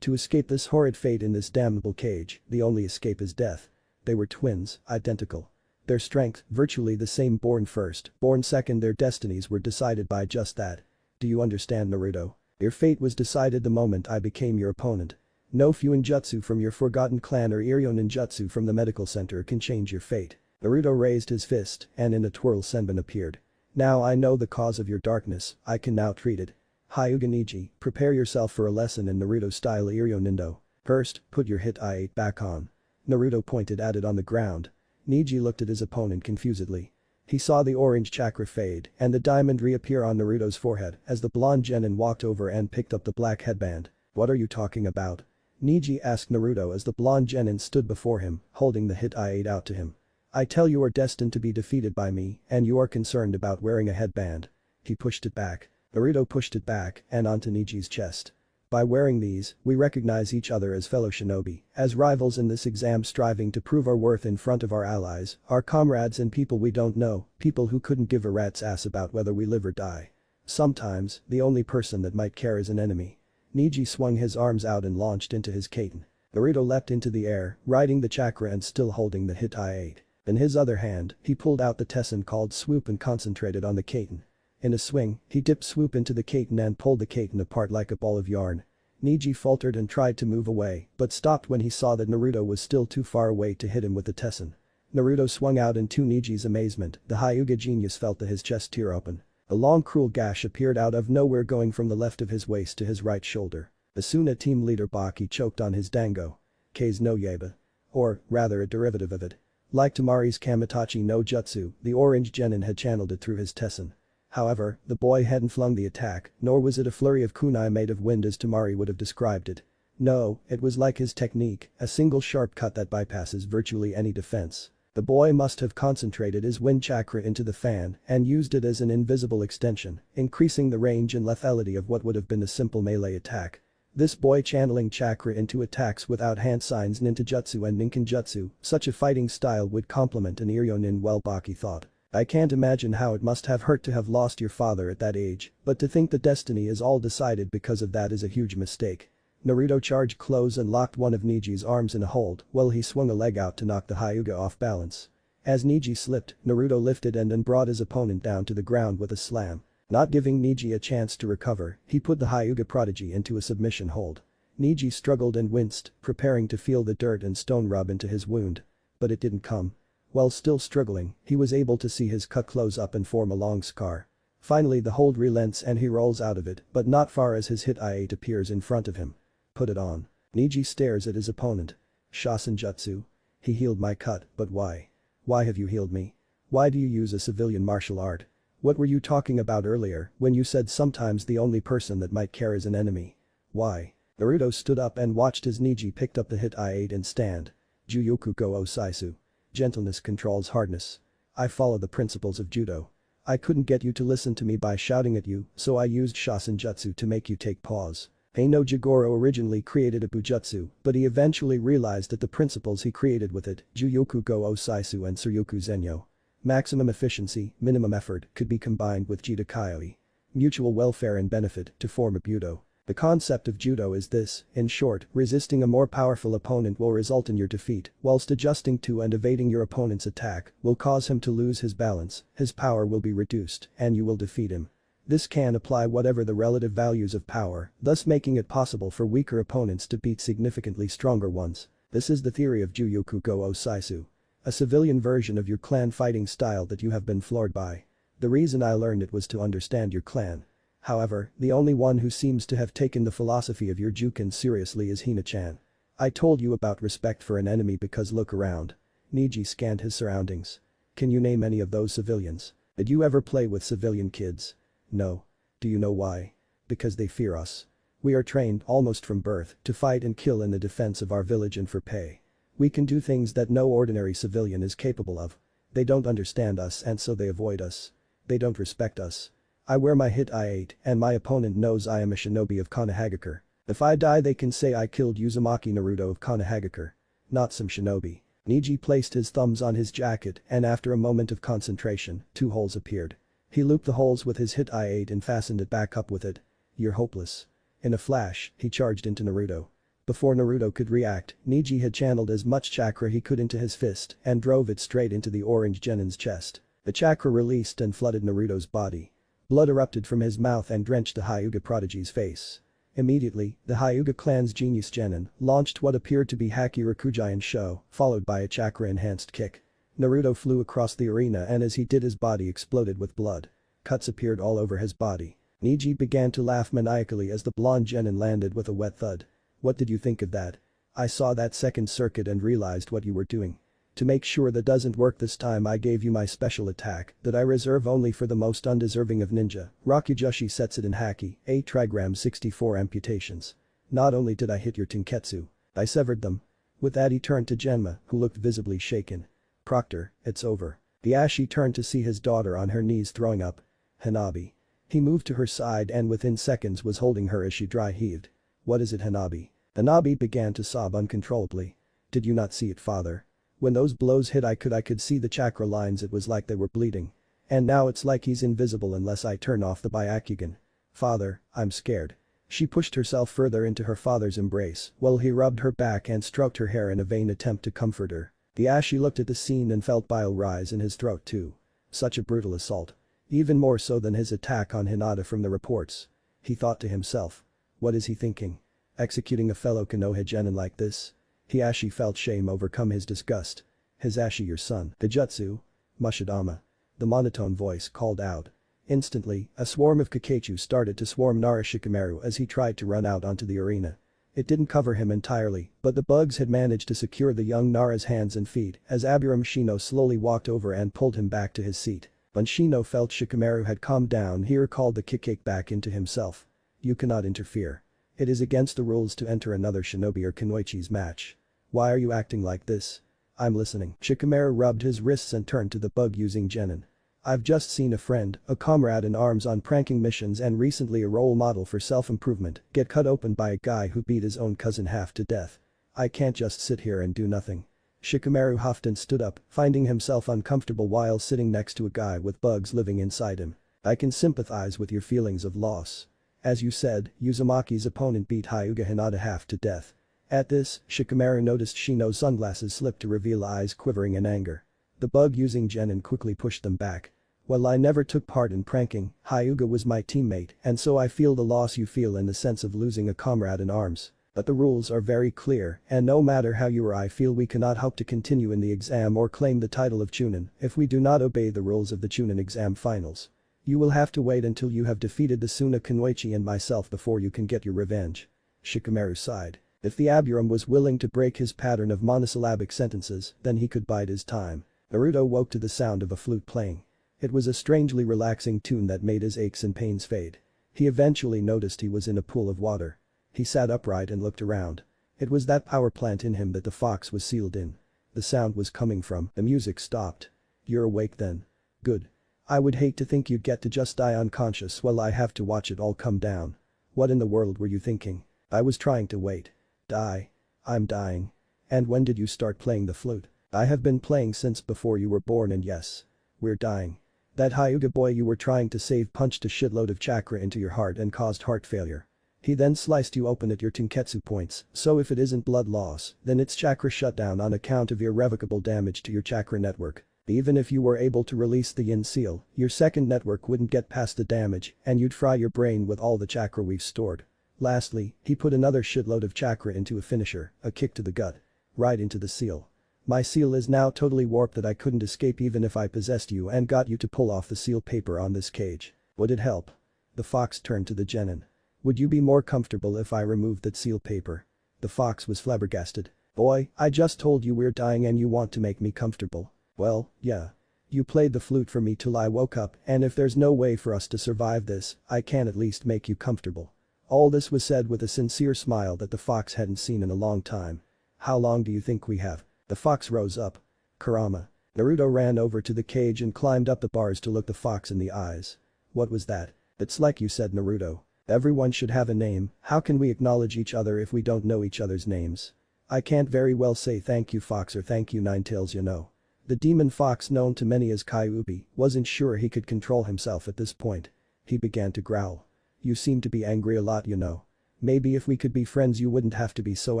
To escape this horrid fate in this damnable cage, the only escape is death. They were twins, identical. Their strength, virtually the same, born first, born second, their destinies were decided by just that. Do you understand, Naruto? Your fate was decided the moment I became your opponent. No Fuinjutsu from your forgotten clan or Iryo Ninjutsu from the medical center can change your fate. Naruto raised his fist, and in a twirl Senbon appeared. Now I know the cause of your darkness, I can now treat it. Hyuga Neji, prepare yourself for a lesson in Naruto-style Iryo Nindo. First, put your hit I-8 back on. Naruto pointed at it on the ground. Neji looked at his opponent confusedly. He saw the orange chakra fade and the diamond reappear on Naruto's forehead as the blonde genin walked over and picked up the black headband. What are you talking about? Neji asked Naruto as the blonde genin stood before him, holding the hit I-8 out to him. I tell you are destined to be defeated by me, and you are concerned about wearing a headband. He pushed it back. Naruto pushed it back and onto Neji's chest. By wearing these, we recognize each other as fellow shinobi, as rivals in this exam striving to prove our worth in front of our allies, our comrades and people we don't know, people who couldn't give a rat's ass about whether we live or die. Sometimes, the only person that might care is an enemy. Neji swung his arms out and launched into his Katen. Naruto leapt into the air, riding the chakra and still holding the hit I-8. In his other hand, he pulled out the Tessin called Swoop and concentrated on the Katen. In a swing, he dipped Swoop into the Katen and pulled the Katen apart like a ball of yarn. Neji faltered and tried to move away, but stopped when he saw that Naruto was still too far away to hit him with the Tessin. Naruto swung out, and to Neji's amazement, the Hyuga genius felt that his chest tear open. A long cruel gash appeared out of nowhere going from the left of his waist to his right shoulder. Asuna team leader Baki choked on his dango. K's no Yaba. Or, rather a derivative of it. Like Tamari's Kamitachi no Jutsu, the orange genin had channeled it through his Tessin. However, the boy hadn't flung the attack, nor was it a flurry of kunai made of wind as Tamari would have described it. No, it was like his technique, a single sharp cut that bypasses virtually any defense. The boy must have concentrated his wind chakra into the fan and used it as an invisible extension, increasing the range and lethality of what would have been a simple melee attack. This boy channeling chakra into attacks without hand signs ninjutsu and ninkinjutsu, such a fighting style would complement an Iryo nin well, Baki thought. I can't imagine how it must have hurt to have lost your father at that age, but to think that destiny is all decided because of that is a huge mistake. Naruto charged close and locked one of Neji's arms in a hold while he swung a leg out to knock the Hyuga off balance. As Neji slipped, Naruto lifted and then brought his opponent down to the ground with a slam. Not giving Neji a chance to recover, he put the Hyuga prodigy into a submission hold. Neji struggled and winced, preparing to feel the dirt and stone rub into his wound. But it didn't come. While still struggling, he was able to see his cut close up and form a long scar. Finally the hold relents and he rolls out of it, but not far as his hit I-8 appears in front of him. Put it on. Neji stares at his opponent. Shasenjutsu. He healed my cut, but why? Why have you healed me? Why do you use a civilian martial art? What were you talking about earlier when you said sometimes the only person that might care is an enemy? Why? Naruto stood up and watched as Neji picked up the hit I8 and stand. Juyoku go Osaisu. Gentleness controls hardness. I follow the principles of judo. I couldn't get you to listen to me by shouting at you, so I used Shasenjutsu to make you take pause. Eino Jigoro originally created a Bujutsu, but he eventually realized that the principles he created with it, Juyoku go Osaisu and Tsuryoku Zenyo. Maximum efficiency, minimum effort, could be combined with Jidakaioi. Mutual welfare and benefit to form a Budo. The concept of judo is this: in short, resisting a more powerful opponent will result in your defeat, whilst adjusting to and evading your opponent's attack will cause him to lose his balance, his power will be reduced, and you will defeat him. This can apply whatever the relative values of power, thus making it possible for weaker opponents to beat significantly stronger ones. This is the theory of Juyoku go Osaisu. A civilian version of your clan fighting style that you have been floored by. The reason I learned it was to understand your clan. However, the only one who seems to have taken the philosophy of your Jukin seriously is Hina-chan. I told you about respect for an enemy because look around. Neji scanned his surroundings. Can you name any of those civilians? Did you ever play with civilian kids? No. Do you know why? Because they fear us. We are trained, almost from birth, to fight and kill in the defense of our village and for pay. We can do things that no ordinary civilian is capable of. They don't understand us and so they avoid us. They don't respect us. I wear my hit I8 and my opponent knows I am a shinobi of Konohagakure. If I die they can say I killed Uzumaki Naruto of Konohagakure. Not some shinobi. Neji placed his thumbs on his jacket and after a moment of concentration, 2 holes appeared. He looped the holes with his hit I8 and fastened it back up with it. You're hopeless. In a flash, he charged into Naruto. Before Naruto could react, Neji had channeled as much chakra he could into his fist and drove it straight into the orange genin's chest. The chakra released and flooded Naruto's body. Blood erupted from his mouth and drenched the Hyuga prodigy's face. Immediately, the Hyuga clan's genius genin launched what appeared to be Haki Rakujian Sho, followed by a chakra-enhanced kick. Naruto flew across the arena and as he did his body exploded with blood. Cuts appeared all over his body. Neji began to laugh maniacally as the blonde genin landed with a wet thud. What did you think of that? I saw that second circuit and realized what you were doing. To make sure that doesn't work this time I gave you my special attack that I reserve only for the most undeserving of ninja, Rakujushi Setsudan in Haki, a trigram 64 amputations. Not only did I hit your Tenketsu, I severed them. With that he turned to Genma, who looked visibly shaken. Proctor, it's over. The Ashi turned to see his daughter on her knees throwing up. Hanabi. He moved to her side and within seconds was holding her as she dry heaved. What is it, Hanabi? Hanabi began to sob uncontrollably. Did you not see it, father? When those blows hit I could see the chakra lines, it was like they were bleeding. And now it's like he's invisible unless I turn off the Byakugan. Father, I'm scared. She pushed herself further into her father's embrace while he rubbed her back and stroked her hair in a vain attempt to comfort her. The Ashi looked at the scene and felt bile rise in his throat too. Such a brutal assault. Even more so than his attack on Hinata from the reports. He thought to himself. What is he thinking? Executing a fellow Konoha genin like this? Hiashi felt shame overcome his disgust. His Ashi, your son. The jutsu? Mushidama. The monotone voice called out. Instantly, a swarm of Kakechu started to swarm Nara Shikamaru as he tried to run out onto the arena. It didn't cover him entirely, but the bugs had managed to secure the young Nara's hands and feet as Aburame Shino slowly walked over and pulled him back to his seat. When Shino felt Shikamaru had calmed down, he recalled the Kikake back into himself. You cannot interfere. It is against the rules to enter another shinobi or kunoichi's match. Why are you acting like this? I'm listening. Shikamaru rubbed his wrists and turned to the bug-using genin. I've just seen a friend, a comrade in arms on pranking missions and recently a role model for self-improvement, get cut open by a guy who beat his own cousin half to death. I can't just sit here and do nothing. Shikamaru huffed and stood up, finding himself uncomfortable while sitting next to a guy with bugs living inside him. I can sympathize with your feelings of loss. As you said, Uzumaki's opponent beat Hyuga Hinata half to death. At this, Shikamaru noticed Shino's sunglasses slip to reveal eyes quivering in anger. The bug-using genin quickly pushed them back. While I never took part in pranking, Hyuga was my teammate and so I feel the loss you feel in the sense of losing a comrade in arms. But the rules are very clear and no matter how you or I feel we cannot hope to continue in the exam or claim the title of Chunin if we do not obey the rules of the Chunin exam finals. You will have to wait until you have defeated the Suna Kunoichi and myself before you can get your revenge. Shikamaru sighed. If the Aburame was willing to break his pattern of monosyllabic sentences, then he could bide his time. Naruto woke to the sound of a flute playing. It was a strangely relaxing tune that made his aches and pains fade. He eventually noticed he was in a pool of water. He sat upright and looked around. It was that power plant in him that the fox was sealed in. The sound was coming from. The music stopped. You're awake then. Good. I would hate to think you'd get to just die unconscious while I have to watch it all come down. What in the world were you thinking? I was trying to wait. Die. I'm dying. And when did you start playing the flute? I have been playing since before you were born, and yes. We're dying. That Hyuga boy you were trying to save punched a shitload of chakra into your heart and caused heart failure. He then sliced you open at your Tenketsu points, so if it isn't blood loss, then it's chakra shutdown on account of irrevocable damage to your chakra network. Even if you were able to release the yin seal, your second network wouldn't get past the damage and you'd fry your brain with all the chakra we've stored. Lastly, he put another shitload of chakra into a finisher, a kick to the gut. Right into the seal. My seal is now totally warped that I couldn't escape even if I possessed you and got you to pull off the seal paper on this cage. Would it help? The fox turned to the genin. Would you be more comfortable if I removed that seal paper? The fox was flabbergasted. Boy, I just told you we're dying and you want to make me comfortable. Well, yeah. You played the flute for me till I woke up, and if there's no way for us to survive this, I can at least make you comfortable. All this was said with a sincere smile that the fox hadn't seen in a long time. How long do you think we have? The fox rose up. Kurama. Naruto ran over to the cage and climbed up the bars to look the fox in the eyes. What was that? It's like you said, Naruto. Everyone should have a name. How can we acknowledge each other if we don't know each other's names? I can't very well say thank you fox or thank you Ninetales, you know. The demon fox known to many as Kyuubi wasn't sure he could control himself at this point. He began to growl. You seem to be angry a lot, you know. Maybe if we could be friends you wouldn't have to be so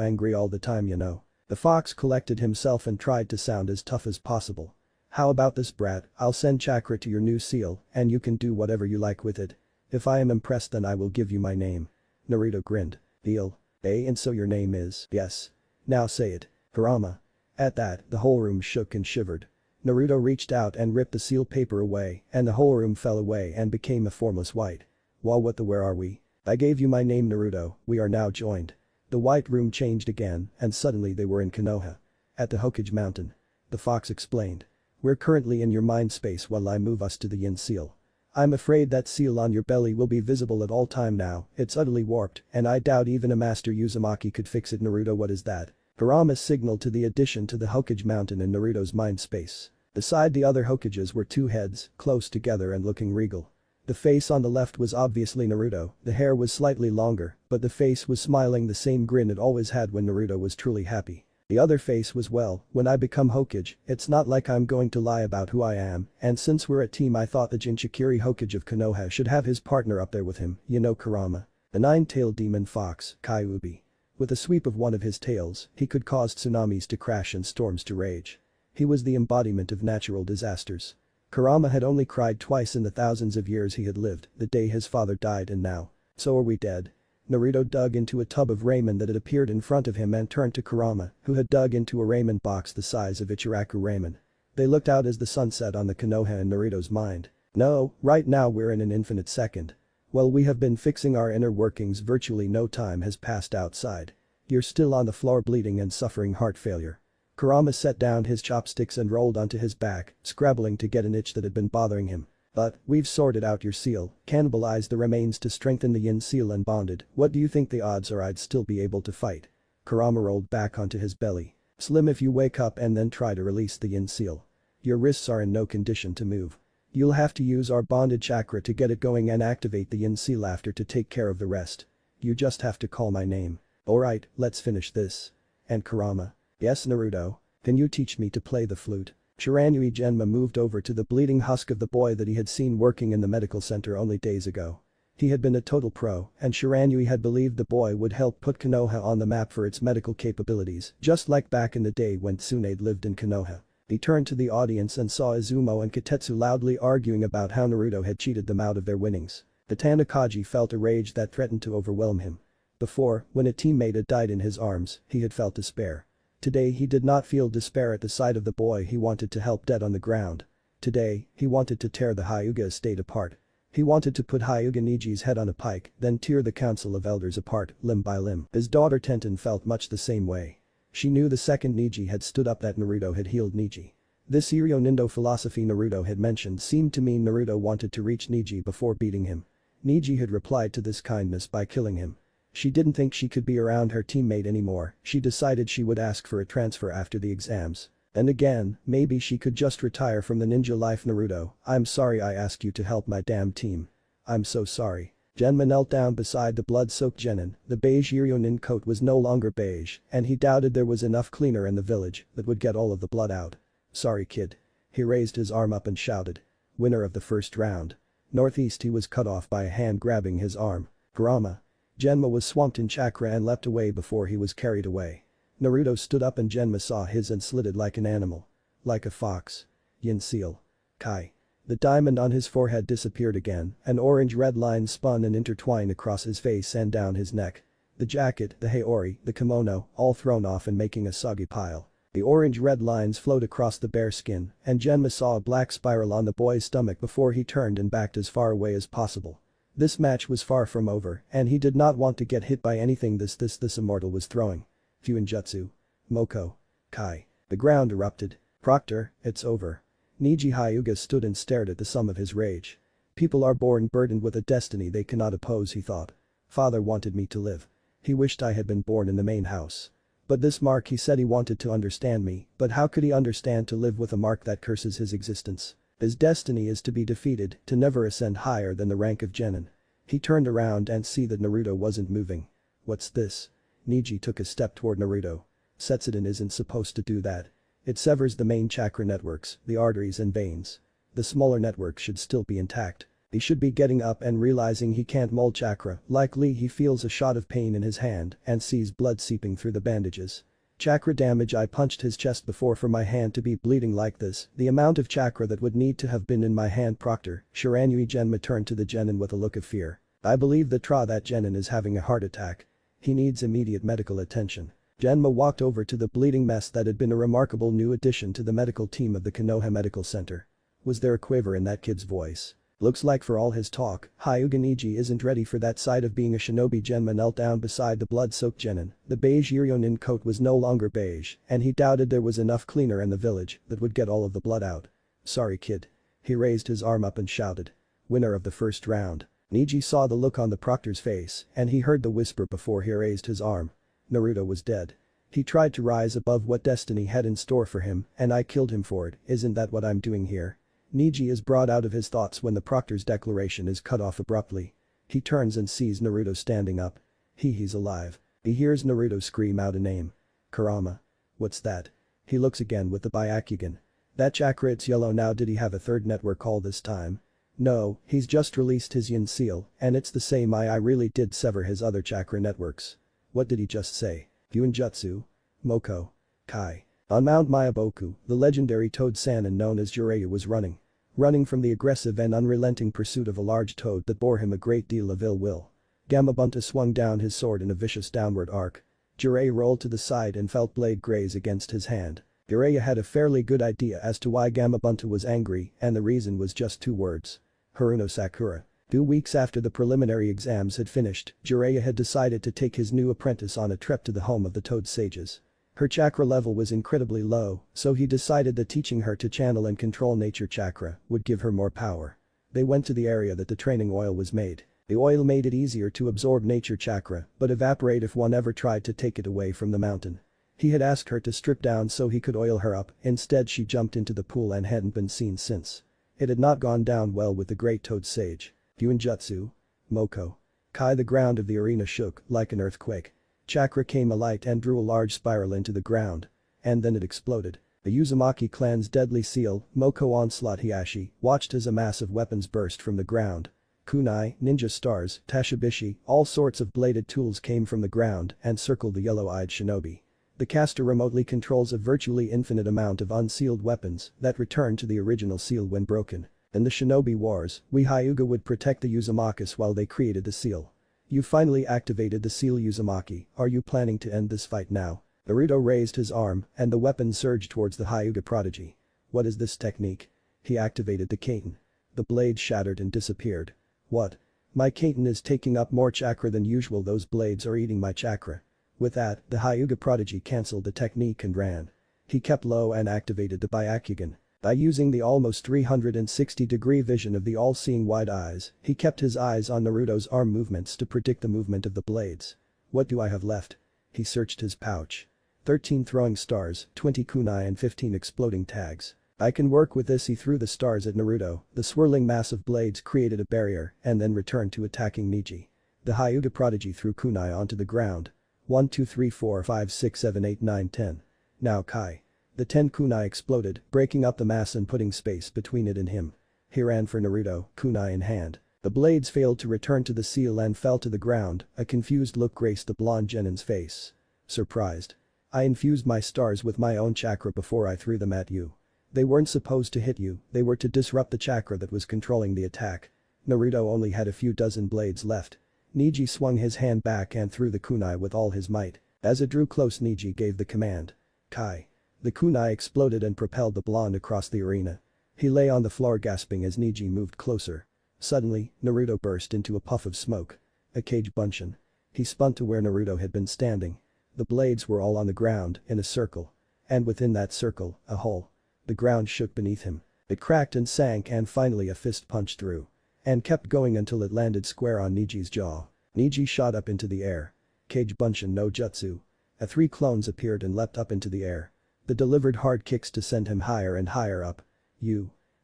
angry all the time, you know. The fox collected himself and tried to sound as tough as possible. How about this, brat? I'll send chakra to your new seal and you can do whatever you like with it. If I am impressed then I will give you my name. Naruto grinned. Deal. And so your name is? Yes. Now say it. Kurama. At that, the whole room shook and shivered. Naruto reached out and ripped the seal paper away and the whole room fell away and became a formless white. Where are we? I gave you my name Naruto, we are now joined. The white room changed again and suddenly they were in Konoha. At the Hokage mountain. The fox explained. We're currently in your mind space while I move us to the yin seal. I'm afraid that seal on your belly will be visible at all time now, it's utterly warped and I doubt even a master Uzumaki could fix it. Naruto, what is that? Kurama signaled to the addition to the Hokage mountain in Naruto's mind space. Beside the other Hokages were two heads, close together and looking regal. The face on the left was obviously Naruto, the hair was slightly longer, but the face was smiling the same grin it always had when Naruto was truly happy. The other face was, well, when I become Hokage, it's not like I'm going to lie about who I am, and since we're a team I thought the Jinchuriki Hokage of Konoha should have his partner up there with him, you know, Kurama. The nine-tailed demon fox, Kyuubi. With a sweep of one of his tails, he could cause tsunamis to crash and storms to rage. He was the embodiment of natural disasters. Kurama had only cried twice in the thousands of years he had lived, the day his father died and now. So are we dead? Naruto dug into a tub of ramen that had appeared in front of him and turned to Kurama, who had dug into a ramen box the size of Ichiraku ramen. They looked out as the sun set on the Konoha in Naruto's mind. No, right now we're in an infinite second. Well, we have been fixing our inner workings, virtually no time has passed outside. You're still on the floor bleeding and suffering heart failure. Kurama set down his chopsticks and rolled onto his back, scrabbling to get an itch that had been bothering him. But, we've sorted out your seal, cannibalized the remains to strengthen the yin seal and bonded. What do you think the odds are I'd still be able to fight? Kurama rolled back onto his belly. Slim, if you wake up and then try to release the yin seal. Your wrists are in no condition to move. You'll have to use our bonded chakra to get it going and activate the yin seal after to take care of the rest. You just have to call my name. Alright, let's finish this. And Kurama. Yes, Naruto. Can you teach me to play the flute? Shiranui Genma moved over to the bleeding husk of the boy that he had seen working in the medical center only days ago. He had been a total pro, and Shiranui had believed the boy would help put Konoha on the map for its medical capabilities, just like back in the day when Tsunade lived in Konoha. He turned to the audience and saw Izumo and Kotetsu loudly arguing about how Naruto had cheated them out of their winnings. The Tanikaji felt a rage that threatened to overwhelm him. Before, when a teammate had died in his arms, he had felt despair. Today he did not feel despair at the sight of the boy he wanted to help dead on the ground. Today, he wanted to tear the Hyuga estate apart. He wanted to put Hyuga Niji's head on a pike, then tear the council of elders apart, limb by limb. His daughter Tenten felt much the same way. She knew the second Niji had stood up that Naruto had healed Niji. This Iryo Nindo philosophy Naruto had mentioned seemed to mean Naruto wanted to reach Neji before beating him. Neji had replied to this kindness by killing him. She didn't think she could be around her teammate anymore, she decided she would ask for a transfer after the exams. And again, maybe she could just retire from the ninja life. Naruto, I'm sorry I asked you to help my damn team. I'm so sorry. Genma knelt down beside the blood-soaked genin, the beige Iryonin coat was no longer beige, and he doubted there was enough cleaner in the village that would get all of the blood out. Sorry kid. He raised his arm up and shouted. Winner of the first round. Northeast he was cut off by a hand grabbing his arm. Kurama. Genma was swamped in chakra and leapt away before he was carried away. Naruto stood up and Genma saw his and slitted like an animal. Like a fox. Yin seal. Kai. The diamond on his forehead disappeared again, an orange-red line spun and intertwined across his face and down his neck. The jacket, the haori, the kimono, all thrown off and making a soggy pile. The orange-red lines flowed across the bare skin, and Genma saw a black spiral on the boy's stomach before he turned and backed as far away as possible. This match was far from over, and he did not want to get hit by anything this immortal was throwing. Fuinjutsu. Moko. Kai. The ground erupted. Proctor, it's over. Neji Hyuga stood and stared at the sum of his rage. People are born burdened with a destiny they cannot oppose, he thought. Father wanted me to live. He wished I had been born in the main house. But this mark, he said he wanted to understand me, but how could he understand to live with a mark that curses his existence? His destiny is to be defeated, to never ascend higher than the rank of genin. He turned around and see that Naruto wasn't moving. What's this? Neji took a step toward Naruto. Setsuden isn't supposed to do that. It severs the main chakra networks, the arteries and veins. The smaller networks should still be intact. He should be getting up and realizing he can't mold chakra. Likely he feels a shot of pain in his hand and sees blood seeping through the bandages. Chakra damage. I punched his chest before for my hand to be bleeding like this. The amount of chakra that would need to have been in my hand. Proctor, Shiranui. Genma turned to the genin with a look of fear. I believe that genin is having a heart attack. He needs immediate medical attention. Genma walked over to the bleeding mess that had been a remarkable new addition to the medical team of the Konoha Medical Center. Was there a quaver in that kid's voice? Looks like for all his talk, Hyuga Neji isn't ready for that side of being a shinobi. Genma knelt down beside the blood-soaked genin, the beige Iryonin coat was no longer beige, and he doubted there was enough cleaner in the village that would get all of the blood out. Sorry kid. He raised his arm up and shouted. Winner of the first round. Neji saw the look on the proctor's face, and he heard the whisper before he raised his arm. Naruto was dead. He tried to rise above what destiny had in store for him, and I killed him for it. Isn't that what I'm doing here? Neji is brought out of his thoughts when the proctor's declaration is cut off abruptly. He turns and sees Naruto standing up. He's alive. He hears Naruto scream out a name. Kurama. What's that? He looks again with the Byakugan. That chakra, it's yellow now. Did he have a third network all this time? No, he's just released his yin seal, and it's the same. I really did sever his other chakra networks. What did he just say? Fuinjutsu. Moko. Kai. On Mount Mayaboku, the legendary toad Sannin known as Jiraiya was running. Running from the aggressive and unrelenting pursuit of a large toad that bore him a great deal of ill will. Gamabunta swung down his sword in a vicious downward arc. Jiraiya rolled to the side and felt blade graze against his hand. Jiraiya had a fairly good idea as to why Gamabunta was angry, and the reason was just 2 words. Haruno Sakura. 2 weeks after the preliminary exams had finished, Jiraiya had decided to take his new apprentice on a trip to the home of the Toad Sages. Her chakra level was incredibly low, so he decided that teaching her to channel and control nature chakra would give her more power. They went to the area that the training oil was made. The oil made it easier to absorb nature chakra, but evaporate if one ever tried to take it away from the mountain. He had asked her to strip down so he could oil her up, instead she jumped into the pool and hadn't been seen since. It had not gone down well with the great Toad Sage. Fuinjutsu. Moko. Kai. The ground of the arena shook like an earthquake. Chakra came alight and drew a large spiral into the ground. And then it exploded. The Uzumaki clan's deadly seal, Moko Onslaught Hiashi, watched as a mass of weapons burst from the ground. Kunai, ninja stars, tashibishi, all sorts of bladed tools came from the ground and circled the yellow-eyed shinobi. The caster remotely controls a virtually infinite amount of unsealed weapons that return to the original seal when broken. In the shinobi wars, we Hyuga would protect the Uzumakis while they created the seal. You finally activated the seal Uzumaki, are you planning to end this fight now? Naruto raised his arm and the weapon surged towards the Hyuga prodigy. What is this technique? He activated the Kaiten. The blade shattered and disappeared. What? My Kaiten is taking up more chakra than usual. Those blades are eating my chakra. With that, the Hyuga prodigy cancelled the technique and ran. He kept low and activated the Byakugan. By using the almost 360-degree vision of the all-seeing wide eyes, he kept his eyes on Naruto's arm movements to predict the movement of the blades. What do I have left? He searched his pouch. 13 throwing stars, 20 kunai and 15 exploding tags. I can work with this. He threw the stars at Naruto, the swirling mass of blades created a barrier and then returned to attacking Neji. The Hyuga prodigy threw kunai onto the ground. 1 2 3 4 5 6 7 8 9 10. Now Kai. The 10 kunai exploded, breaking up the mass and putting space between it and him. He ran for Naruto, kunai in hand. The blades failed to return to the seal and fell to the ground. A confused look graced the blonde genin's face. Surprised. I infused my stars with my own chakra before I threw them at you. They weren't supposed to hit you, they were to disrupt the chakra that was controlling the attack. Naruto only had a few dozen blades left. Neji swung his hand back and threw the kunai with all his might. As it drew close, Neji gave the command. Kai. The kunai exploded and propelled the blonde across the arena. He lay on the floor gasping as Neji moved closer. Suddenly, Naruto burst into a puff of smoke. A cage bunshin. He spun to where Naruto had been standing. The blades were all on the ground, in a circle. And within that circle, a hole. The ground shook beneath him. It cracked and sank and finally a fist punched through. And kept going until it landed square on Neji's jaw. Neji shot up into the air. Cage bunshin no jutsu. 3 clones appeared and leapt up into the air. They delivered hard kicks to send him higher and higher up.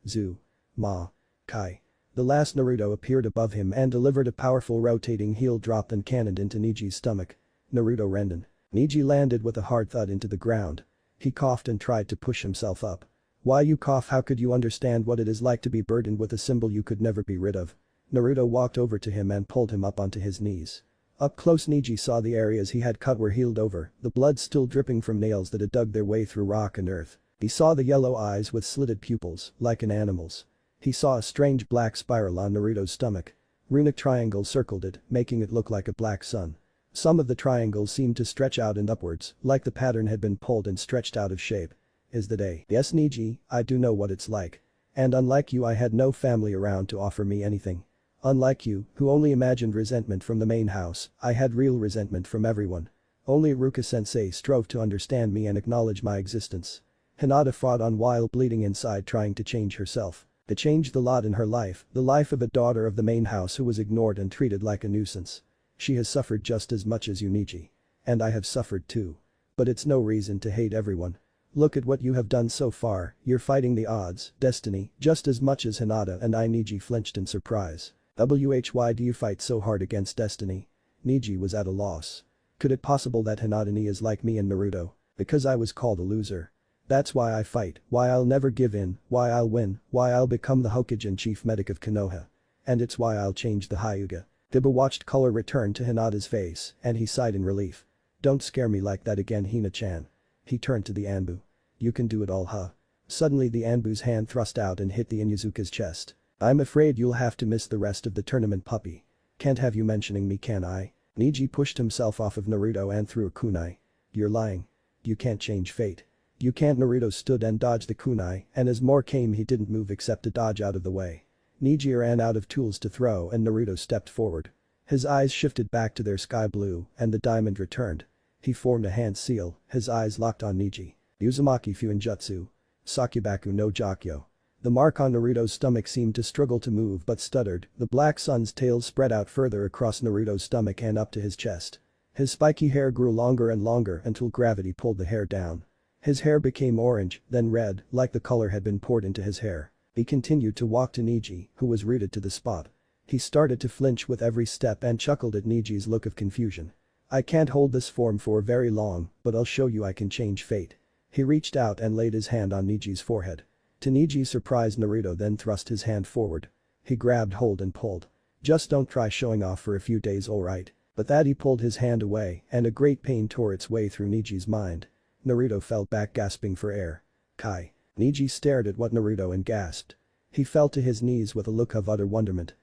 Zu. Ma. Kai. The last Naruto appeared above him and delivered a powerful rotating heel drop and cannoned into Neji's stomach. Naruto Renden. Neji landed with a hard thud into the ground. He coughed and tried to push himself up. Why you cough? How could you understand what it is like to be burdened with a symbol you could never be rid of? Naruto walked over to him and pulled him up onto his knees. Up close, Neji saw the areas he had cut were healed over, the blood still dripping from nails that had dug their way through rock and earth. He saw the yellow eyes with slitted pupils, like an animal's. He saw a strange black spiral on Naruto's stomach. Runic triangles circled it, making it look like a black sun. Some of the triangles seemed to stretch out and upwards, like the pattern had been pulled and stretched out of shape. Is the day? Yes, Neji, I do know what it's like. And unlike you, I had no family around to offer me anything. Unlike you, who only imagined resentment from the main house, I had real resentment from everyone. Only Iruka-sensei strove to understand me and acknowledge my existence. Hinata fought on while bleeding inside, trying to change herself. It changed a lot in her life, the life of a daughter of the main house who was ignored and treated like a nuisance. She has suffered just as much as you, Neji. And I have suffered too. But it's no reason to hate everyone. Look at what you have done so far, you're fighting the odds, destiny, just as much as Hinata and I. Neji flinched in surprise. Why do you fight so hard against destiny? Neji was at a loss. Could it possible that Hinata is like me and Naruto? Because I was called a loser. That's why I fight, why I'll never give in, why I'll win, why I'll become the Hokage and chief medic of Konoha. And it's why I'll change the Hyuga. Dibba watched color return to Hinata's face, and he sighed in relief. Don't scare me like that again, Hina-chan. He turned to the Anbu. You can do it all, huh? Suddenly the Anbu's hand thrust out and hit the Inuzuka's chest. I'm afraid you'll have to miss the rest of the tournament, puppy. Can't have you mentioning me, can I? Neji pushed himself off of Naruto and threw a kunai. You're lying. You can't change fate. You can't. Naruto stood and dodged the kunai, and as more came he didn't move except to dodge out of the way. Neji ran out of tools to throw and Naruto stepped forward. His eyes shifted back to their sky blue and the diamond returned. He formed a hand seal, his eyes locked on Neji. Uzumaki Fuinjutsu. Sakubaku no Jakyo. The mark on Naruto's stomach seemed to struggle to move but stuttered. The black sun's tail spread out further across Naruto's stomach and up to his chest. His spiky hair grew longer and longer until gravity pulled the hair down. His hair became orange, then red, like the color had been poured into his hair. He continued to walk to Neji, who was rooted to the spot. He started to flinch with every step and chuckled at Neji's look of confusion. I can't hold this form for very long, but I'll show you I can change fate. He reached out and laid his hand on Neji's forehead. To Neji's surprise, Naruto then thrust his hand forward. He grabbed hold and pulled. Just don't try showing off for a few days, alright? But that he pulled his hand away and a great pain tore its way through Neji's mind. Naruto fell back gasping for air. Kai. Neji stared at what Naruto and gasped. He fell to his knees with a look of utter wonderment.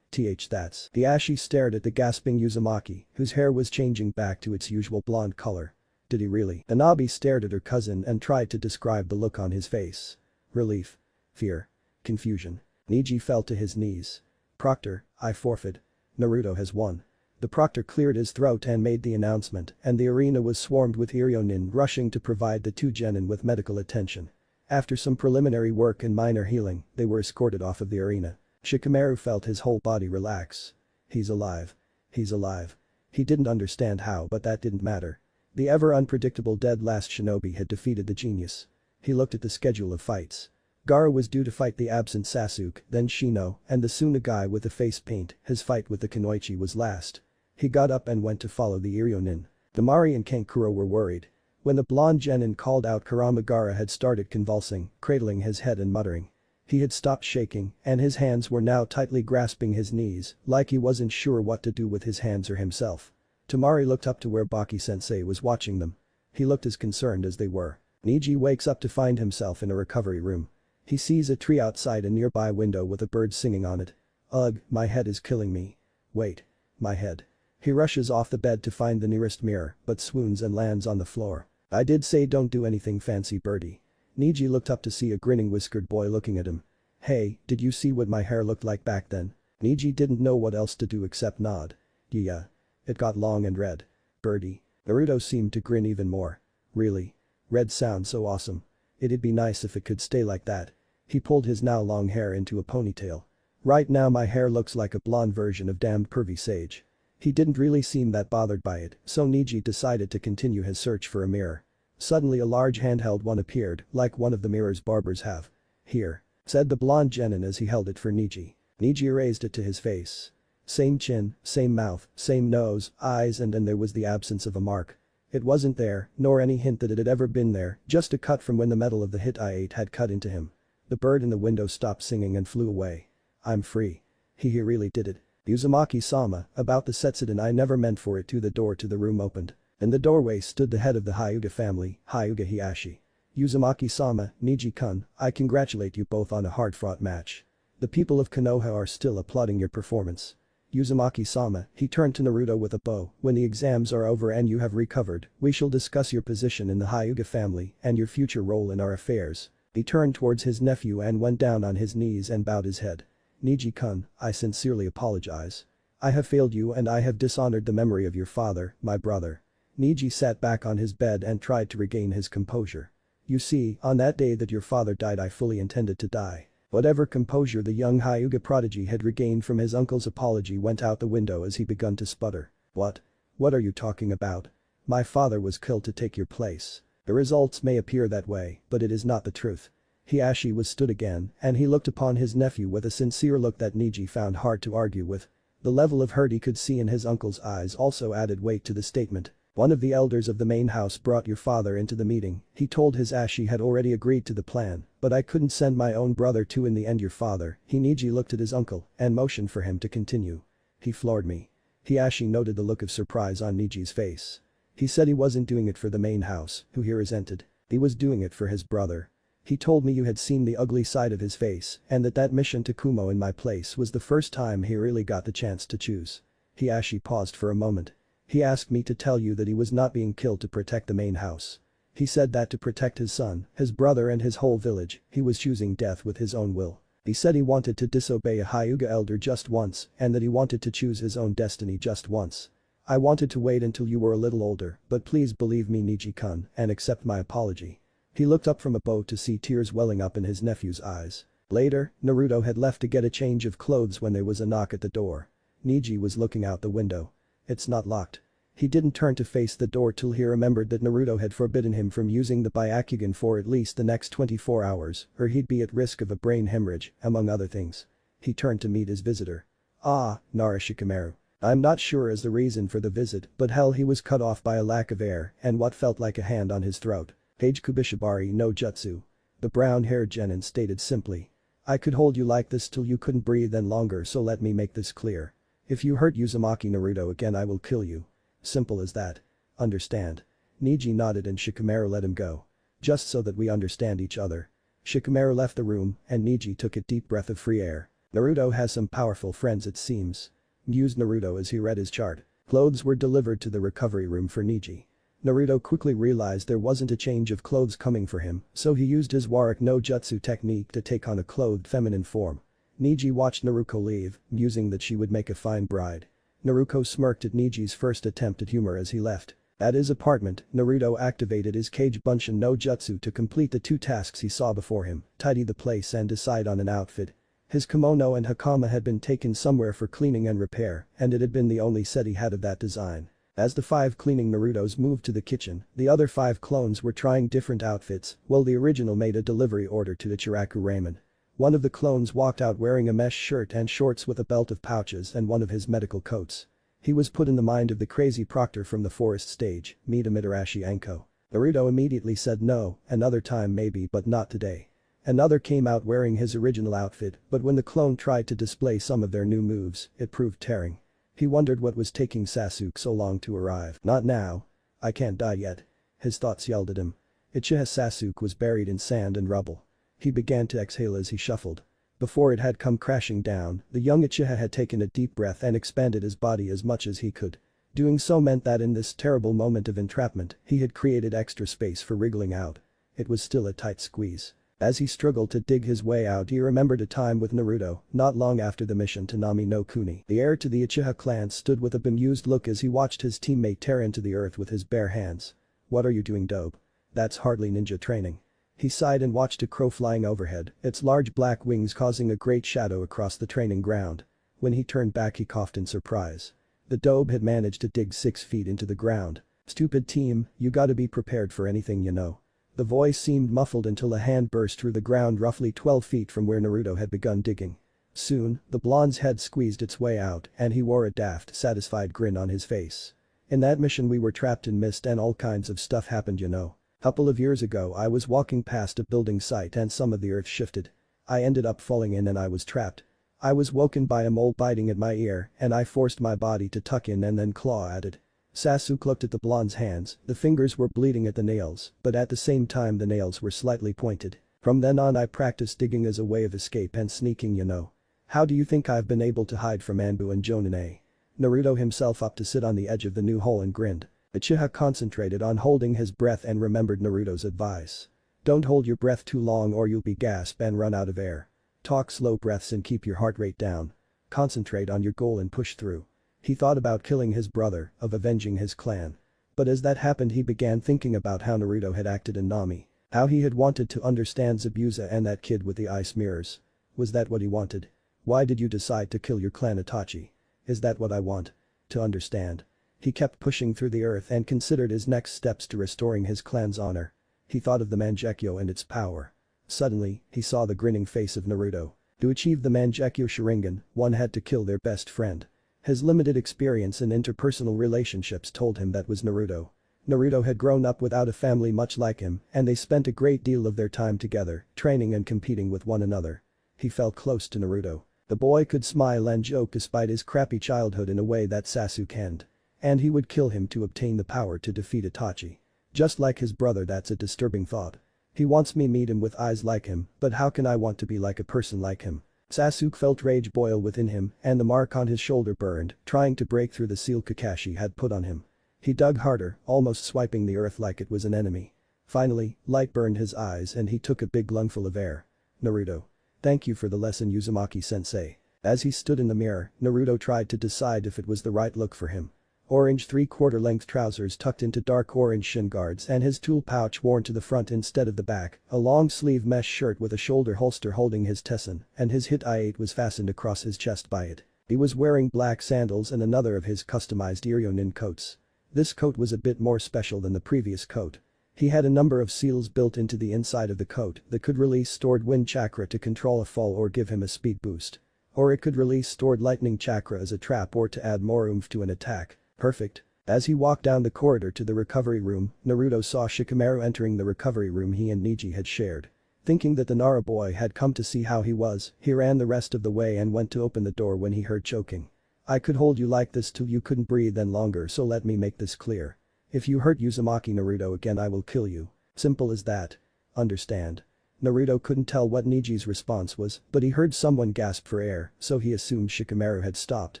That's. The Ashi stared at the gasping Uzumaki, whose hair was changing back to its usual blonde color. Did he really? Anabi stared at her cousin and tried to describe the look on his face. Relief. Fear. Confusion. Neji fell to his knees. Proctor, I forfeit. Naruto has won. The proctor cleared his throat and made the announcement, and the arena was swarmed with Iryonin rushing to provide the two genin with medical attention. After some preliminary work and minor healing, they were escorted off of the arena. Shikamaru felt his whole body relax. He's alive. He's alive. He didn't understand how, but that didn't matter. The ever-unpredictable dead last shinobi had defeated the genius. He looked at the schedule of fights. Gaara was due to fight the absent Sasuke, then Shino, and the Tsunagai with the face paint. His fight with the Kunoichi was last. He got up and went to follow the Iryonin. Damari and Kankuro were worried. When the blonde genin called out Kurama, Gaara had started convulsing, cradling his head and muttering. He had stopped shaking, and his hands were now tightly grasping his knees, like he wasn't sure what to do with his hands or himself. Tamari looked up to where Baki-sensei was watching them. He looked as concerned as they were. Niji wakes up to find himself in a recovery room. He sees a tree outside a nearby window with a bird singing on it. Ugh, my head is killing me. Wait. My head. He rushes off the bed to find the nearest mirror, but swoons and lands on the floor. I did say don't do anything fancy, birdie. Niji looked up to see a grinning whiskered boy looking at him. Hey, did you see what my hair looked like back then? Niji didn't know what else to do except nod. Yeah. It got long and red. Birdie. Naruto seemed to grin even more. Really? Red sounds so awesome. It'd be nice if it could stay like that. He pulled his now long hair into a ponytail. Right now my hair looks like a blonde version of damned pervy sage. He didn't really seem that bothered by it, so Niji decided to continue his search for a mirror. Suddenly a large handheld one appeared, like one of the mirrors barbers have. Here. Said the blonde genin as he held it for Niji. Niji raised it to his face. Same chin, same mouth, same nose, eyes, and then there was the absence of a mark. It wasn't there, nor any hint that it had ever been there, just a cut from when the metal of the hit I ate had cut into him. The bird in the window stopped singing and flew away. I'm free. He really did it. Uzumaki-sama, about the Setsuden I never meant for it to. The door to the room opened. In the doorway stood the head of the Hyuga family, Hyuga Hiashi. Uzumaki-sama, Niji-kun, I congratulate you both on a hard-fought match. The people of Konoha are still applauding your performance. Uzumaki-sama, he turned to Naruto with a bow, when the exams are over and you have recovered, we shall discuss your position in the Hyuga family and your future role in our affairs. He turned towards his nephew and went down on his knees and bowed his head. Niji-kun, I sincerely apologize. I have failed you and I have dishonored the memory of your father, my brother. Niji sat back on his bed and tried to regain his composure. You see, on that day that your father died I fully intended to die. Whatever composure the young Hyuga prodigy had regained from his uncle's apology went out the window as he begun to sputter. What? What are you talking about? My father was killed to take your place. The results may appear that way, but it is not the truth. Hiashi was stood again, and he looked upon his nephew with a sincere look that Niji found hard to argue with. The level of hurt he could see in his uncle's eyes also added weight to the statement. One of the elders of the main house brought your father into the meeting. He told his Ashi had already agreed to the plan, but I couldn't send my own brother to in the end your father. Niji looked at his uncle and motioned for him to continue. He floored me. Hiashi noted the look of surprise on Niji's face. He said he wasn't doing it for the main house, who he resented. He was doing it for his brother. He told me you had seen the ugly side of his face and that mission to Kumo in my place was the first time he really got the chance to choose. Hiashi paused for a moment. He asked me to tell you that he was not being killed to protect the main house. He said that to protect his son, his brother and his whole village, he was choosing death with his own will. He said he wanted to disobey a Hyuga elder just once and that he wanted to choose his own destiny just once. I wanted to wait until you were a little older, but please believe me Niji-kun and accept my apology. He looked up from a bow to see tears welling up in his nephew's eyes. Later, Naruto had left to get a change of clothes when there was a knock at the door. Niji was looking out the window. It's not locked. He didn't turn to face the door till he remembered that Naruto had forbidden him from using the Byakugan for at least the next 24 hours, or he'd be at risk of a brain hemorrhage, among other things. He turned to meet his visitor. Ah, Nara Shikamaru. I'm not sure as the reason for the visit, but hell he was cut off by a lack of air and what felt like a hand on his throat. Page Kubishibari no Jutsu. The brown-haired genin stated simply. I could hold you like this till you couldn't breathe and longer, so let me make this clear. If you hurt Uzumaki Naruto again I will kill you. Simple as that. Understand? Niji nodded and Shikamaru let him go. Just so that we understand each other. Shikamaru left the room and Niji took a deep breath of free air. Naruto has some powerful friends it seems. Mused Naruto as he read his chart. Clothes were delivered to the recovery room for Niji. Naruto quickly realized there wasn't a change of clothes coming for him, so he used his Warak no Jutsu technique to take on a clothed feminine form. Niji watched Naruto leave, musing that she would make a fine bride. Naruto smirked at Niji's first attempt at humor as he left. At his apartment, Naruto activated his Kage Bunshin no Jutsu to complete the two tasks he saw before him, tidy the place and decide on an outfit. His kimono and hakama had been taken somewhere for cleaning and repair, and it had been the only set he had of that design. As the 5 cleaning Narutos moved to the kitchen, the other 5 clones were trying different outfits, while the original made a delivery order to Ichiraku Ramen. One of the clones walked out wearing a mesh shirt and shorts with a belt of pouches and one of his medical coats. He was put in the mind of the crazy proctor from the forest stage, meet Mitarashi Anko. Naruto immediately said no, another time maybe but not today. Another came out wearing his original outfit, but when the clone tried to display some of their new moves, it proved tearing. He wondered what was taking Sasuke so long to arrive. Not now. I can't die yet. His thoughts yelled at him. Uchiha Sasuke was buried in sand and rubble. He began to exhale as he shuffled. Before it had come crashing down, the young Uchiha had taken a deep breath and expanded his body as much as he could. Doing so meant that in this terrible moment of entrapment, he had created extra space for wriggling out. It was still a tight squeeze. As he struggled to dig his way out, he remembered a time with Naruto, not long after the mission to Nami no Kuni. The heir to the Uchiha clan stood with a bemused look as he watched his teammate tear into the earth with his bare hands. What are you doing, dope? That's hardly ninja training. He sighed and watched a crow flying overhead, its large black wings causing a great shadow across the training ground. When he turned back he coughed in surprise. The dobe had managed to dig 6 feet into the ground. Stupid team, you gotta be prepared for anything you know. The voice seemed muffled until a hand burst through the ground roughly 12 feet from where Naruto had begun digging. Soon, the blonde's head squeezed its way out and he wore a daft, satisfied grin on his face. In that mission we were trapped in mist and all kinds of stuff happened, you know. Couple of years ago I was walking past a building site and some of the earth shifted. I ended up falling in and I was trapped. I was woken by a mole biting at my ear and I forced my body to tuck in and then claw at it. Sasuke looked at the blonde's hands, the fingers were bleeding at the nails, but at the same time the nails were slightly pointed. From then on I practiced digging as a way of escape and sneaking, you know. How do you think I've been able to hide from Anbu and Jonin? Naruto himself up to sit on the edge of the new hole and grinned. Uchiha concentrated on holding his breath and remembered Naruto's advice. Don't hold your breath too long or you'll be gasp and run out of air. Talk slow breaths and keep your heart rate down. Concentrate on your goal and push through. He thought about killing his brother, of avenging his clan. But as that happened he began thinking about how Naruto had acted in Nami. How he had wanted to understand Zabuza and that kid with the ice mirrors. Was that what he wanted? Why did you decide to kill your clan Itachi? Is that what I want? To understand. He kept pushing through the earth and considered his next steps to restoring his clan's honor. He thought of the MANGEKYO and its power. Suddenly, he saw the grinning face of Naruto. To achieve the MANGEKYO Sharingan, one had to kill their best friend. His limited experience in interpersonal relationships told him that was Naruto. Naruto had grown up without a family much like him, and they spent a great deal of their time together, training and competing with one another. He felt close to Naruto. The boy could smile and joke despite his crappy childhood in a way that Sasuke hadn't. And he would kill him to obtain the power to defeat Itachi. Just like his brother, that's a disturbing thought. He wants me meet him with eyes like him, but how can I want to be like a person like him? Sasuke felt rage boil within him and the mark on his shoulder burned, trying to break through the seal Kakashi had put on him. He dug harder, almost swiping the earth like it was an enemy. Finally, light burned his eyes and he took a big lungful of air. Naruto. Thank you for the lesson, Uzumaki-sensei. As he stood in the mirror, Naruto tried to decide if it was the right look for him. Orange 3/4 length trousers tucked into dark orange shin guards and his tool pouch worn to the front instead of the back, a long sleeve mesh shirt with a shoulder holster holding his tesson, and his hit I-8 was fastened across his chest by it. He was wearing black sandals and another of his customized Iryonin coats. This coat was a bit more special than the previous coat. He had a number of seals built into the inside of the coat that could release stored wind chakra to control a fall or give him a speed boost. Or it could release stored lightning chakra as a trap or to add more oomph to an attack. Perfect. As he walked down the corridor to the recovery room, Naruto saw Shikamaru entering the recovery room he and Niji had shared. Thinking that the Nara boy had come to see how he was, he ran the rest of the way and went to open the door when he heard choking. I could hold you like this till you couldn't breathe any longer, so let me make this clear. If you hurt Uzumaki Naruto again I will kill you. Simple as that. Understand? Naruto couldn't tell what Niji's response was, but he heard someone gasp for air, so he assumed Shikamaru had stopped.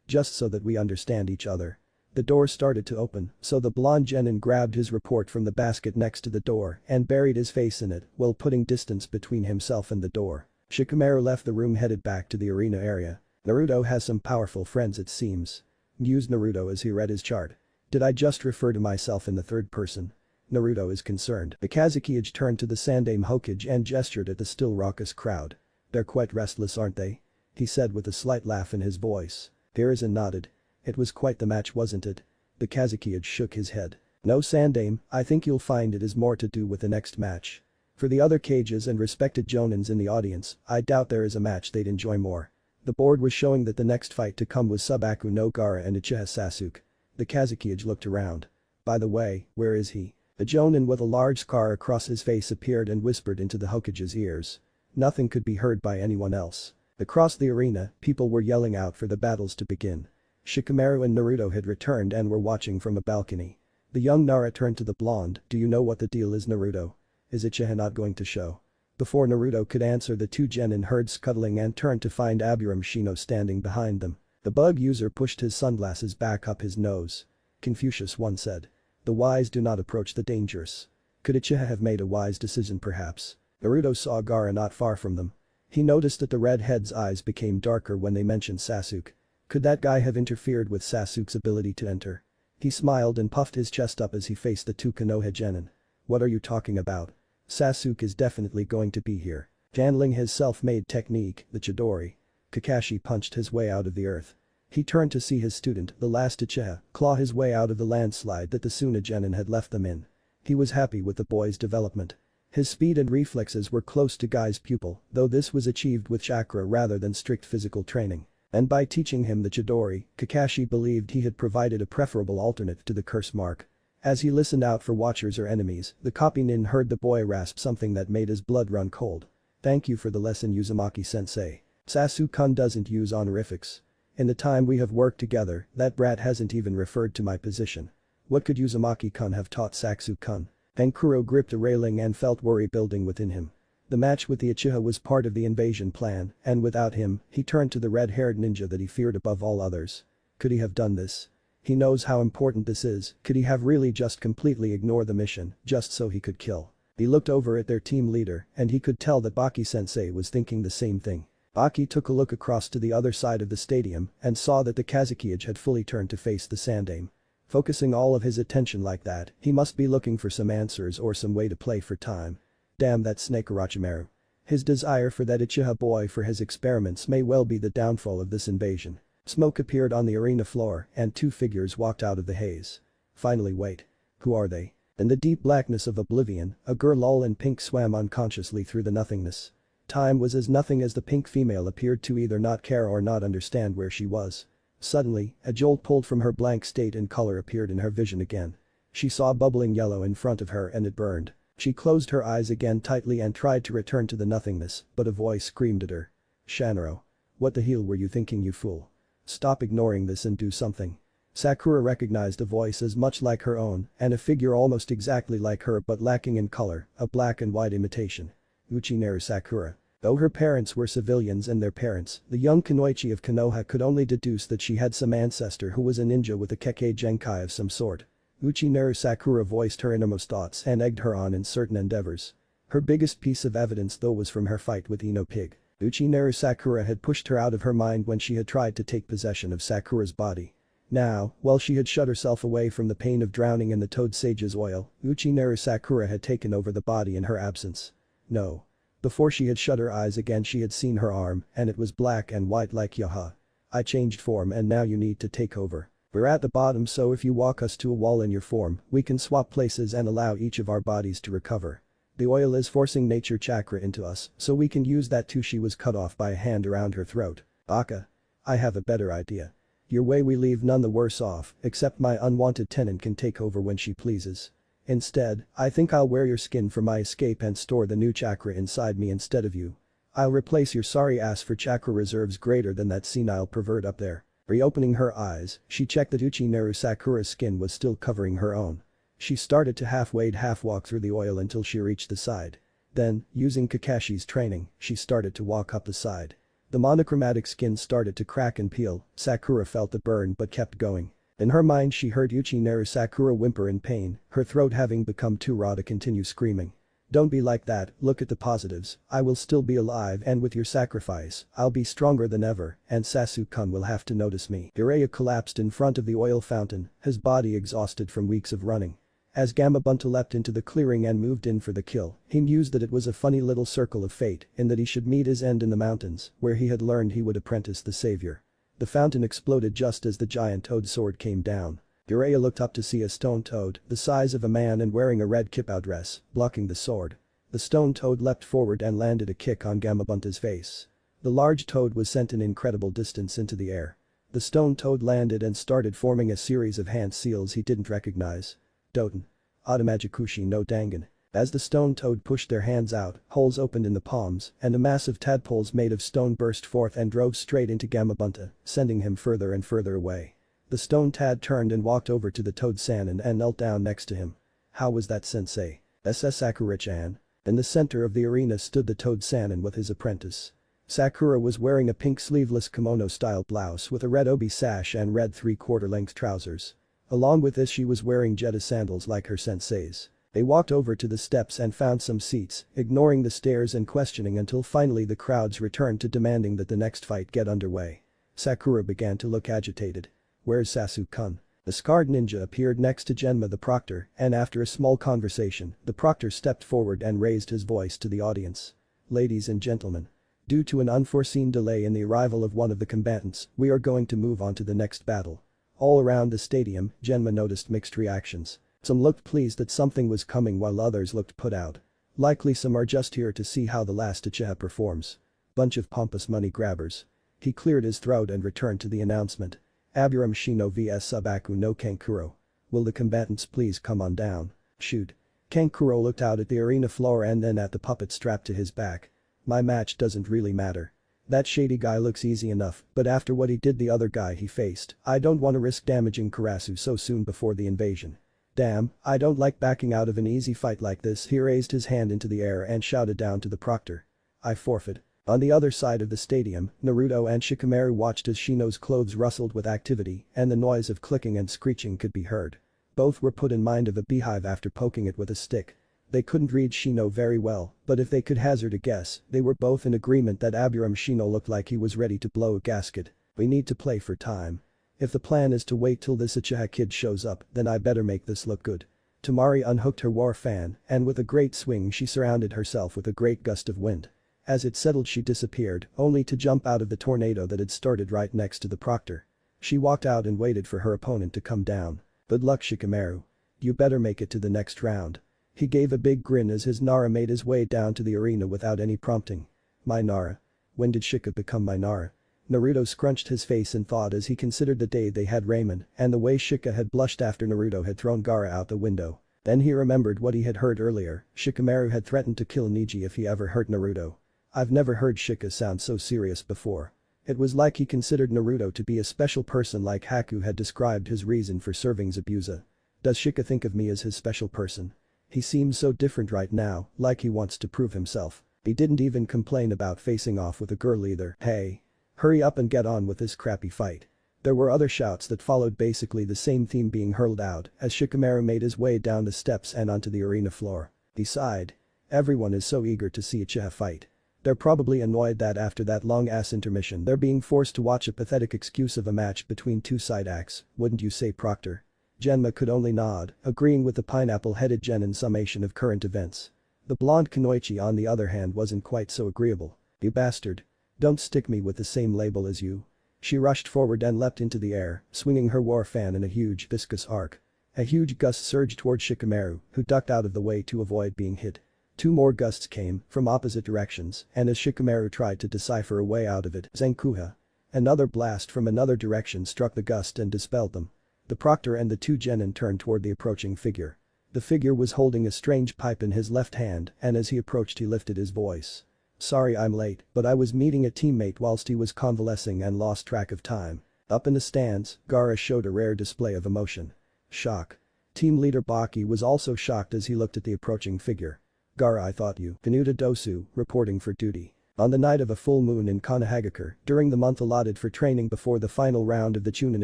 Just so that we understand each other. The door started to open, so the blonde genin grabbed his report from the basket next to the door and buried his face in it while putting distance between himself and the door. Shikamaru left the room headed back to the arena area. Naruto has some powerful friends it seems. mused Naruto as he read his chart. Did I just refer to myself in the third person? Naruto is concerned. The Kazekage turned to the Sandaime Hokage and gestured at the still raucous crowd. They're quite restless, aren't they? He said with a slight laugh in his voice. Hiruzen nodded. It was quite the match, wasn't it? The Kazekage shook his head. No, Sandaime, I think you'll find it is more to do with the next match. For the other Kages and respected Jonins in the audience, I doubt there is a match they'd enjoy more. The board was showing that the next fight to come was Subaku no Gaara and Uchiha Sasuke. The Kazekage looked around. By the way, where is he? A Jonin with a large scar across his face appeared and whispered into the Hokage's ears. Nothing could be heard by anyone else. Across the arena, people were yelling out for the battles to begin. Shikamaru and Naruto had returned and were watching from a balcony. The young Nara turned to the blonde. Do you know what the deal is, Naruto? Is Uchiha not going to show? Before Naruto could answer, the two genin heard scuttling and turned to find Aburame Shino standing behind them. The bug user pushed his sunglasses back up his nose. Confucius once said. The wise do not approach the dangerous. Could Uchiha have made a wise decision perhaps? Naruto saw Gaara not far from them. He noticed that the redhead's eyes became darker when they mentioned Sasuke. Could that guy have interfered with Sasuke's ability to enter? He smiled and puffed his chest up as he faced the two Konoha genin. What are you talking about? Sasuke is definitely going to be here. Channeling his self-made technique, the Chidori. Kakashi punched his way out of the earth. He turned to see his student, the last Uchiha, claw his way out of the landslide that the Suna genin had left them in. He was happy with the boy's development. His speed and reflexes were close to Guy's pupil, though this was achieved with chakra rather than strict physical training. And by teaching him the Chidori, Kakashi believed he had provided a preferable alternate to the curse mark. As he listened out for watchers or enemies, the copy nin heard the boy rasp something that made his blood run cold. Thank you for the lesson, Uzumaki-sensei. Sasuke-kun doesn't use honorifics. In the time we have worked together, that brat hasn't even referred to my position. What could Uzumaki-kun have taught Sasuke-kun? Tenkuro gripped a railing and felt worry building within him. The match with the Uchiha was part of the invasion plan, and without him, he turned to the red-haired ninja that he feared above all others. Could he have done this? He knows how important this is. Could he have really just completely ignored the mission, just so he could kill? He looked over at their team leader, and he could tell that Baki-sensei was thinking the same thing. Baki took a look across to the other side of the stadium and saw that the Kazekage had fully turned to face the Sandaime. Focusing all of his attention like that, he must be looking for some answers or some way to play for time. Damn that snake Orochimaru. His desire for that Uchiha boy for his experiments may well be the downfall of this invasion. Smoke appeared on the arena floor and two figures walked out of the haze. Finally, wait. Who are they? In the deep blackness of oblivion, a girl all in pink swam unconsciously through the nothingness. Time was as nothing as the pink female appeared to either not care or not understand where she was. Suddenly, a jolt pulled from her blank state and color appeared in her vision again. She saw bubbling yellow in front of her and it burned. She closed her eyes again tightly and tried to return to the nothingness, but a voice screamed at her. Shanro. What the hell were you thinking, you fool? Stop ignoring this and do something. Sakura recognized a voice as much like her own and a figure almost exactly like her but lacking in color, a black and white imitation. Uchineru Sakura. Though her parents were civilians and their parents, the young Kunoichi of Konoha could only deduce that she had some ancestor who was a ninja with a Kekkei Genkai of some sort. Uchineru Sakura voiced her innermost thoughts and egged her on in certain endeavors. Her biggest piece of evidence though was from her fight with Ino Pig. Uchineru Sakura had pushed her out of her mind when she had tried to take possession of Sakura's body. Now, while she had shut herself away from the pain of drowning in the Toad Sage's oil, Uchineru Sakura had taken over the body in her absence. No. Before she had shut her eyes again she had seen her arm and it was black and white like Yaha. I changed form and now you need to take over. We're at the bottom so if you walk us to a wall in your form, we can swap places and allow each of our bodies to recover. The oil is forcing nature chakra into us, so we can use that too. She was cut off by a hand around her throat. Baka. I have a better idea. Your way we leave none the worse off, except my unwanted tenant can take over when she pleases. Instead, I think I'll wear your skin for my escape and store the new chakra inside me instead of you. I'll replace your sorry ass for chakra reserves greater than that senile pervert up there. Reopening her eyes, she checked that Uchineru Sakura's skin was still covering her own. She started to half-wade half-walk through the oil until she reached the side. Then, using Kakashi's training, she started to walk up the side. The monochromatic skin started to crack and peel. Sakura felt the burn but kept going. In her mind she heard Uchineru Sakura whimper in pain, her throat having become too raw to continue screaming. Don't be like that, look at the positives, I will still be alive and with your sacrifice, I'll be stronger than ever, and Sasuke-kun will have to notice me. Jiraiya collapsed in front of the oil fountain, his body exhausted from weeks of running. As Gamabunta leapt into the clearing and moved in for the kill, he mused that it was a funny little circle of fate in that he should meet his end in the mountains, where he had learned he would apprentice the savior. The fountain exploded just as the giant toad sword came down. Jiraiya looked up to see a stone toad, the size of a man and wearing a red kipao dress, blocking the sword. The stone toad leapt forward and landed a kick on Gamabunta's face. The large toad was sent an incredible distance into the air. The stone toad landed and started forming a series of hand seals he didn't recognize. Doten. Automagikushi no Dangan. As the stone toad pushed their hands out, holes opened in the palms, and a mass of tadpoles made of stone burst forth and drove straight into Gamabunta, sending him further and further away. The stone tad turned and walked over to the toad Sannin and knelt down next to him. How was that, sensei? SS Sakura-chan. In the center of the arena stood the toad Sannin with his apprentice. Sakura was wearing a pink sleeveless kimono-style blouse with a red obi sash and red 3/4 length trousers. Along with this she was wearing Jetta sandals like her sensei's. They walked over to the steps and found some seats, ignoring the stares and questioning until finally the crowds returned to demanding that the next fight get underway. Sakura began to look agitated. Where's Sasuke-kun? The scarred ninja appeared next to Genma the proctor, and after a small conversation, the proctor stepped forward and raised his voice to the audience. Ladies and gentlemen. Due to an unforeseen delay in the arrival of one of the combatants, we are going to move on to the next battle. All around the stadium, Genma noticed mixed reactions. Some looked pleased that something was coming while others looked put out. Likely some are just here to see how the last Uchiha performs. Bunch of pompous money grabbers. He cleared his throat and returned to the announcement. Aburam Shino vs Subaku no Kankuro. Will the combatants please come on down? Shoot. Kankuro looked out at the arena floor and then at the puppet strapped to his back. My match doesn't really matter. That shady guy looks easy enough, but after what he did the other guy he faced, I don't want to risk damaging Karasu so soon before the invasion. Damn, I don't like backing out of an easy fight like this. He raised his hand into the air and shouted down to the proctor. I forfeit. On the other side of the stadium, Naruto and Shikamaru watched as Shino's clothes rustled with activity and the noise of clicking and screeching could be heard. Both were put in mind of a beehive after poking it with a stick. They couldn't read Shino very well, but if they could hazard a guess, they were both in agreement that Aburam Shino looked like he was ready to blow a gasket. We need to play for time. If the plan is to wait till this Uchiha kid shows up, then I better make this look good. Tamari unhooked her war fan, and with a great swing she surrounded herself with a great gust of wind. As it settled she disappeared, only to jump out of the tornado that had started right next to the proctor. She walked out and waited for her opponent to come down. Good luck, Shikamaru. You better make it to the next round. He gave a big grin as his Nara made his way down to the arena without any prompting. My Nara. When did Shika become my Nara? Naruto scrunched his face in thought as he considered the day they had ramen and the way Shika had blushed after Naruto had thrown Gaara out the window. Then he remembered what he had heard earlier. Shikamaru had threatened to kill Neji if he ever hurt Naruto. I've never heard Shika sound so serious before. It was like he considered Naruto to be a special person like Haku had described his reason for serving Zabuza. Does Shika think of me as his special person? He seems so different right now, like he wants to prove himself. He didn't even complain about facing off with a girl either. Hey. Hurry up and get on with this crappy fight. There were other shouts that followed, basically the same theme being hurled out as Shikamaru made his way down the steps and onto the arena floor. He sighed. Everyone is so eager to see Uchiha fight. They're probably annoyed that after that long-ass intermission they're being forced to watch a pathetic excuse of a match between two side acts, wouldn't you say, Proctor? Genma could only nod, agreeing with the pineapple-headed Genin summation of current events. The blonde Kunoichi on the other hand wasn't quite so agreeable. You bastard. Don't stick me with the same label as you. She rushed forward and leapt into the air, swinging her war fan in a huge, viscous arc. A huge gust surged toward Shikamaru, who ducked out of the way to avoid being hit. Two more gusts came, from opposite directions, and as Shikamaru tried to decipher a way out of it, Zenkuha. Another blast from another direction struck the gust and dispelled them. The proctor and the two genin turned toward the approaching figure. The figure was holding a strange pipe in his left hand, and as he approached he lifted his voice. Sorry I'm late, but I was meeting a teammate whilst he was convalescing and lost track of time. Up in the stands, Gaara showed a rare display of emotion. Shock. Team leader Baki was also shocked as he looked at the approaching figure. Gaara, I thought you. Kanuta Dosu, reporting for duty. On the night of a full moon in Konohagakure, during the month allotted for training before the final round of the Chunin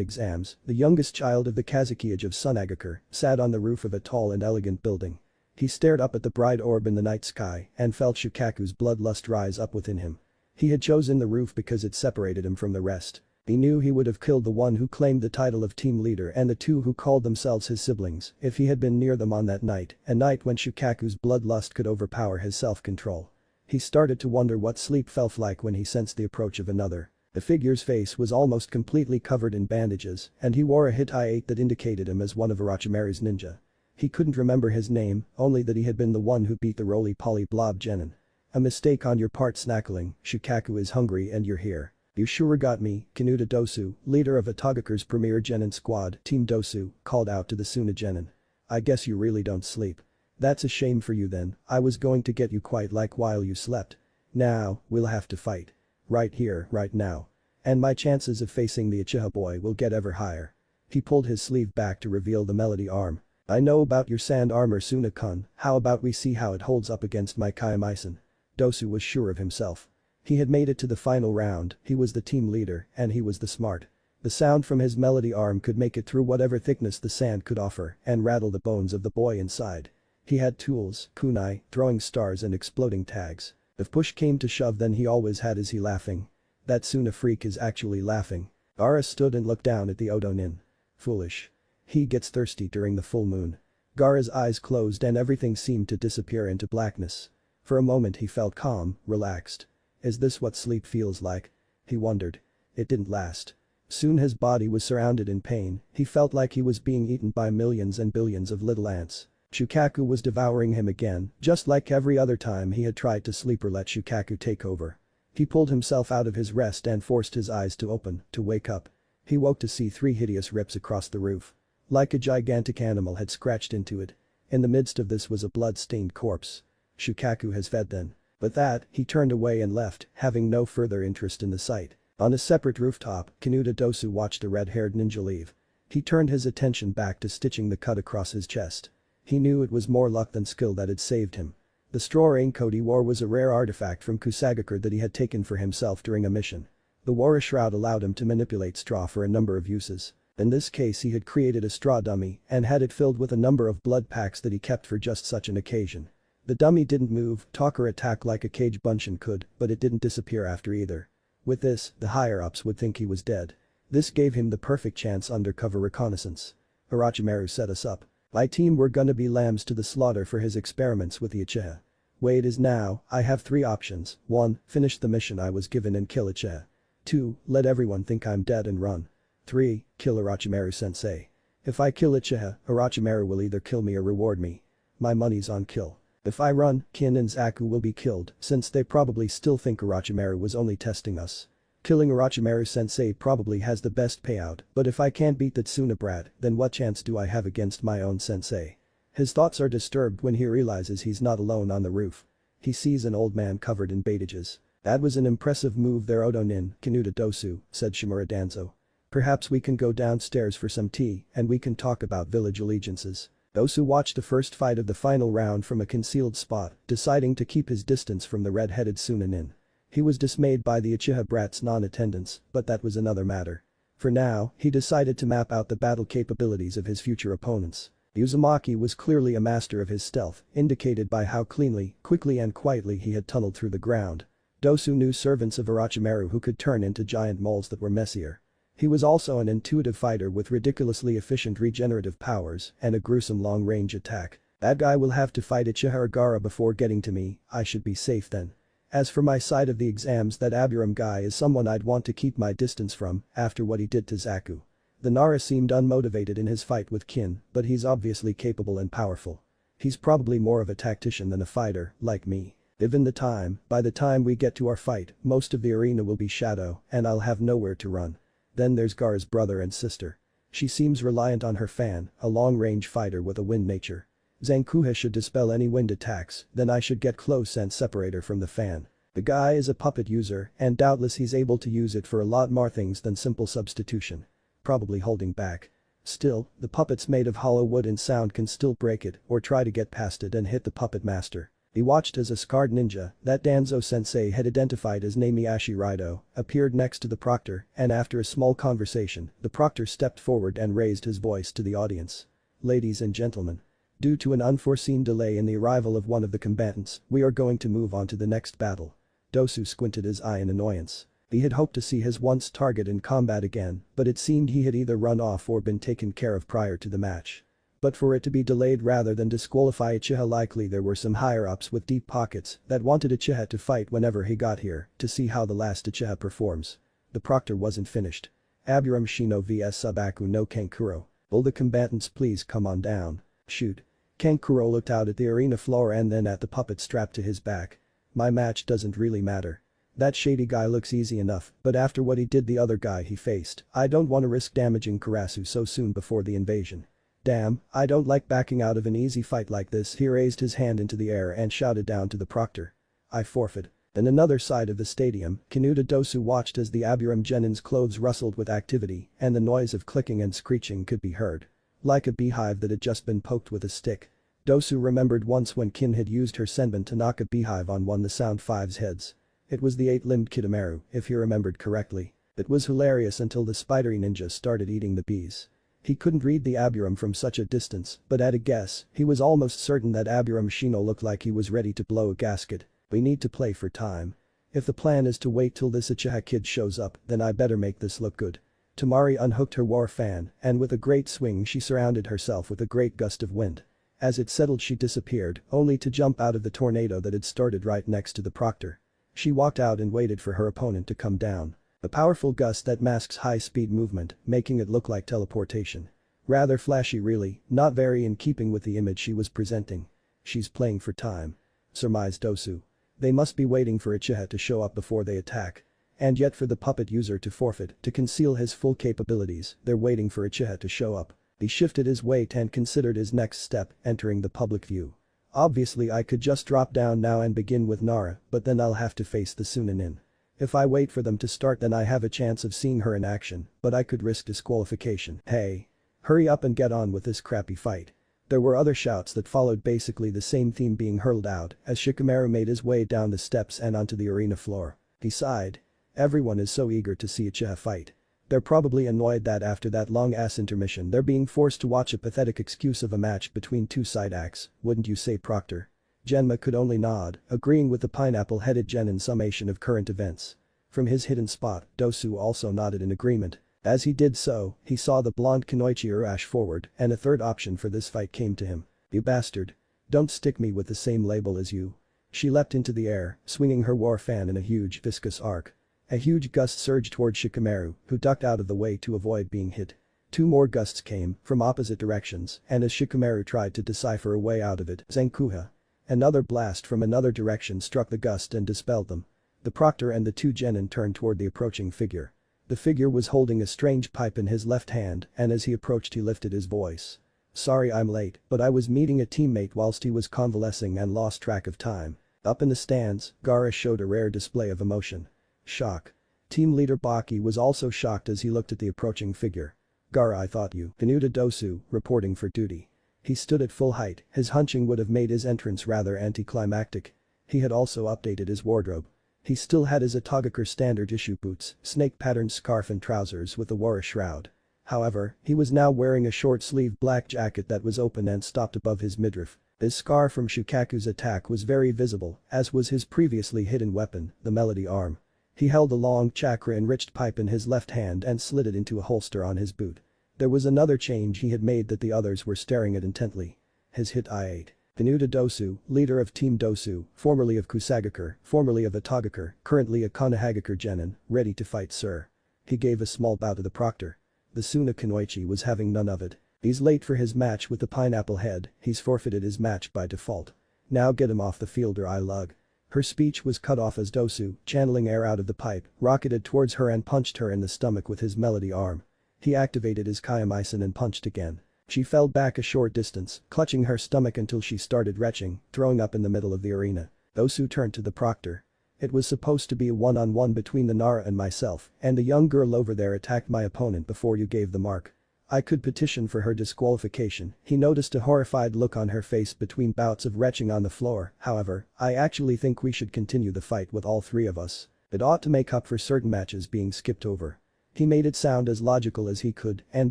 exams, the youngest child of the Kazuki age of Sunagakure sat on the roof of a tall and elegant building. He stared up at the bright orb in the night sky and felt Shukaku's bloodlust rise up within him. He had chosen the roof because it separated him from the rest. He knew he would have killed the one who claimed the title of team leader and the two who called themselves his siblings if he had been near them on that night, a night when Shukaku's bloodlust could overpower his self-control. He started to wonder what sleep felt like when he sensed the approach of another. The figure's face was almost completely covered in bandages, and he wore a Hittite that indicated him as one of Orochimaru's ninja. He couldn't remember his name, only that he had been the one who beat the roly-poly blob genin. A mistake on your part, Snackling. Shukaku is hungry and you're here. You sure got me. Kanuta Dosu, leader of Atagaku's premier genin squad, Team Dosu, called out to the Suna genin. I guess you really don't sleep. That's a shame for you then, I was going to get you quite like while you slept. Now, we'll have to fight. Right here, right now. And my chances of facing the Uchiha boy will get ever higher. He pulled his sleeve back to reveal the melody arm. I know about your sand armor, Suna-kun, how about we see how it holds up against my Kaiamaisen? Dosu was sure of himself. He had made it to the final round, he was the team leader, and he was the smart. The sound from his melody arm could make it through whatever thickness the sand could offer and rattle the bones of the boy inside. He had tools, kunai, throwing stars and exploding tags. If push came to shove then he always had Is he laughing? That Suna freak is actually laughing. Gaara stood and looked down at the Odo Nin. Foolish. He gets thirsty during the full moon. Gaara's eyes closed and everything seemed to disappear into blackness. For a moment he felt calm, relaxed. Is this what sleep feels like? He wondered. It didn't last. Soon his body was surrounded in pain, he felt like he was being eaten by millions and billions of little ants. Shukaku was devouring him again, just like every other time he had tried to sleep or let Shukaku take over. He pulled himself out of his rest and forced his eyes to open, to wake up. He woke to see 3 hideous rips across the roof. Like a gigantic animal had scratched into it. In the midst of this was a blood-stained corpse. Shukaku has fed then. But that, he turned away and left, having no further interest in the sight. On a separate rooftop, Kanuta Dosu watched a red-haired ninja leave. He turned his attention back to stitching the cut across his chest. He knew it was more luck than skill that had saved him. The straw raincoat he wore was a rare artifact from Kusagakure that he had taken for himself during a mission. The Wara shroud allowed him to manipulate straw for a number of uses. In this case he had created a straw dummy and had it filled with a number of blood packs that he kept for just such an occasion. The dummy didn't move, talk or attack like a cage bunshin could, but it didn't disappear after either. With this, the higher-ups would think he was dead. This gave him the perfect chance undercover reconnaissance. Orochimaru set us up. My team were gonna be lambs to the slaughter for his experiments with the Uchiha. Wait is now, I have 3 options. 1. Finish the mission I was given and kill Uchiha. 2. Let everyone think I'm dead and run. 3. Kill Orochimaru-sensei. If I kill Uchiha, Orochimaru will either kill me or reward me. My money's on kill. If I run, Kin and Zaku will be killed since they probably still think Orochimaru was only testing us. Killing Orochimaru-sensei probably has the best payout, but if I can't beat that Suna brat, then what chance do I have against my own sensei? His thoughts are disturbed when he realizes he's not alone on the roof. He sees an old man covered in bandages. That was an impressive move there, Odo Nin, Kanuta Dosu, said Shimura Danzo. Perhaps we can go downstairs for some tea and we can talk about village allegiances. Dosu watched the first fight of the final round from a concealed spot, deciding to keep his distance from the red-headed Suna Nin. He was dismayed by the Uchiha brat's non-attendance, but that was another matter. For now, he decided to map out the battle capabilities of his future opponents. Uzumaki was clearly a master of his stealth, indicated by how cleanly, quickly and quietly he had tunneled through the ground. Dosu knew servants of Orochimaru who could turn into giant moles that were messier. He was also an intuitive fighter with ridiculously efficient regenerative powers and a gruesome long-range attack. That guy will have to fight Uchiha or Gaara before getting to me, I should be safe then. As for my side of the exams, that Aburam guy is someone I'd want to keep my distance from after what he did to Zaku. The Nara seemed unmotivated in his fight with Kin, but he's obviously capable and powerful. He's probably more of a tactician than a fighter, like me. Given the time, by the time we get to our fight, most of the arena will be shadow and I'll have nowhere to run. Then there's Gaara's brother and sister. She seems reliant on her fan, a long-range fighter with a wind nature. Zankuha should dispel any wind attacks, then I should get close and separate her from the fan. The guy is a puppet user and doubtless he's able to use it for a lot more things than simple substitution. Probably holding back. Still, the puppets made of hollow wood and sound can still break it or try to get past it and hit the puppet master. He watched as a scarred ninja that Danzo-sensei had identified as Namiashi Raido appeared next to the proctor and after a small conversation, the proctor stepped forward and raised his voice to the audience. Ladies and gentlemen. Due to an unforeseen delay in the arrival of one of the combatants, we are going to move on to the next battle. Dosu squinted his eye in annoyance. He had hoped to see his once target in combat again, but it seemed he had either run off or been taken care of prior to the match. But for it to be delayed rather than disqualify Uchiha, likely there were some higher-ups with deep pockets that wanted Uchiha to fight whenever he got here to see how the last Uchiha performs. The proctor wasn't finished. Aburame Shino vs Subaku no Kankuro. Will the combatants please come on down? Shoot. Kankuro looked out at the arena floor and then at the puppet strapped to his back. My match doesn't really matter. That shady guy looks easy enough, but after what he did the other guy he faced, I don't want to risk damaging Karasu so soon before the invasion. Damn, I don't like backing out of an easy fight like this. He raised his hand into the air and shouted down to the proctor. I forfeit. On another side of the stadium, Kinuta Dosu watched as the Aburame Genin's clothes rustled with activity and the noise of clicking and screeching could be heard. Like a beehive that had just been poked with a stick. Dosu remembered once when Kin had used her senbon to knock a beehive on one the Sound 5's heads. It was the 8-limbed Kidomaru, if he remembered correctly. It was hilarious until the spidery ninja started eating the bees. He couldn't read the Aburame from such a distance, but at a guess, he was almost certain that Aburame Shino looked like he was ready to blow a gasket. We need to play for time. If the plan is to wait till this Uchiha kid shows up, then I better make this look good. Tamari unhooked her war fan, and with a great swing she surrounded herself with a great gust of wind. As it settled she disappeared, only to jump out of the tornado that had started right next to the proctor. She walked out and waited for her opponent to come down. A powerful gust that masks high-speed movement, making it look like teleportation. Rather flashy really, not very in keeping with the image she was presenting. She's playing for time. Surmised Dosu. They must be waiting for Uchiha to show up before they attack. And yet for the puppet user to forfeit, to conceal his full capabilities, they're waiting for Uchiha to show up. He shifted his weight and considered his next step, entering the public view. Obviously I could just drop down now and begin with Nara, but then I'll have to face the Sunanin. If I wait for them to start then I have a chance of seeing her in action, but I could risk disqualification. Hey. Hurry up and get on with this crappy fight. There were other shouts that followed, basically the same theme being hurled out as Shikamaru made his way down the steps and onto the arena floor. He sighed. Everyone is so eager to see Uchiha fight. They're probably annoyed that after that long-ass intermission they're being forced to watch a pathetic excuse of a match between two side acts, wouldn't you say, Proctor? Genma could only nod, agreeing with the pineapple-headed Genin's summation of current events. From his hidden spot, Dosu also nodded in agreement. As he did so, he saw the blonde Kunoichi rush forward and a third option for this fight came to him. You bastard. Don't stick me with the same label as you. She leapt into the air, swinging her war fan in a huge viscous arc. A huge gust surged toward Shikamaru, who ducked out of the way to avoid being hit. Two more gusts came, from opposite directions, and as Shikamaru tried to decipher a way out of it, Zenkuha. Another blast from another direction struck the gust and dispelled them. The proctor and the two genin turned toward the approaching figure. The figure was holding a strange pipe in his left hand, and as he approached he lifted his voice. Sorry I'm late, but I was meeting a teammate whilst he was convalescing and lost track of time. Up in the stands, Gaara showed a rare display of emotion. Shock. Team leader Baki was also shocked as he looked at the approaching figure. Gaara, I thought you. Kinuta Dosu, reporting for duty. He stood at full height, his hunching would have made his entrance rather anticlimactic. He had also updated his wardrobe. He still had his Atagakur standard issue boots, snake-patterned scarf and trousers with a Wara shroud. However, he was now wearing a short-sleeved black jacket that was open and stopped above his midriff. His scar from Shukaku's attack was very visible, as was his previously hidden weapon, the Melody Arm. He held a long chakra-enriched pipe in his left hand and slid it into a holster on his boot. There was another change he had made that the others were staring at intently. His hit I-8. Kinuta Dosu, leader of Team Dosu, formerly of Kusagakur, formerly of Atagakur, currently a Konohagakure genin, ready to fight sir. He gave a small bow to the proctor. The Suna Kunoichi was having none of it. He's late for his match with the pineapple head, he's forfeited his match by default. Now get him off the field or I lug. Her speech was cut off as Dosu, channeling air out of the pipe, rocketed towards her and punched her in the stomach with his Melody Arm. He activated his Kayamisen and punched again. She fell back a short distance, clutching her stomach until she started retching, throwing up in the middle of the arena. Dosu turned to the proctor. It was supposed to be a one-on-one between the Nara and myself, and the young girl over there attacked my opponent before you gave the mark. I could petition for her disqualification. He noticed a horrified look on her face between bouts of retching on the floor. However, I actually think we should continue the fight with all three of us. It ought to make up for certain matches being skipped over. He made it sound as logical as he could, and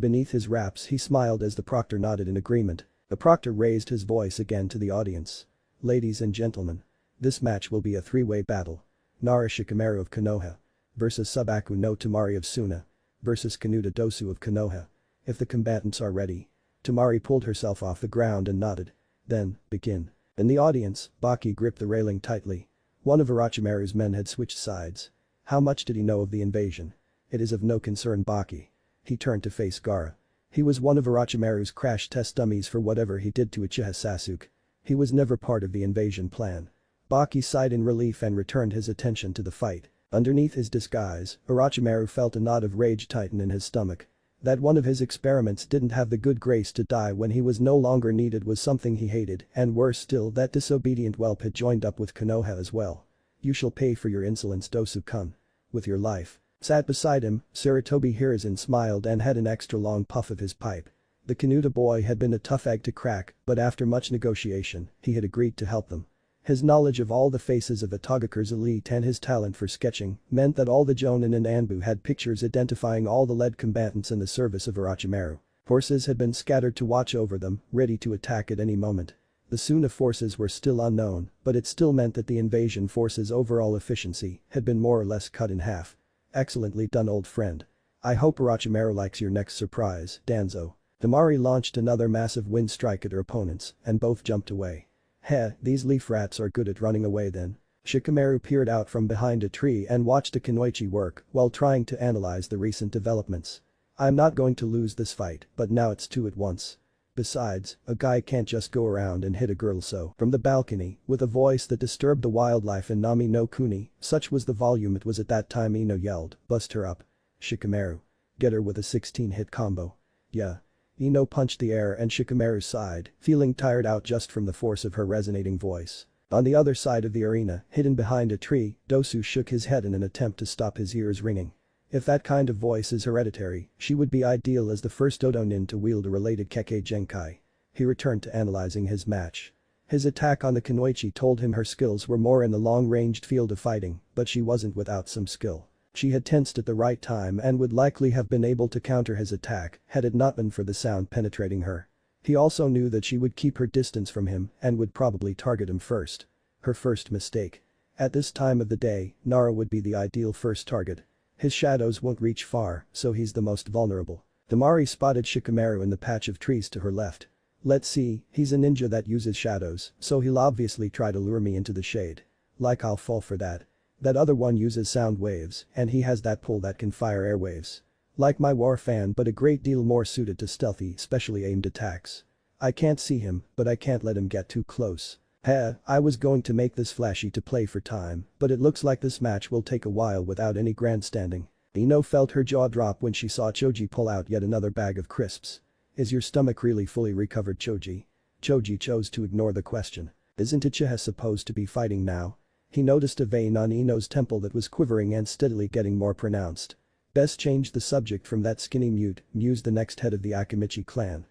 beneath his raps he smiled as the proctor nodded in agreement. The proctor raised his voice again to the audience. Ladies and gentlemen. This match will be a three-way battle. Nara Shikamaru of Konoha versus Subaku no Tamari of Suna versus Kanuta Dosu of Konoha. If the combatants are ready. Tamari pulled herself off the ground and nodded. Then, begin. In the audience, Baki gripped the railing tightly. One of Orochimaru's men had switched sides. How much did he know of the invasion? It is of no concern Baki. He turned to face Gaara. He was one of Orochimaru's crash test dummies for whatever he did to Uchiha Sasuke. He was never part of the invasion plan. Baki sighed in relief and returned his attention to the fight. Underneath his disguise, Orochimaru felt a knot of rage tighten in his stomach. That one of his experiments didn't have the good grace to die when he was no longer needed was something he hated, and worse still that disobedient whelp had joined up with Konoha as well. You shall pay for your insolence Dosu-kun. With your life. Sat beside him, Sarutobi Hiruzen smiled and had an extra long puff of his pipe. The Kanuta boy had been a tough egg to crack, but after much negotiation, he had agreed to help them. His knowledge of all the faces of Itogakure's elite and his talent for sketching meant that all the Jonin and Anbu had pictures identifying all the lead combatants in the service of Orochimaru. Forces had been scattered to watch over them, ready to attack at any moment. The Suna forces were still unknown, but it still meant that the invasion force's overall efficiency had been more or less cut in half. Excellently done old friend. I hope Orochimaru likes your next surprise, Danzo. Tamari launched another massive wind strike at her opponents, and both jumped away. Heh, these leaf rats are good at running away then. Shikamaru peered out from behind a tree and watched a Kunoichi work while trying to analyze the recent developments. I'm not going to lose this fight, but now it's two at once. Besides, a guy can't just go around and hit a girl so. From the balcony, with a voice that disturbed the wildlife in Nami no Kuni, such was the volume it was at that time Ino yelled, bust her up. Shikamaru. Get her with a 16-hit combo. Yeah. Ino punched the air and Shikamaru sighed, feeling tired out just from the force of her resonating voice. On the other side of the arena, hidden behind a tree, Dosu shook his head in an attempt to stop his ears ringing. If that kind of voice is hereditary, she would be ideal as the first Odonin to wield a related Kekkei Genkai. He returned to analyzing his match. His attack on the Kunoichi told him her skills were more in the long-ranged field of fighting, but she wasn't without some skill. She had tensed at the right time and would likely have been able to counter his attack had it not been for the sound penetrating her. He also knew that she would keep her distance from him and would probably target him first. Her first mistake. At this time of the day, Nara would be the ideal first target. His shadows won't reach far, so he's the most vulnerable. Tamari spotted Shikamaru in the patch of trees to her left. Let's see, he's a ninja that uses shadows, so he'll obviously try to lure me into the shade. Like I'll fall for that. That other one uses sound waves, and he has that pull that can fire airwaves. Like my war fan but a great deal more suited to stealthy, specially aimed attacks. I can't see him, but I can't let him get too close. I was going to make this flashy to play for time, but it looks like this match will take a while without any grandstanding. Ino felt her jaw drop when she saw Choji pull out yet another bag of crisps. Is your stomach really fully recovered Choji? Choji chose to ignore the question. Isn't Uchiha supposed to be fighting now? He noticed a vein on Ino's temple that was quivering and steadily getting more pronounced. Best change the subject from that skinny mute, mused the next head of the Akimichi clan.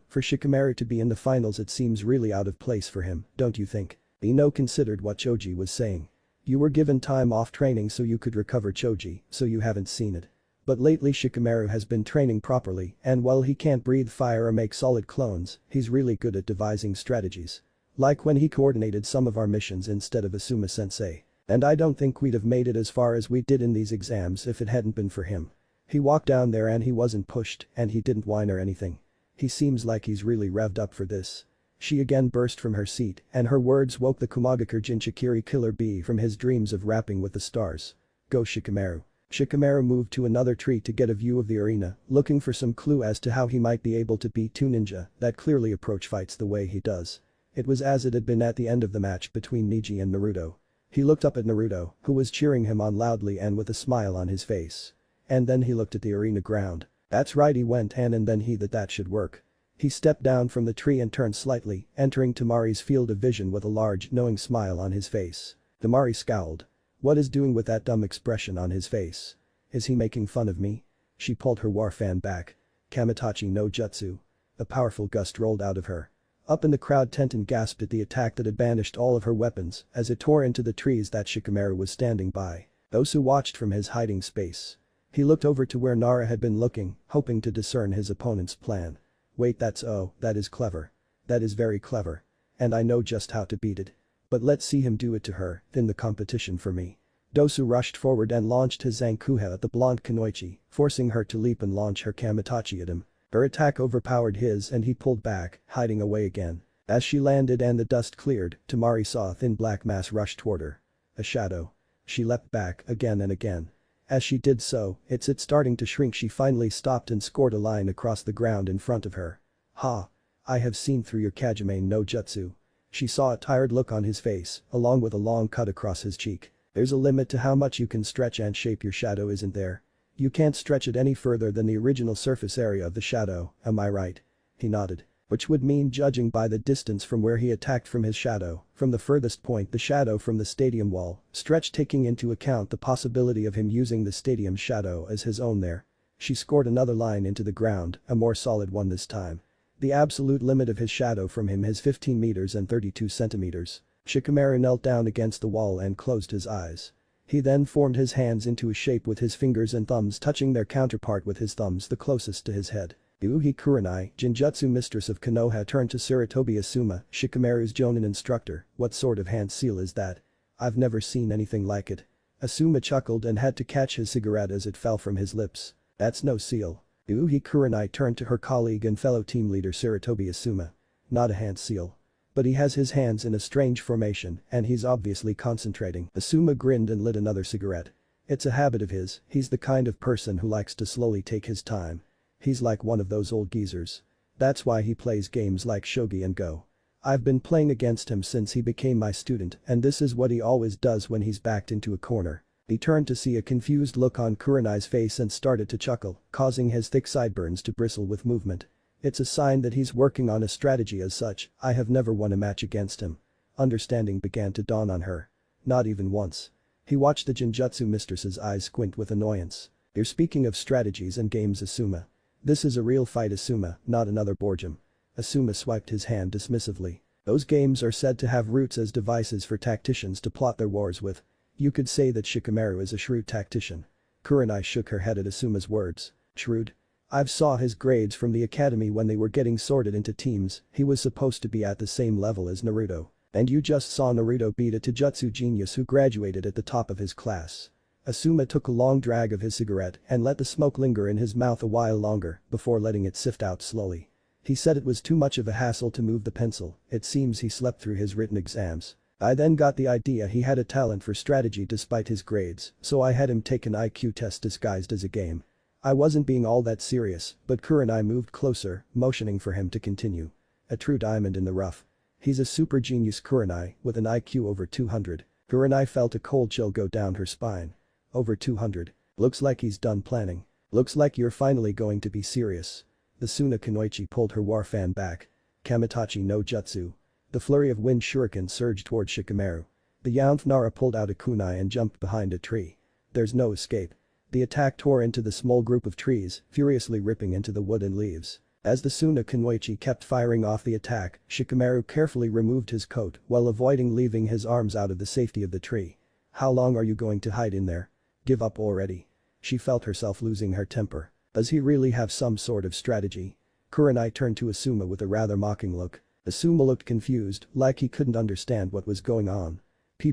For Shikamaru to be in the finals it seems really out of place for him, don't you think? Ino considered what Choji was saying. You were given time off training so you could recover Choji, so you haven't seen it. But lately Shikamaru has been training properly, and while he can't breathe fire or make solid clones, he's really good at devising strategies. Like when he coordinated some of our missions instead of Asuma-sensei. And I don't think we'd have made it as far as we did in these exams if it hadn't been for him. He walked down there and he wasn't pushed, and he didn't whine or anything. He seems like he's really revved up for this. She again burst from her seat, and her words woke the Kumagakure Jinchikiri killer bee from his dreams of rapping with the stars. Go Shikamaru. Shikamaru moved to another tree to get a view of the arena, looking for some clue as to how he might be able to beat two ninja that clearly approach fights the way he does. It was as it had been at the end of the match between Neji and Naruto. He looked up at Naruto, who was cheering him on loudly and with a smile on his face. And then he looked at the arena ground. That's right he went and then that should work. He stepped down from the tree and turned slightly, entering Tamari's field of vision with a large, knowing smile on his face. Tamari scowled. What is doing with that dumb expression on his face? Is he making fun of me? She pulled her war fan back. Kamitachi no Jutsu. A powerful gust rolled out of her. Up in the crowd Tenten gasped at the attack that had banished all of her weapons as it tore into the trees that Shikamaru was standing by. Osu watched from his hiding space. He looked over to where Nara had been looking, hoping to discern his opponent's plan. Wait that is clever. That is very clever. And I know just how to beat it. But let's see him do it to her, then the competition for me. Dosu rushed forward and launched his Zankuha at the blonde Kunoichi, forcing her to leap and launch her Kamitachi at him. Her attack overpowered his and he pulled back, hiding away again. As she landed and the dust cleared, Tamari saw a thin black mass rush toward her. A shadow. She leapt back again and again. As she did so, it starting to shrink. She finally stopped and scored a line across the ground in front of her. Ha! I have seen through your Kajime no Jutsu. She saw a tired look on his face, along with a long cut across his cheek. There's a limit to how much you can stretch and shape your shadow, isn't there? You can't stretch it any further than the original surface area of the shadow, am I right? He nodded. Which would mean, judging by the distance from where he attacked from his shadow, from the furthest point the shadow from the stadium wall, stretched taking into account the possibility of him using the stadium's shadow as his own there. She scored another line into the ground, a more solid one this time. The absolute limit of his shadow from him is 15 meters and 32 centimeters. Shikamaru knelt down against the wall and closed his eyes. He then formed his hands into a shape with his fingers and thumbs touching their counterpart with his thumbs the closest to his head. Uhi Kurenai, Jinjutsu mistress of Konoha, turned to Sarutobi Asuma, Shikamaru's Jonin instructor. What sort of hand seal is that? I've never seen anything like it. Asuma chuckled and had to catch his cigarette as it fell from his lips. That's no seal. Uhi Kurenai turned to her colleague and fellow team leader Sarutobi Asuma. Not a hand seal. But he has his hands in a strange formation and he's obviously concentrating. Asuma grinned and lit another cigarette. It's a habit of his, he's the kind of person who likes to slowly take his time. He's like one of those old geezers. That's why he plays games like Shogi and Go. I've been playing against him since he became my student and this is what he always does when he's backed into a corner. He turned to see a confused look on Kurenai's face and started to chuckle, causing his thick sideburns to bristle with movement. It's a sign that he's working on a strategy as such. I have never won a match against him. Understanding began to dawn on her. Not even once. He watched the Jinjutsu mistress's eyes squint with annoyance. You're speaking of strategies and games, Asuma. This is a real fight, Asuma, not another boardgame. Asuma swiped his hand dismissively. Those games are said to have roots as devices for tacticians to plot their wars with. You could say that Shikamaru is a shrewd tactician. Kurenai shook her head at Asuma's words. Shrewd? I've saw his grades from the academy when they were getting sorted into teams. He was supposed to be at the same level as Naruto. And you just saw Naruto beat a Taijutsu genius who graduated at the top of his class. Asuma took a long drag of his cigarette and let the smoke linger in his mouth a while longer before letting it sift out slowly. He said it was too much of a hassle to move the pencil. It seems he slept through his written exams. I then got the idea he had a talent for strategy despite his grades, so I had him take an IQ test disguised as a game. I wasn't being all that serious, but Kurenai moved closer, motioning for him to continue. A true diamond in the rough. He's a super genius, Kurenai, with an IQ over 200. Kurenai felt a cold chill go down her spine. Over 200. Looks like he's done planning. Looks like you're finally going to be serious. The Suna Kunoichi pulled her war fan back. Kamitachi no Jutsu. The flurry of wind shuriken surged toward Shikamaru. The Yanth Nara pulled out a kunai and jumped behind a tree. There's no escape. The attack tore into the small group of trees, furiously ripping into the wood and leaves. As the Suna Kunoichi kept firing off the attack, Shikamaru carefully removed his coat while avoiding leaving his arms out of the safety of the tree. How long are you going to hide in there? Give up already. She felt herself losing her temper. Does he really have some sort of strategy? Kurenai turned to Asuma with a rather mocking look. Asuma looked confused, like he couldn't understand what was going on.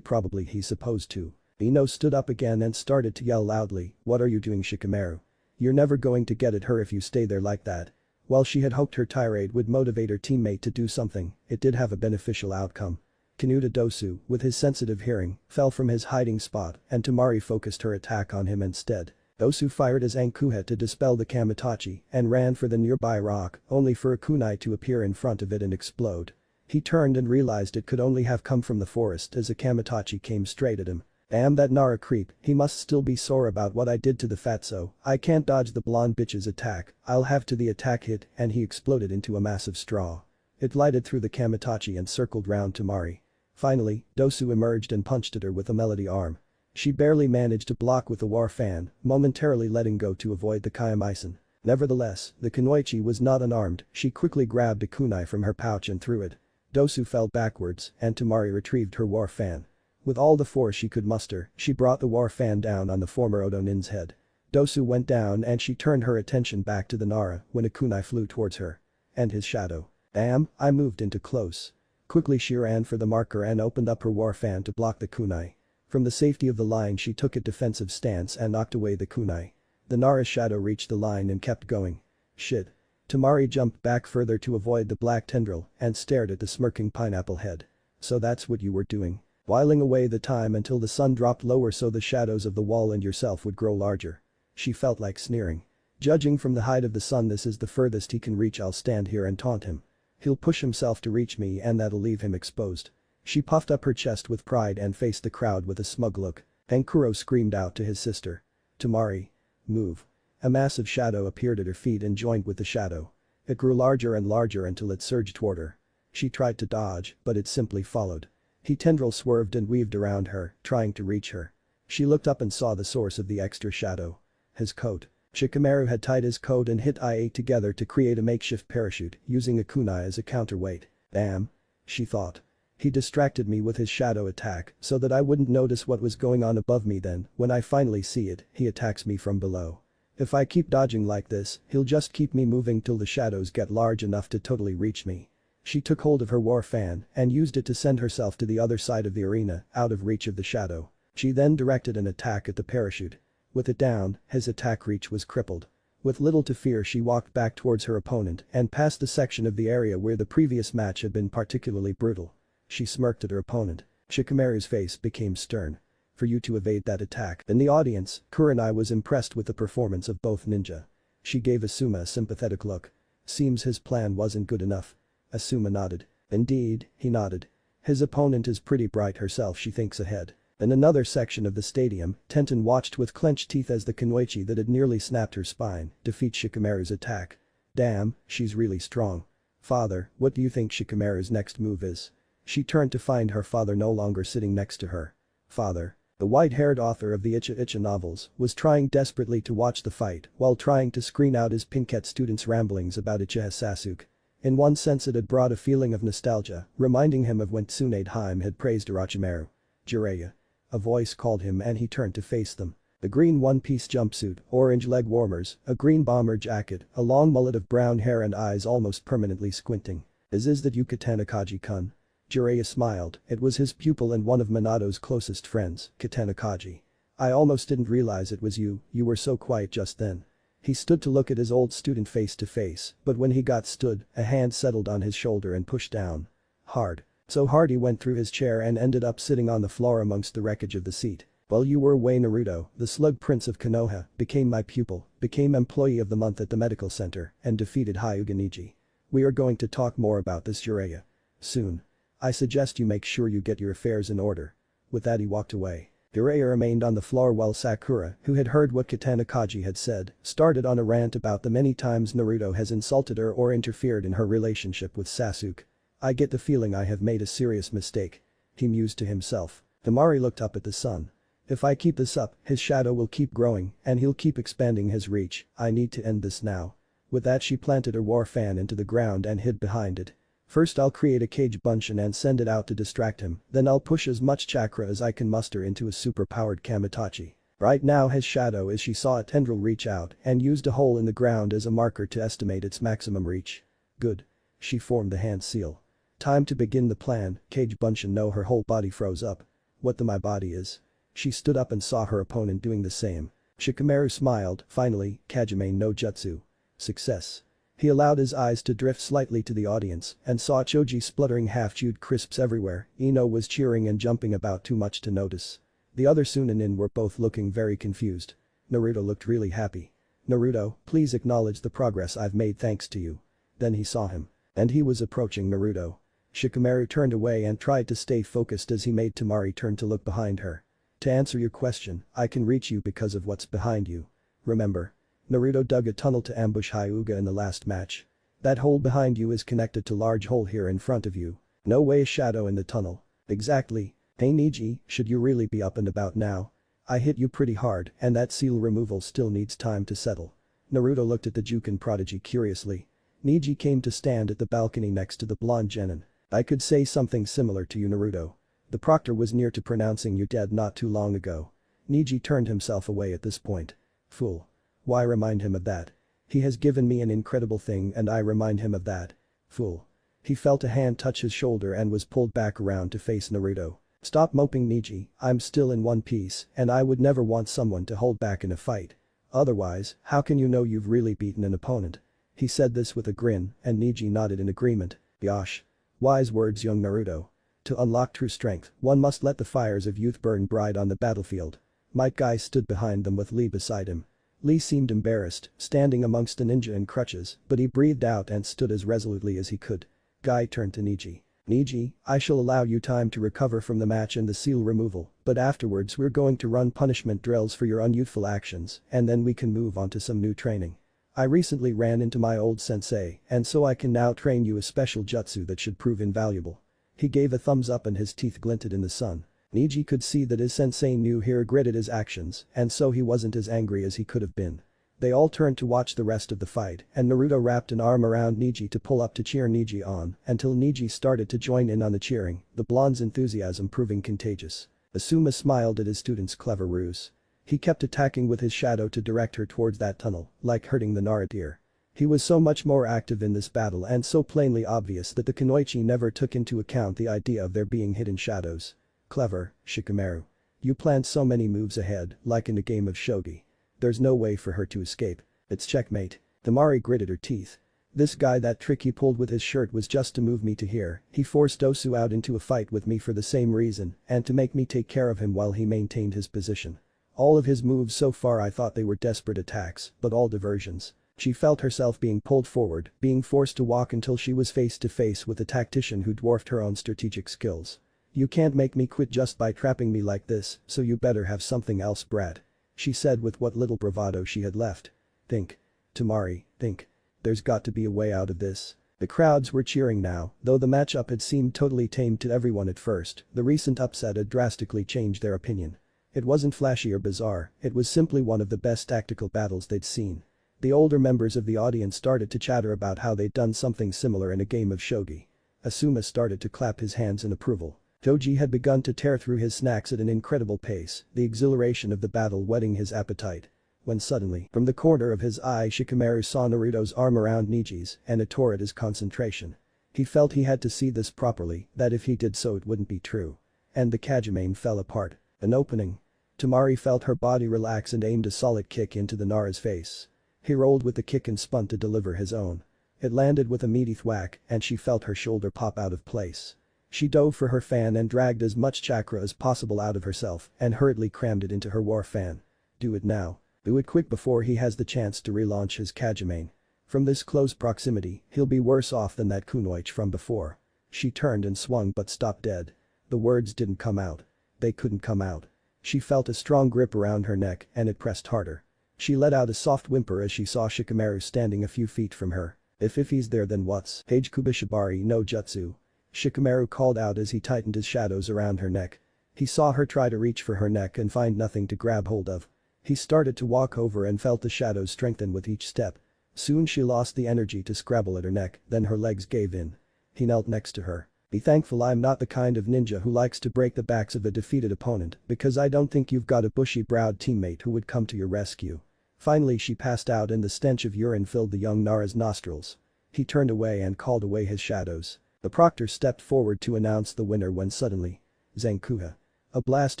Probably he's supposed to. Ino stood up again and started to yell loudly, "What are you doing, Shikamaru? You're never going to get at her if you stay there like that." While she had hoped her tirade would motivate her teammate to do something, it did have a beneficial outcome. Kanuta Dosu, with his sensitive hearing, fell from his hiding spot and Tamari focused her attack on him instead. Dosu fired his Ankuha to dispel the Kamitachi and ran for the nearby rock, only for a kunai to appear in front of it and explode. He turned and realized it could only have come from the forest as a Kamitachi came straight at him. Damn that Nara creep, he must still be sore about what I did to the fatso. I can't dodge the blonde bitch's attack, I'll have to. The attack hit and he exploded into a massive straw. It glided through the Kamitachi and circled round Tamari. Finally, Dosu emerged and punched at her with a melody arm. She barely managed to block with the war fan, momentarily letting go to avoid the Kayamisen. Nevertheless, the Kunoichi was not unarmed. She quickly grabbed a kunai from her pouch and threw it. Dosu fell backwards and Tamari retrieved her war fan. With all the force she could muster, she brought the war fan down on the former Odo Nin's head. Dosu went down and she turned her attention back to the Nara when a kunai flew towards her. And his shadow. Damn, I moved into close. Quickly she ran for the marker and opened up her war fan to block the kunai. From the safety of the line she took a defensive stance and knocked away the kunai. The Nara's shadow reached the line and kept going. Shit. Tamari jumped back further to avoid the black tendril and stared at the smirking pineapple head. So that's what you were doing. Whiling away the time until the sun dropped lower so the shadows of the wall and yourself would grow larger. She felt like sneering. Judging from the height of the sun, this is the furthest he can reach. I'll stand here and taunt him. He'll push himself to reach me and that'll leave him exposed. She puffed up her chest with pride and faced the crowd with a smug look. Ankuro screamed out to his sister. Tamari. Move. A massive shadow appeared at her feet and joined with the shadow. It grew larger and larger until it surged toward her. She tried to dodge, but it simply followed. He tendril swerved and weaved around her, trying to reach her. She looked up and saw the source of the extra shadow. His coat. Shikamaru had tied his coat and hit IA together to create a makeshift parachute, using a kunai as a counterweight. Damn. She thought. He distracted me with his shadow attack so that I wouldn't notice what was going on above me. Then, when I finally see it, he attacks me from below. If I keep dodging like this, he'll just keep me moving till the shadows get large enough to totally reach me. She took hold of her war fan and used it to send herself to the other side of the arena, out of reach of the shadow. She then directed an attack at the parachute. With it down, his attack reach was crippled. With little to fear she walked back towards her opponent and past the section of the area where the previous match had been particularly brutal. She smirked at her opponent. Shikamaru's face became stern. For you to evade that attack. In the audience, Kurenai was impressed with the performance of both ninja. She gave Asuma a sympathetic look. Seems his plan wasn't good enough. Asuma nodded. Indeed, he nodded. His opponent is pretty bright herself, she thinks ahead. In another section of the stadium, Tenten watched with clenched teeth as the Kunoichi that had nearly snapped her spine defeat Shikamaru's attack. Damn, she's really strong. Father, what do you think Shikamaru's next move is? She turned to find her father no longer sitting next to her. Father. The white-haired author of the Icha Icha novels was trying desperately to watch the fight while trying to screen out his Pinkett students' ramblings about Uchiha Sasuke. In one sense it had brought a feeling of nostalgia, reminding him of when Tsunade Haim had praised Orochimaru. Jiraiya. A voice called him and he turned to face them. The green one-piece jumpsuit, orange leg warmers, a green bomber jacket, a long mullet of brown hair and eyes almost permanently squinting. Is that you, Katanakaji-kun? Jiraiya smiled. It was his pupil and one of Minato's closest friends, Katanakaji. I almost didn't realize it was you were so quiet just then. He stood to look at his old student face to face, but when he got stood, a hand settled on his shoulder and pushed down. Hard. So hard he went through his chair and ended up sitting on the floor amongst the wreckage of the seat. While you were away, Naruto, the slug prince of Konoha, became my pupil, became employee of the month at the medical center, and defeated Hyuga Niji. We are going to talk more about this, Jiraiya. Soon. I suggest you make sure you get your affairs in order. With that he walked away. Jiraiya remained on the floor while Sakura, who had heard what Katanakaji had said, started on a rant about the many times Naruto has insulted her or interfered in her relationship with Sasuke. I get the feeling I have made a serious mistake. He mused to himself. Tamari looked up at the sun. If I keep this up, his shadow will keep growing and he'll keep expanding his reach. I need to end this now. With that she planted her war fan into the ground and hid behind it. First I'll create a cage bunchen and send it out to distract him, then I'll push as much chakra as I can muster into a super-powered Kamitachi. Right now his shadow as she saw a tendril reach out and used a hole in the ground as a marker to estimate its maximum reach. Good. She formed the hand seal. Time to begin the plan, cage bunchen. No, her whole body froze up. What the my body is. She stood up and saw her opponent doing the same. Shikamaru smiled, finally, Kajime no Jutsu. Success. He allowed his eyes to drift slightly to the audience and saw Choji spluttering half-chewed crisps everywhere. Ino was cheering and jumping about too much to notice. The other Sunanin were both looking very confused. Naruto looked really happy. Naruto, please acknowledge the progress I've made thanks to you. Then he saw him. And he was approaching Naruto. Shikamaru turned away and tried to stay focused as he made Tamari turn to look behind her. To answer your question, I can reach you because of what's behind you. Remember? Naruto dug a tunnel to ambush Hyuga in the last match. That hole behind you is connected to large hole here in front of you. No way, shadow in the tunnel. Exactly. Hey Niji, should you really be up and about now? I hit you pretty hard and that seal removal still needs time to settle. Naruto looked at the Juken prodigy curiously. Niji came to stand at the balcony next to the blonde genin. I could say something similar to you, Naruto. The proctor was near to pronouncing you dead not too long ago. Niji turned himself away at this point. Fool. Why remind him of that? He has given me an incredible thing and I remind him of that. Fool. He felt a hand touch his shoulder and was pulled back around to face Naruto. "Stop moping, Niji, I'm still in one piece and I would never want someone to hold back in a fight. Otherwise, how can you know you've really beaten an opponent?" He said this with a grin and Niji nodded in agreement. "Yosh. Wise words, young Naruto. To unlock true strength, one must let the fires of youth burn bright on the battlefield." Might Guy stood behind them with Lee beside him. Lee seemed embarrassed, standing amongst a ninja in crutches, but he breathed out and stood as resolutely as he could. Guy turned to Niji. "Niji, I shall allow you time to recover from the match and the seal removal, but afterwards we're going to run punishment drills for your unyouthful actions and then we can move on to some new training. I recently ran into my old sensei and so I can now train you a special jutsu that should prove invaluable." He gave a thumbs up and his teeth glinted in the sun. Niji could see that his sensei knew he regretted his actions and so he wasn't as angry as he could have been. They all turned to watch the rest of the fight and Naruto wrapped an arm around Niji to pull up to cheer Niji on until Niji started to join in on the cheering, the blonde's enthusiasm proving contagious. Asuma smiled at his student's clever ruse. He kept attacking with his shadow to direct her towards that tunnel, like hurting the Naruto. He was so much more active in this battle and so plainly obvious that the Kunoichi never took into account the idea of there being hidden shadows. "Clever, Shikamaru. You planned so many moves ahead, like in a game of shogi. There's no way for her to escape. It's checkmate." Temari gritted her teeth. "This guy, that trick he pulled with his shirt was just to move me to here. He forced Osu out into a fight with me for the same reason and to make me take care of him while he maintained his position. All of his moves so far I thought they were desperate attacks, but all diversions." She felt herself being pulled forward, being forced to walk until she was face to face with a tactician who dwarfed her own strategic skills. "You can't make me quit just by trapping me like this, so you better have something else, brat," she said with what little bravado she had left. "Think. Temari, think. There's got to be a way out of this." The crowds were cheering now, though the matchup had seemed totally tame to everyone at first, the recent upset had drastically changed their opinion. It wasn't flashy or bizarre, it was simply one of the best tactical battles they'd seen. The older members of the audience started to chatter about how they'd done something similar in a game of shogi. Asuma started to clap his hands in approval. Toji had begun to tear through his snacks at an incredible pace, the exhilaration of the battle whetting his appetite. When suddenly, from the corner of his eye, Shikamaru saw Naruto's arm around Niji's and it tore at his concentration. He felt he had to see this properly, that if he did so it wouldn't be true. And the Kajimane fell apart. An opening. Temari felt her body relax and aimed a solid kick into the Nara's face. He rolled with the kick and spun to deliver his own. It landed with a meaty thwack and she felt her shoulder pop out of place. She dove for her fan and dragged as much chakra as possible out of herself and hurriedly crammed it into her war fan. Do it now. Do it quick before he has the chance to relaunch his Kajimane. From this close proximity, he'll be worse off than that Kunoichi from before. She turned and swung but stopped dead. The words didn't come out. They couldn't come out. She felt a strong grip around her neck and it pressed harder. She let out a soft whimper as she saw Shikamaru standing a few feet from her. If he's there then what's Page Kubishibari no Jutsu?" Shikamaru called out as he tightened his shadows around her neck. He saw her try to reach for her neck and find nothing to grab hold of. He started to walk over and felt the shadows strengthen with each step. Soon she lost the energy to scrabble at her neck, then her legs gave in. He knelt next to her. "Be thankful I'm not the kind of ninja who likes to break the backs of a defeated opponent because I don't think you've got a bushy-browed teammate who would come to your rescue." Finally she passed out and the stench of urine filled the young Nara's nostrils. He turned away and called away his shadows. The proctor stepped forward to announce the winner when suddenly. Zankuha. A blast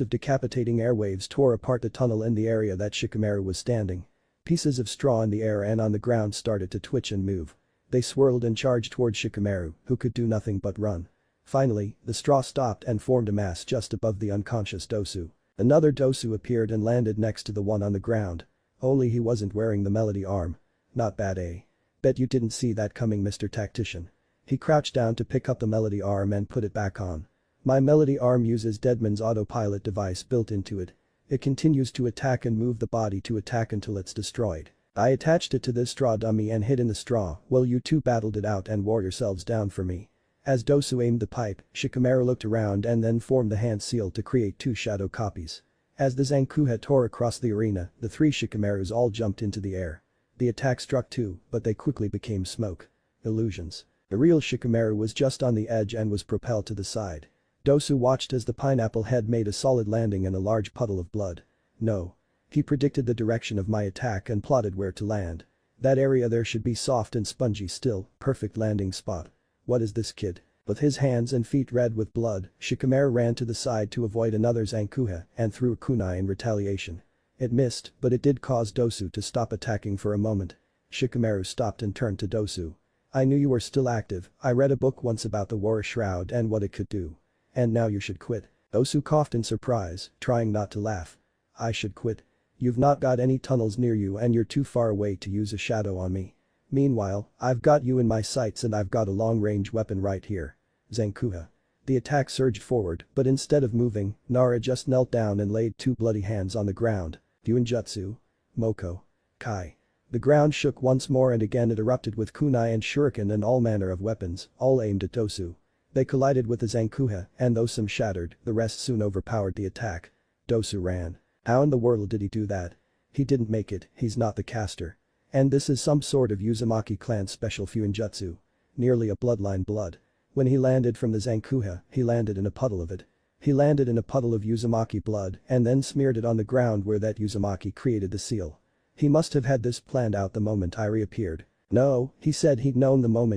of decapitating airwaves tore apart the tunnel in the area that Shikamaru was standing. Pieces of straw in the air and on the ground started to twitch and move. They swirled and charged towards Shikamaru, who could do nothing but run. Finally, the straw stopped and formed a mass just above the unconscious Dosu. Another Dosu appeared and landed next to the one on the ground. Only he wasn't wearing the melody arm. Not bad, eh? Bet you didn't see that coming, Mr. Tactician. He crouched down to pick up the melody arm and put it back on. My melody arm uses Deadman's autopilot device built into it. It continues to attack and move the body to attack until it's destroyed. I attached it to this straw dummy and hid in the straw while you two battled it out and wore yourselves down for me. As Dosu aimed the pipe, Shikamaru looked around and then formed the hand seal to create two shadow copies. As the Zankuha tore across the arena, the three Shikamarus all jumped into the air. The attack struck too, but they quickly became smoke. Illusions. The real Shikamaru was just on the edge and was propelled to the side. Dosu watched as the pineapple head made a solid landing in a large puddle of blood. No. He predicted the direction of my attack and plotted where to land. That area there should be soft and spongy still, perfect landing spot. What is this kid? With his hands and feet red with blood, Shikamaru ran to the side to avoid another Zankuha and threw a kunai in retaliation. It missed, but it did cause Dosu to stop attacking for a moment. Shikamaru stopped and turned to Dosu. I knew you were still active, I read a book once about the War Shroud and what it could do. And now you should quit. Dosu coughed in surprise, trying not to laugh. I should quit. You've not got any tunnels near you and you're too far away to use a shadow on me. Meanwhile, I've got you in my sights and I've got a long-range weapon right here. Zankuha. The attack surged forward, but instead of moving, Nara just knelt down and laid two bloody hands on the ground. Yuinjutsu. Moko. Kai. The ground shook once more and again it erupted with kunai and shuriken and all manner of weapons, all aimed at Dosu. They collided with the Zankuha, and though some shattered, the rest soon overpowered the attack. Dosu ran. How in the world did he do that? He didn't make it, he's not the caster. And this is some sort of Uzumaki clan special Fuinjutsu. Nearly a bloodline blood. When he landed from the Zankuha, he landed in a puddle of it. He landed in a puddle of Uzumaki blood and then smeared it on the ground where that Uzumaki created the seal. He must have had this planned out the moment Irie appeared. No, he said he'd known the moment